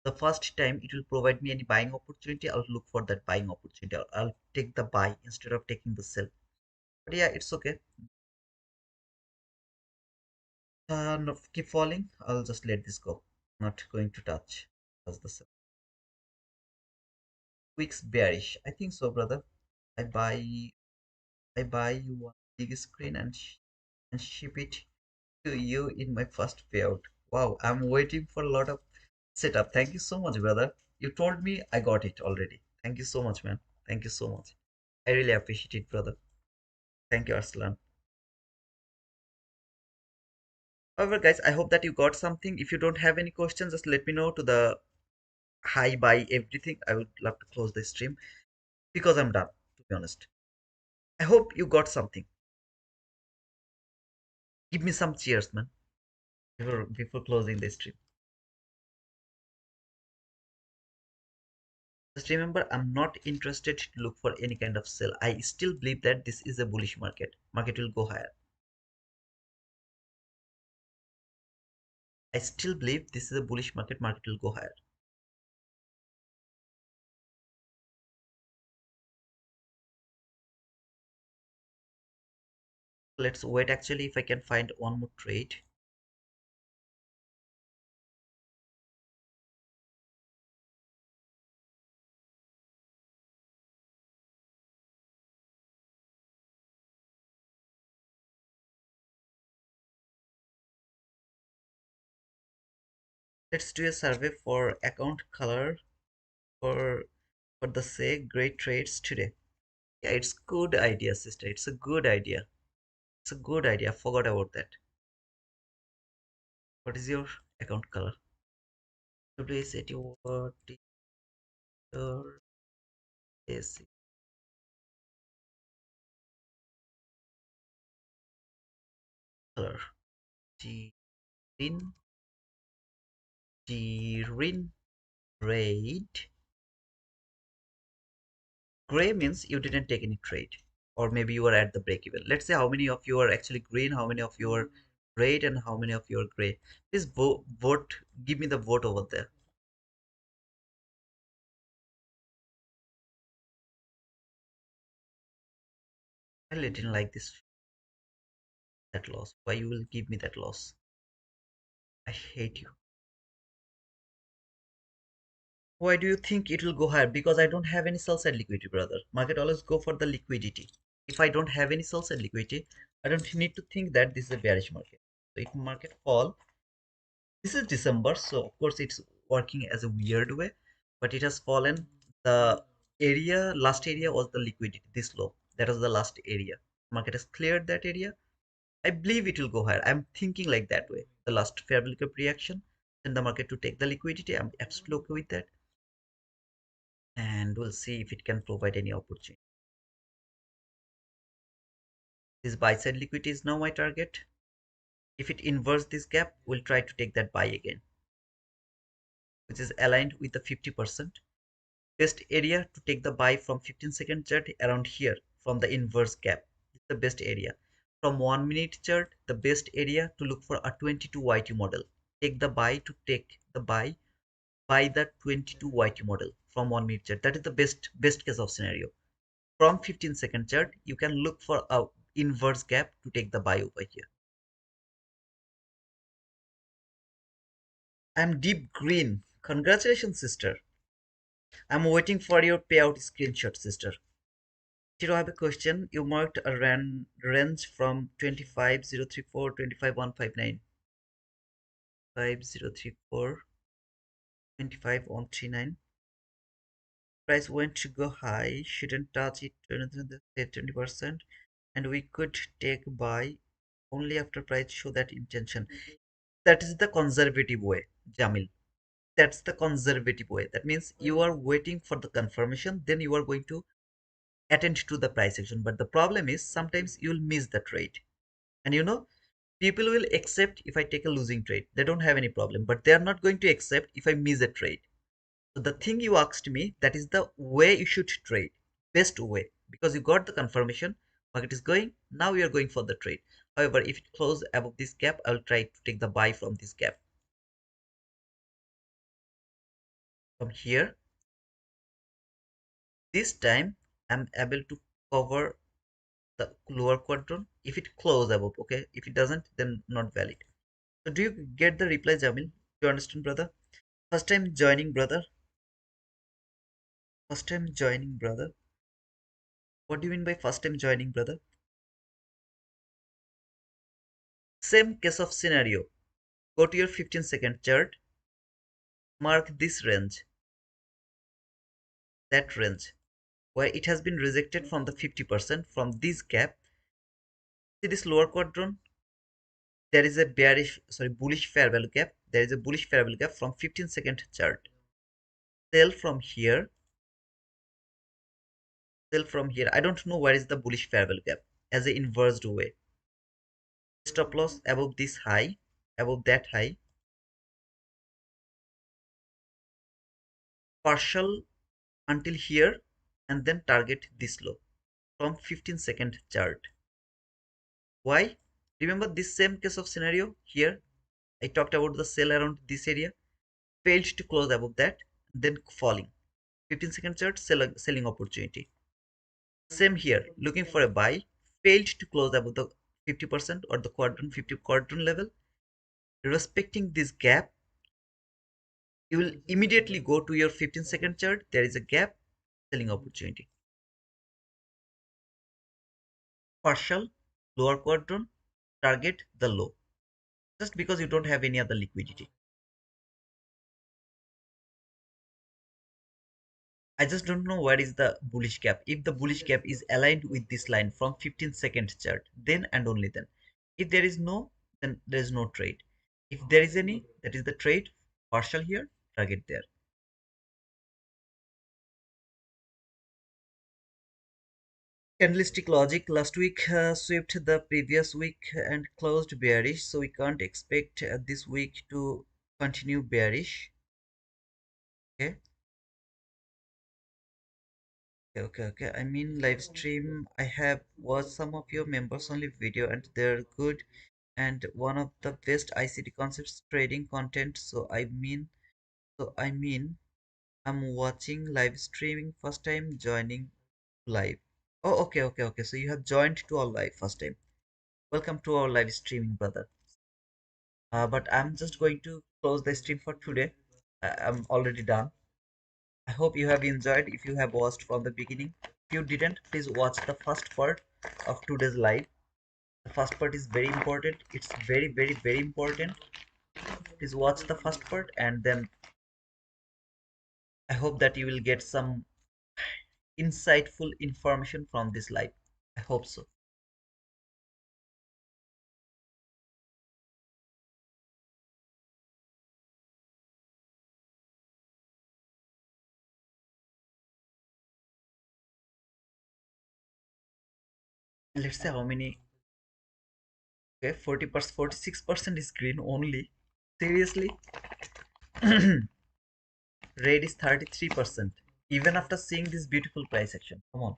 The first time it will provide me any buying opportunity, I'll look for that buying opportunity. I'll take the buy instead of taking the sell. But yeah, it's okay. No, keep falling. I'll just let this go. Not going to touch. That's the sell. Weeks bearish. I think so, brother. I buy I buy you one big screen and ship it to you in my first payout. Wow, I'm waiting for a lot of setup. Thank you so much, brother. You told me I got it already. Thank you so much, man. Thank you so much. I really appreciate it, brother. Thank you, Arslan. However, guys, I hope that you got something. If you don't have any questions, just let me know to the hi, bye, everything. I would love to close the stream because I'm done, to be honest. I hope you got something. Give me some cheers, man, before closing the stream. Just remember, I'm not interested to look for any kind of sell. I still believe that this is a bullish market. Market will go higher. I still believe this is a bullish market. Market will go higher. Let's wait actually if I can find one more trade. Let's do a survey for account color for for the say great trades today. Yeah, it's good idea, sister. It's a good idea. It's a good idea. I forgot about that. What is your account color? Please set your your basic color. Green, green, red. Gray means you didn't take any trade, or maybe you are at the break even. Let's say how many of you are actually green, how many of you are red, and how many of you are gray. Please vote. Give me the vote over there. I really didn't like this that loss. Why you will give me that loss? I hate you. Why do you think it will go higher? Because I don't have any sell side liquidity, brother. Market always go for the liquidity. If I don't have any sell side liquidity, I don't need to think that this is a bearish market. So if market fall, this is December, so of course it's working as a weird way, but it has fallen. The last area was the liquidity, this low. That was the last area. Market has cleared that area. I believe it will go higher. I'm thinking like that way. The last fair value gap reaction, then the market to take the liquidity. I'm absolutely okay with that. And we'll see if it can provide any opportunity. This buy side liquidity is now my target. If it inverts this gap, we'll try to take that buy again, which is aligned with the 50%. Best area to take the buy from 15-second chart around here from the inverse gap. This is the best area. From 1 minute chart, the best area to look for a 22 YT model. Take the buy to take the buy the 22 YT model from 1 minute chart. That is the best case of scenario. From 15-second chart, you can look for a inverse gap to take the buy over here. I'm deep green. Congratulations, sister. I'm waiting for your payout screenshot, sister. Tiro, I have a question. You marked a range from 25034 25159. 5034 25139. Price went to go high, shouldn't touch it 20%, and we could take buy only after price show that intention. That is the conservative way, Jamil. That's the conservative way. That means you are waiting for the confirmation, then you are going to attend to the price action. But the problem is sometimes you'll miss the trade. And people will accept if I take a losing trade. They don't have any problem, but they are not going to accept if I miss a trade. So the thing you asked me, that is the way you should trade, best way, because you got the confirmation, market is going, now you are going for the trade. However, if it closes above this gap, I'll try to take the buy from this gap. From here, this time I'm able to cover the lower quadrant if it closes above, okay? If it doesn't, then not valid. So do you get the reply, Jamil? Do you understand, brother? First time joining, brother. First time joining, brother. What do you mean by first time joining, brother? Same case of scenario. Go to your 15-second chart. Mark this range, that range, where it has been rejected from the 50% from this gap. See this lower quadrant? There is a bullish fair value gap. There is a bullish fair value gap from 15-second chart. Sell from here. Sell from here. I don't know where is the bullish fair value gap as an inverse way. Stop loss above this high, above that high. Partial until here and then target this low from 15-second chart. Why? Remember this same case of scenario here. I talked about the sell around this area, failed to close above that, then falling. 15-second chart selling opportunity. Same here, looking for a buy, failed to close above the 50% or the quadrant 50 quadrant level. Respecting this gap, you will immediately go to your 15-second chart. There is a gap, selling opportunity. Partial, lower quadrant, target the low. Just because you don't have any other liquidity. I just don't know where is the bullish gap. If the bullish gap is aligned with this line from 15-second chart, then and only then. If there is no, then there is no trade. If there is any, that is the trade. Partial here, target there. Candlestick logic last week swept the previous week and closed bearish, so we can't expect this week to continue bearish. Okay. Okay. I mean, live stream. I have watched some of your members only video, and they're good and one of the best ICT concepts trading content. So I mean, I'm watching live streaming first time joining live. Oh, okay. So you have joined to our live first time. Welcome to our live streaming, brother. But I'm just going to close the stream for today. I'm already done. I hope you have enjoyed if you have watched from the beginning. If you didn't, please watch the first part of today's live. The first part is very important. It's very important. Please watch the first part and then I hope that you will get some insightful information from this live. I hope so. Let's say how many. Okay, 40%, 46% is green only. Seriously? Red is 33%. Even after seeing this beautiful price action. Come on.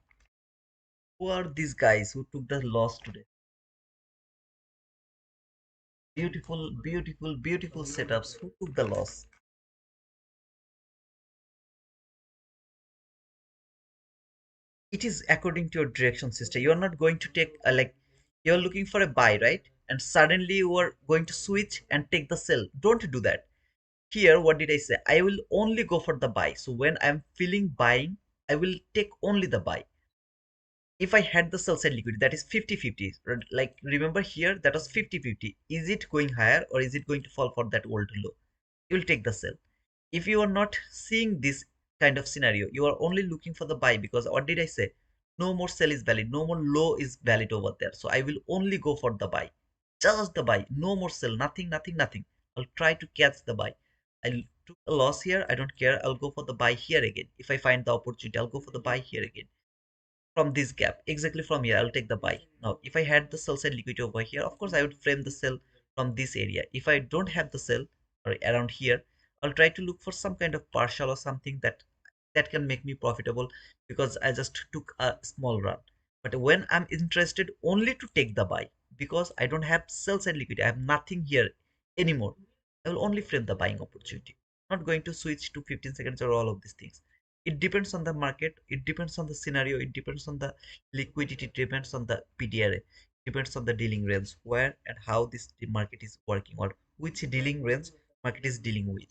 Who are these guys who took the loss today? Beautiful setups. Who took the loss? It is according to your direction system. You are not going to take like you're looking for a buy, right? And suddenly you are going to switch and take the sell. Don't do that. Here, what did I say? I will only go for the buy. So when I'm feeling buying, I will take only the buy. If I had the sell side liquidity, that is 50-50. Like remember here, that was 50-50. Is it going higher or is it going to fall for that old low? You will take the sell. If you are not seeing this kind of scenario, you are only looking for the buy because what did I say? No more sell is valid, no more low is valid over there. So I will only go for the buy. Just the buy, no more sell, nothing. I'll try to catch the buy. I'll took a loss here, I don't care. I'll go for the buy here again. If I find the opportunity, I'll go for the buy here again from this gap. Exactly from here, I'll take the buy. Now, if I had the sell side liquidity over here, of course, I would frame the sell from this area. If I don't have the sell or around here, I'll try to look for some kind of partial or something that can make me profitable because I just took a small run. But when I'm interested only to take the buy because I don't have sell side liquidity, I have nothing here anymore. I will only frame the buying opportunity. Not going to switch to 15 seconds or all of these things. It depends on the market, it depends on the scenario, it depends on the liquidity, it depends on the PDRA, depends on the dealing range, where and how this market is working or which dealing range market is dealing with.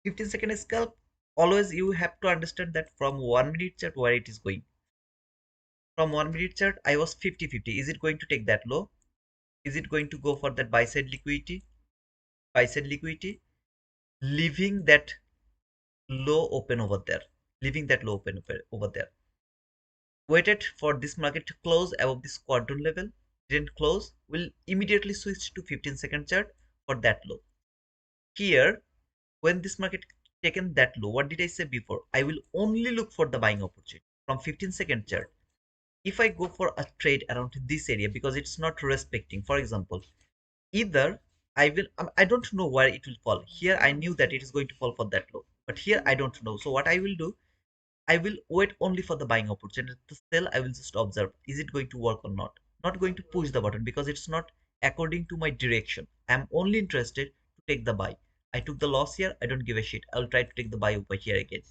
15-second scalp, always you have to understand that from 1 minute chart where it is going. From 1 minute chart, I was 50-50. Is it going to take that low? Is it going to go for that buy side liquidity? Buy side liquidity, leaving that low open over there, leaving that low open over there. Waited for this market to close above this quadrant level, didn't close, will immediately switch to 15-second chart for that low. Here, when this market taken that low, what did I say before? I will only look for the buying opportunity from 15-second chart. If I go for a trade around this area because it's not respecting, for example, either I don't know where it will fall. Here I knew that it is going to fall for that low, but here I don't know. So what I will do, I will wait only for the buying opportunity. To sell, I will just observe. Is it going to work or not? Not going to push the button because it's not according to my direction. I'm only interested to take the buy. I took the loss here. I don't give a shit. I'll try to take the buy over here again.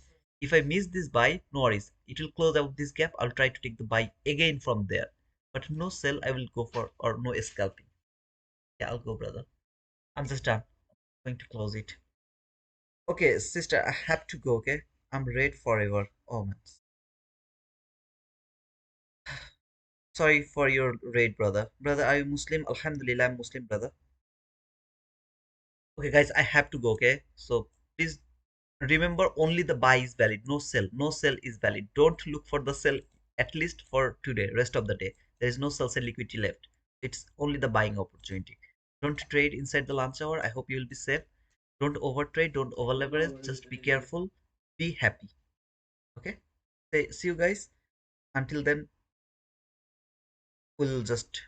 If I miss this buy, no worries. It will close out this gap. I'll try to take the buy again from there. But no sell, I will go for, or no scalping. Yeah, I'll go, brother. I'm just done. Going to close it. Okay, sister, I have to go. Okay, I'm red forever. Oh man. Sorry for your raid, brother. Brother, are you Muslim? Alhamdulillah, I'm Muslim, brother. Okay, guys, I have to go, okay? So please remember only the buy is valid, no sell. No sell is valid. Don't look for the sell at least for today, rest of the day. There is no sell and liquidity left. It's only the buying opportunity. Don't trade inside the lunch hour. I hope you will be safe. Don't overtrade, don't over leverage. Just be careful. Be happy. Okay? See you guys. Until then, we'll just